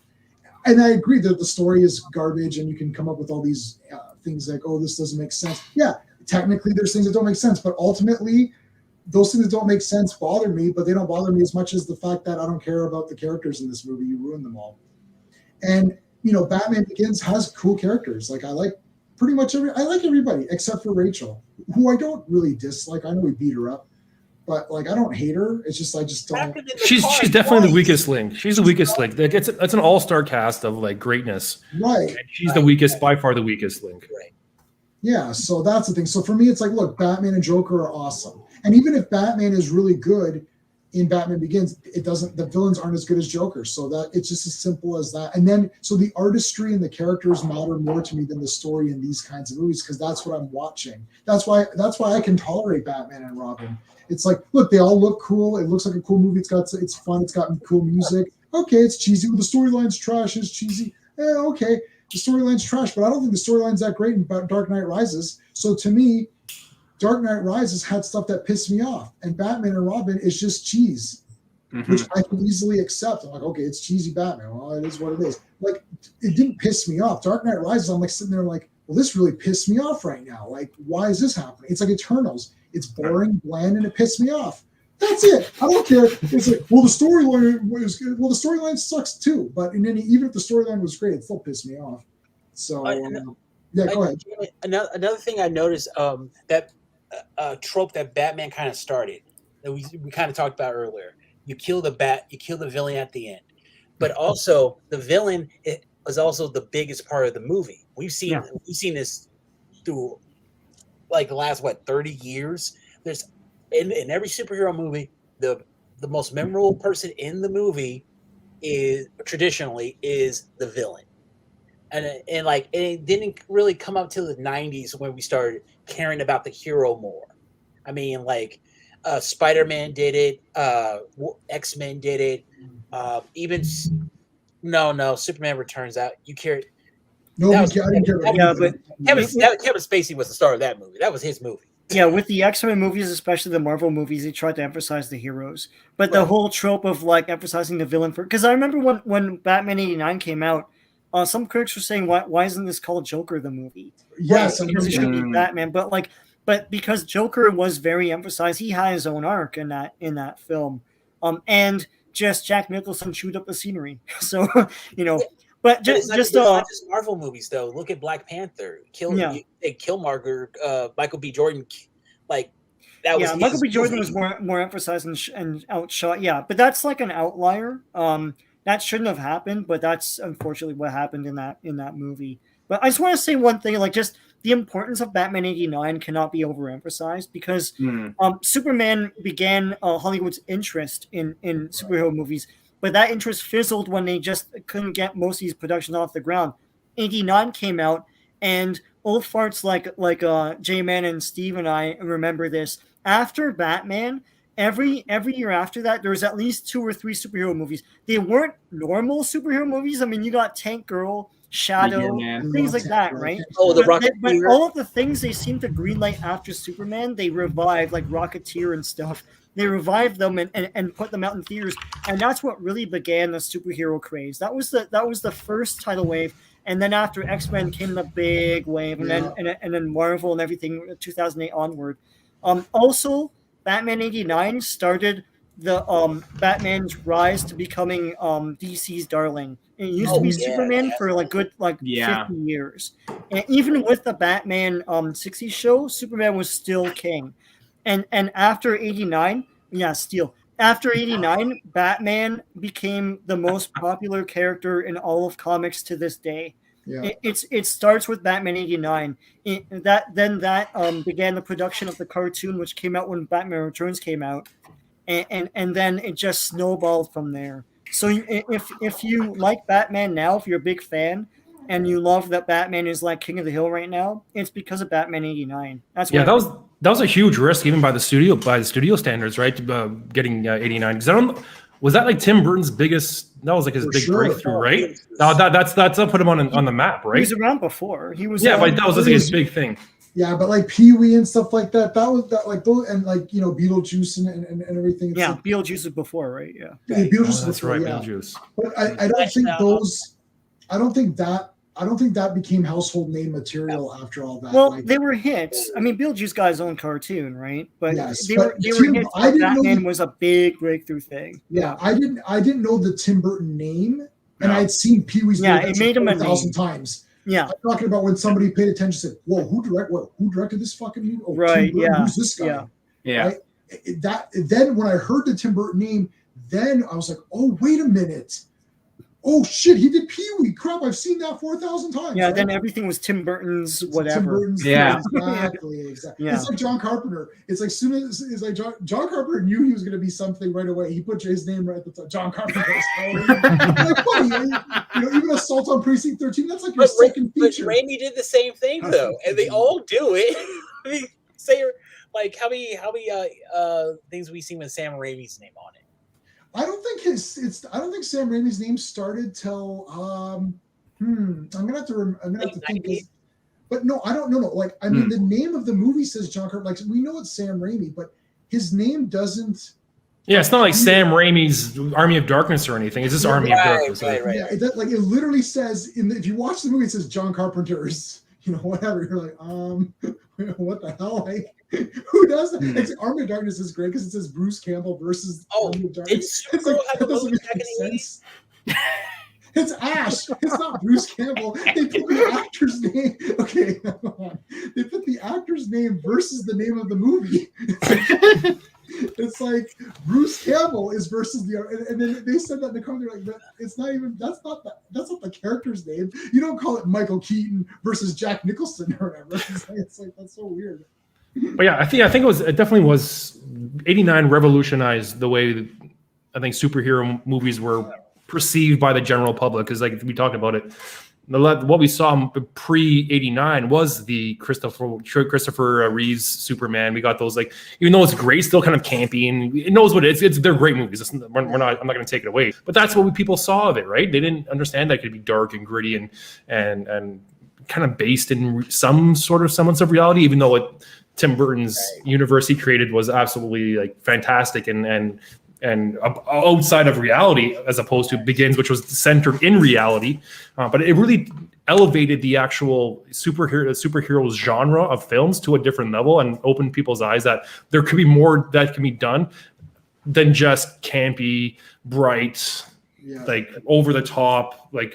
And I agree that the story is garbage and you can come up with all these things like, oh, this doesn't make sense. Yeah, technically there's things that don't make sense, but ultimately those things that don't make sense bother me, but they don't bother me as much as the fact that I don't care about the characters in this movie. You ruin them all. And, Batman Begins has cool characters. Like I like pretty much everybody except for Rachel, who I don't really dislike. I know we beat her up, but like I don't hate her. It's just I just don't. She's definitely the weakest link. She's the weakest link. That's an all-star cast of like greatness. Right. And she's the weakest, by far the weakest link. Right. Yeah. So that's the thing. So for me, it's like, look, Batman and Joker are awesome, and even if Batman is really good in Batman Begins, the villains aren't as good as Joker. So that it's just as simple as that. And then, so the artistry and the characters matter more to me than the story in these kinds of movies, because that's what I'm watching. That's why I can tolerate Batman and Robin. It's like, look, they all look cool. It looks like a cool movie. It's fun. It's got cool music. Okay, it's cheesy. The storyline's trash. It's cheesy. Okay, the storyline's trash, but I don't think the storyline's that great in Dark Knight Rises. So to me, Dark Knight Rises had stuff that pissed me off, and Batman and Robin is just cheese, which I can easily accept. I'm like, okay, it's cheesy Batman. Well, it is what it is. Like, it didn't piss me off. Dark Knight Rises, I'm like sitting there like, well, this really pissed me off right now. Like, why is this happening? It's like Eternals. It's boring, bland, and it pissed me off. That's it. I don't care. It's like, well, the storyline was good. Well, the storyline sucks too. But even if the storyline was great, it still pissed me off. So, yeah, go ahead. Another thing I noticed, that trope that Batman kind of started, that we kind of talked about earlier. You kill the villain at the end, but also the villain is also the biggest part of the movie. We've seen this through like the last 30 years. There's in every superhero movie, the most memorable person in the movie is traditionally the villain. And it didn't really come up till the 90s when we started caring about the hero more. I mean, like Spider-Man did it, X-Men did it, even no, Superman Returns out. You care? No, I didn't care. Yeah, but Kevin Spacey was the star of that movie. That was his movie. Yeah, with the X-Men movies, especially the Marvel movies, they tried to emphasize the heroes. But the whole trope of like emphasizing the villain because I remember when Batman 89 came out, some critics were saying, why isn't this called Joker the movie? Yes, because it should be Batman. But because Joker was very emphasized, he had his own arc in that film. And just Jack Nicholson chewed up the scenery. So, But it's not just Marvel movies though. Look at Black Panther, Killmonger, Michael B. Jordan, like that was. Yeah, Michael B. Jordan was more emphasized and outshot. Yeah, but that's like an outlier. That shouldn't have happened, but that's unfortunately what happened in that movie. But I just want to say one thing, like just the importance of Batman 89 cannot be overemphasized because Superman began Hollywood's interest in superhero movies. But that interest fizzled when they just couldn't get most of these productions off the ground. 89 came out, and old farts like J-Man and Steve and I remember this. After Batman, every year after that, there was at least 2 or 3 superhero movies. They weren't normal superhero movies. I mean, you got Tank Girl, Shadow, things like that, right? Oh, the Rocketeer. But all of the things they seemed to greenlight after Superman, they revived, like Rocketeer and stuff. They revived them and put them out in theaters, and that's what really began the superhero craze. That was the first tidal wave, and then after X-Men came the big wave, and then Marvel and everything 2008 onward. Also, Batman 89 started the Batman's rise to becoming DC's darling. It used to be Superman for like good 50 years, and even with the Batman 60s show, Superman was still king. And after 89, after 89, Batman became the most popular character in all of comics to this day. Yeah. It starts with Batman 89. That began the production of the cartoon, which came out when Batman Returns came out, and then it just snowballed from there. So if you like Batman now, if you're a big fan, and you love that Batman is like King of the Hill right now, it's because of Batman 89. That was a huge risk, even by the studio standards, right? Getting 89. Because was that like Tim Burton's biggest? That was like his big breakthrough, right? That's put him on the map, right? He was around before. He was. Yeah, but that was like his big thing. Yeah, but like Pee Wee and stuff like that. That was that like those and like Beetlejuice and everything. It's like, Beetlejuice is before, right? Yeah. Beetlejuice that's right, Beetlejuice. But I don't think those. I don't think that became household name material after all that. Well, they were hits. I mean, Beetlejuice got his own cartoon, right? But they were hits. Batman was a big breakthrough thing. Yeah, I didn't know the Tim Burton name, and I'd seen Pee Wee's. Yeah, it made him 1,000 times. Yeah, I'm talking about when somebody paid attention and said, "Whoa, who directed this fucking movie? Oh, right? Tim Burton, who's this guy?" Yeah. Right? Then when I heard the Tim Burton name, then I was like, "Oh, wait a minute." Oh shit, he did Pee Wee. Crap, I've seen that 4,000 times. Yeah, right? Then everything was Tim Burton's whatever. Tim Burton's exactly. Yeah. It's like John Carpenter. It's like soon as it's like John Carpenter knew he was going to be something right away. He put his name right at the top. John Carpenter. Like, funny, even Assault on Precinct 13. That's like your second feature. But Raimi did the same thing though, and they all do it. I mean, say like how many things we seen with Sam Raimi's name on it. I don't think Sam Raimi's name started till I'm gonna have to think. But no, I don't know. Like I mean, the name of the movie says John Carpenter. Like we know it's Sam Raimi, but his name doesn't. Yeah, it's not like Sam Raimi's Army of Darkness or anything. It's just Army of Darkness. Right. Yeah, it literally says if you watch the movie, it says John Carpenter's. Whatever. You're like, what the hell? Like, who does that? Like, Army of Darkness is great because it says Bruce Campbell versus Army of Darkness. It's like, that doesn't make any sense. It's Ash. It's not Bruce Campbell. They put the actor's name. Okay, hold on. They put the actor's name versus the name of the movie. It's like Bruce Campbell is versus and then they said that in the comment. They're like, it's not even. That's not the character's name. You don't call it Michael Keaton versus Jack Nicholson or whatever. It's like that's so weird. But yeah, I think it definitely was 89 revolutionized the way I think superhero movies were perceived by the general public. Because like we talked about it, what we saw pre '89 was the Christopher Reeves Superman. We got those, like, even though it's great, still kind of campy, and it knows what it is. They're great movies. I'm not going to take it away, but that's what people saw of it, right? They didn't understand that it could be dark and gritty and kind of based in some sort of semblance of reality, even though what Tim Burton's universe he created was absolutely like fantastic and outside of reality, as opposed to Begins, which was centered in reality. But it really elevated the actual superheroes genre of films to a different level and opened people's eyes that there could be more that can be done than just campy, bright, like over the top, like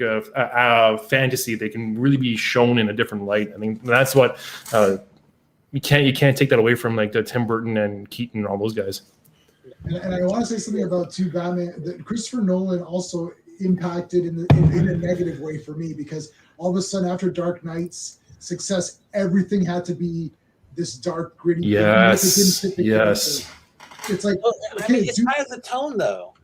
fantasy. They can really be shown in a different light. I mean, that's what you can't take that away from like the Tim Burton and Keaton and all those guys. And I want to say something about Batman. That Christopher Nolan also impacted in a negative way for me, because all of a sudden after Dark Knight's success, everything had to be this dark, gritty. Yes. It's like, I mean, it's kind of the tone though.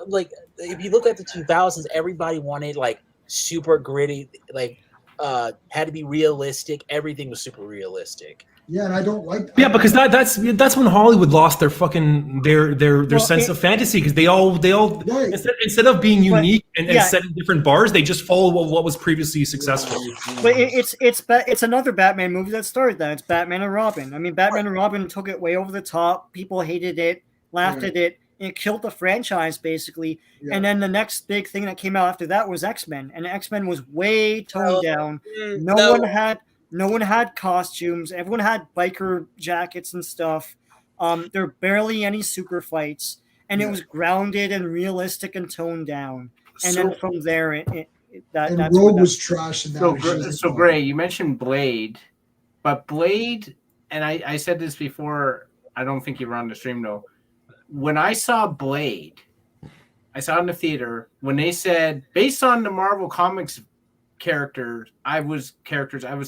Like if you look at the 2000s, everybody wanted like super gritty, like had to be realistic. Everything was super realistic. Yeah, and I don't like that. Yeah, because that's when Hollywood lost their fucking their sense of fantasy, because they all instead of being unique and setting different bars, they just follow what was previously successful. But it's another Batman movie that started that. It's Batman and Robin. I mean, Batman and Robin took it way over the top. People hated it, laughed at it. It killed the franchise basically. Yeah. And then the next big thing that came out after that was X-Men, and X-Men was way toned down. No one had costumes. Everyone had biker jackets and stuff. There were barely any super fights, and it was grounded and realistic and toned down. And then from there, that's Rogue was trash. So Gray, you mentioned Blade, but Blade, and I said this before. I don't think you were on the stream though. When I saw Blade, I saw it in the theater when they said based on the Marvel Comics characters, I was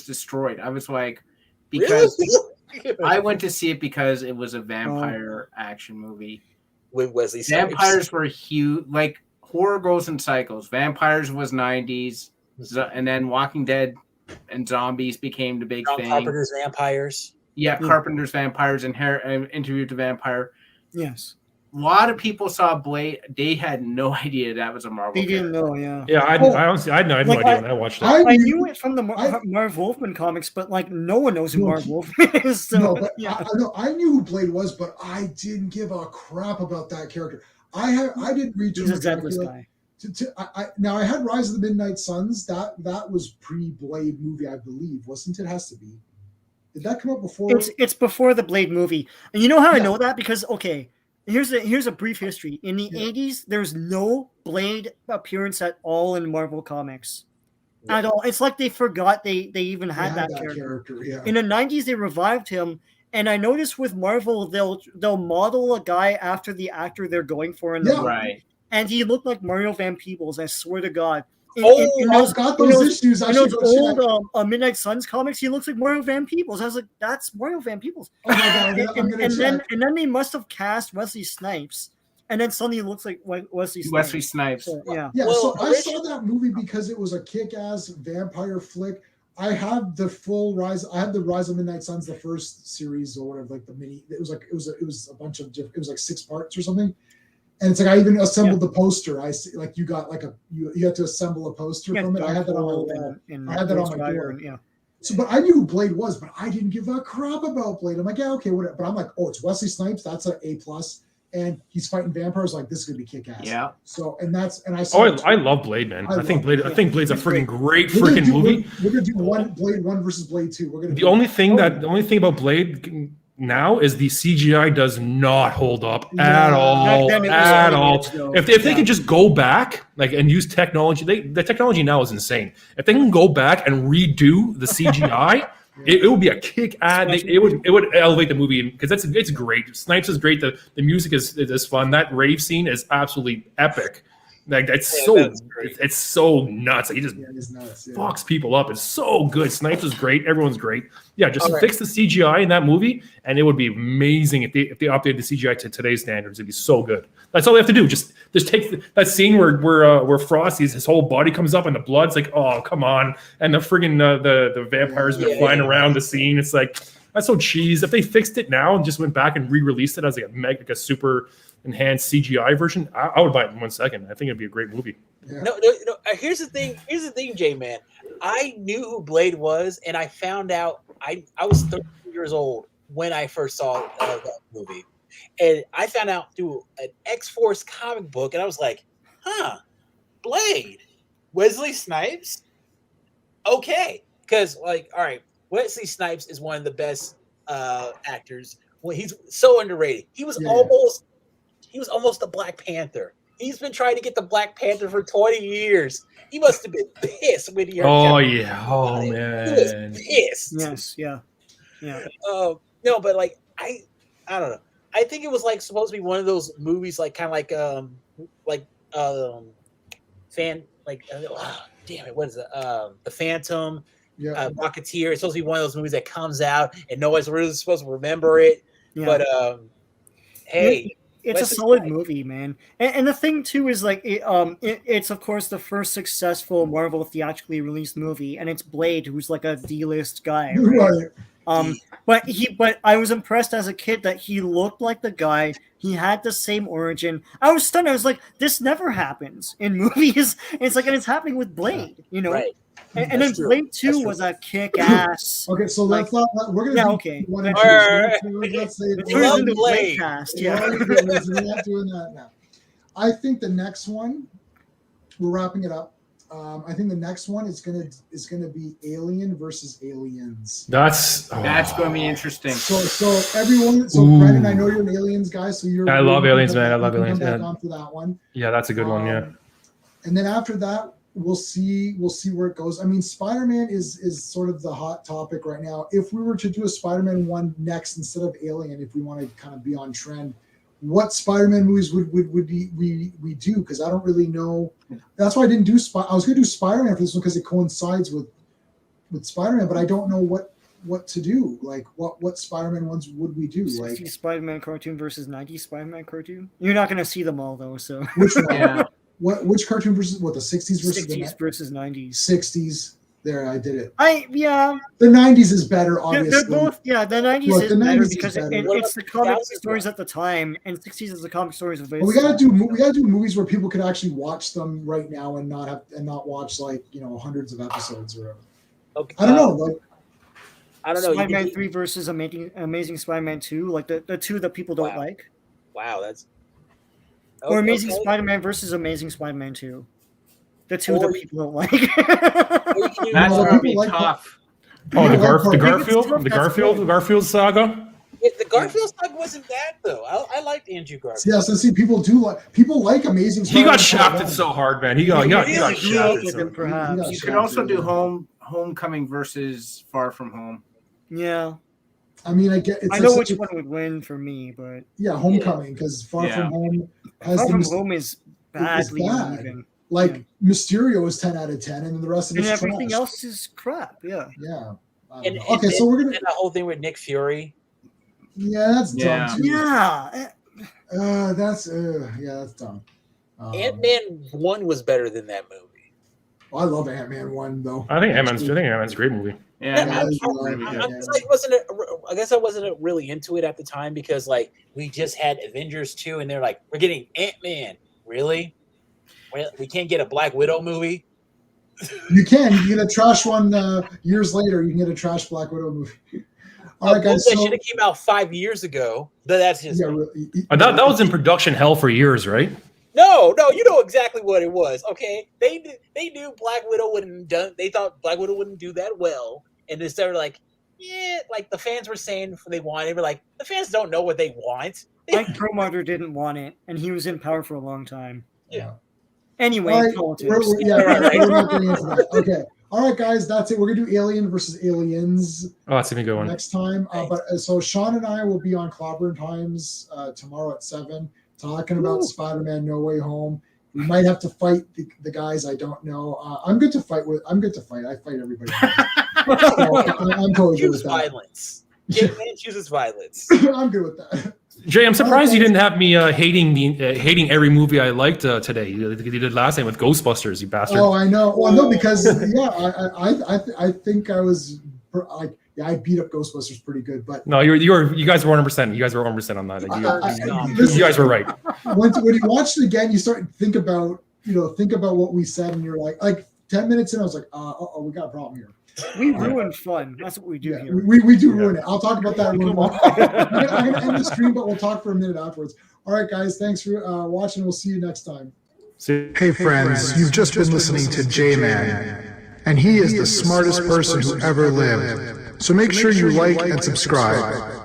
destroyed. I was like, because I went to see it because it was a vampire action movie with Wesley Snipes. Vampires were huge, like horror goes in cycles. Vampires was 90s, and then Walking Dead and zombies became the big thing. Carpenter's Vampires. Yeah, Carpenter's Vampires and Interview with the Vampire. Yes. A lot of people saw Blade. They had no idea that was a Marvel. They didn't know, yeah. Yeah, I honestly had no idea when I watched it. I knew it from the Marv Wolfman comics, but like no one knows who Marv Wolfman is. So, no, but I knew who Blade was, but I didn't give a crap about that character. I didn't read He's a Zealous guy. Now I had Rise of the Midnight Suns. That was pre-Blade movie, I believe, wasn't it? Has to be. Did that come up before? It's before the Blade movie, and you know how I know that? Because here's a brief history. In the 80s, there's no Blade appearance at all in Marvel Comics. At all. It's like they forgot they even had that character. In the 90s, they revived him, and I noticed with Marvel, they'll model a guy after the actor they're going for in the movie. And he looked like Mario Van Peebles, I swear to God. I've got those issues. I know old Midnight Suns comics. He looks like Mario Van Peebles. I was like, "That's Mario Van Peebles." Oh my God! and then they must have cast Wesley Snipes, and then suddenly it looks like Wesley Snipes. So, yeah. So I saw that movie because it was a kick-ass vampire flick. I had the full Rise. I had the Rise of Midnight Suns, the first series or whatever, like the mini. It was a bunch of different. It was like 6 parts or something. And it's like I even assembled the poster. I see, like you got like you had to assemble a poster from it. I had that on my wall. I had that on my door. So, but I knew who Blade was, but I didn't give a crap about Blade. I'm like, yeah, okay, whatever. But I'm like, oh, it's Wesley Snipes. That's an A+, and he's fighting vampires. Like this is gonna be kick ass. Yeah. So, and I saw. Oh, I love Blade, man. I think Blade's a freaking great freaking movie. We're gonna do Blade 1 versus Blade 2. We're gonna. The only thing about Blade now is the CGI does not hold up at all. If they could just go back and use technology, the technology now is insane. If they can go back and redo the CGI, it would be a kick ass. It would elevate the movie because it's great. Snipes is great. The music is fun. That rave scene is absolutely epic. Like it's so nuts. Like, he just fucks people up. It's so good. Snipes is great. Everyone's great. Yeah, just fix the CGI in that movie, and it would be amazing if they updated the CGI to today's standards. It'd be so good. That's all they have to do. Just take that scene where Frosty's his whole body comes up and the blood's like, oh come on, and the friggin' the vampires are flying around the scene. It's like that's so cheese. If they fixed it now and just went back and re-released it as like a super enhanced CGI version, I would buy it in 1 second. I think it'd be a great movie. Yeah. No. Here's the thing, J Man. I knew who Blade was, and I found out I was 13 years old when I first saw that movie, and I found out through an X-Force comic book, and I was like, Blade, Wesley Snipes, okay, because like, all right, Wesley Snipes is one of the best actors. Well, he's so underrated. He was almost the Black Panther. He's been trying to get the Black Panther for 20 years. He must have been pissed when he heard man. He was pissed. Yes, yeah. No, but like I don't know. I think it was like supposed to be one of those movies, like kind of like damn it, what is it? The Phantom, Rocketeer. It's supposed to be one of those movies that comes out and nobody's really supposed to remember it. Yeah. But hey. It's a solid movie, man. And the thing too is like it's of course the first successful Marvel theatrically released movie, and it's Blade, who's like a D-list guy. Right? But I was impressed as a kid that he looked like the guy. He had the same origin. I was stunned. I was like, this never happens in movies. It's like, and it's happening with Blade, you know. Right. And then Blade 2 was a kick-ass. Okay, so let's not. We're gonna. Yeah, okay. Let's say the Blade cast. Yeah, we're not doing that now. I think the next one, we're wrapping it up. I think the next one is gonna be Alien versus Aliens. That's going to be interesting. So everyone. So Brandon, I know you're an Aliens guy, so you're. I love Aliens, man. I love Aliens. Come back on for that one. Yeah, that's a good one. Yeah. And then after that. We'll see where it goes. I mean, Spider-Man is sort of the hot topic right now. If we were to do a Spider-Man one next instead of Alien, if we want to kind of be on trend, what Spider-Man movies would we do? Because I don't really know. That's why I didn't do I was going to do Spider-Man for this one because it coincides with Spider-Man, but I don't know what to do. Like what Spider-Man ones would we do? Like Spider-Man cartoon versus 90s Spider-Man cartoon. You're not going to see them all though. So which one? Yeah. Which cartoon versus the 60s versus 60s versus 90s? 60s. There, I did it. The 90s is better, obviously. They're both, the 90s is better because it's the comic stories at the time, and 60s is the comic stories of it. We gotta do movies where people could actually watch them right now and not watch like hundreds of episodes or whatever. Okay. I don't know. Spider-Man 3 versus Amazing Spider-Man 2, like the two that people don't like. Wow, that's. Or Amazing Spider-Man versus Amazing Spider-Man 2. The two that people don't like. That's going to be tough. Oh, the Garfield saga? The Garfield saga wasn't bad, though. I liked Andrew Garfield. Yeah, so see, people like Amazing Spider-Man. He got shafted so hard, man. He got shafted. Perhaps. You could also do Homecoming versus Far From Home. Yeah. I mean, I know which one would win for me, but Homecoming, because Far From Home has Far From Home is badly uneven. Like Mysterio is 10 out of 10, and the rest of it's and everything else is crap. Yeah. Okay, so we're gonna the whole thing with Nick Fury. Yeah, that's dumb too. Yeah. That's dumb. Ant-Man 1 was better than that movie. Well, I love Ant-Man 1 though. I think Ant-Man's a great movie. Yeah, I guess I wasn't really into it at the time because like we just had Avengers 2 and they're like, we're getting Ant-Man. Really? We can't get a Black Widow movie? You can. You get a trash one years later. You can get a trash Black Widow movie. All right, guys. That should have came out 5 years ago. But that's his. Yeah, really. That was in production hell for years, right? No, you know exactly what it was. Okay, they knew Black Widow wouldn't done. They thought Black Widow wouldn't do that well, and they started like, like the fans were saying they wanted. They were like, the fans don't know what they want. Mike Perlmutter didn't want it, and he was in power for a long time. Yeah. Anyway, politics. We're not getting into that. Okay. All right, guys, that's it. We're gonna do Alien versus Aliens. Oh, that's gonna be a good one next time. So Sean and I will be on Clobberin Times tomorrow at 7, talking about Spider-Man: No Way Home. We might have to fight the guys I don't know. I'm good to fight with. I'm good to fight. I fight everybody. So I'm totally good with that. Violence. Jay Man chooses violence. I'm good with that. Jay, I'm surprised you didn't have me hating every movie I liked today. You did last time with Ghostbusters, you bastard. Oh, I know. Well, no, because I think I was like. Yeah, I beat up Ghostbusters pretty good, but no, you guys were 100%. You guys were 100% on that. You guys were right. When you watch it again, you start to think about what we said, and you're like 10 minutes in, I was like, we got a problem here. We ruin fun. That's what we do here. We do ruin it. I'll talk about that in a little I'm going to end the stream, but we'll talk for a minute afterwards. All right, guys, thanks for watching. We'll see you next time. Hey, friends, you've just been listening to J-Man, and he is the smartest person who ever lived. So make sure you like and subscribe.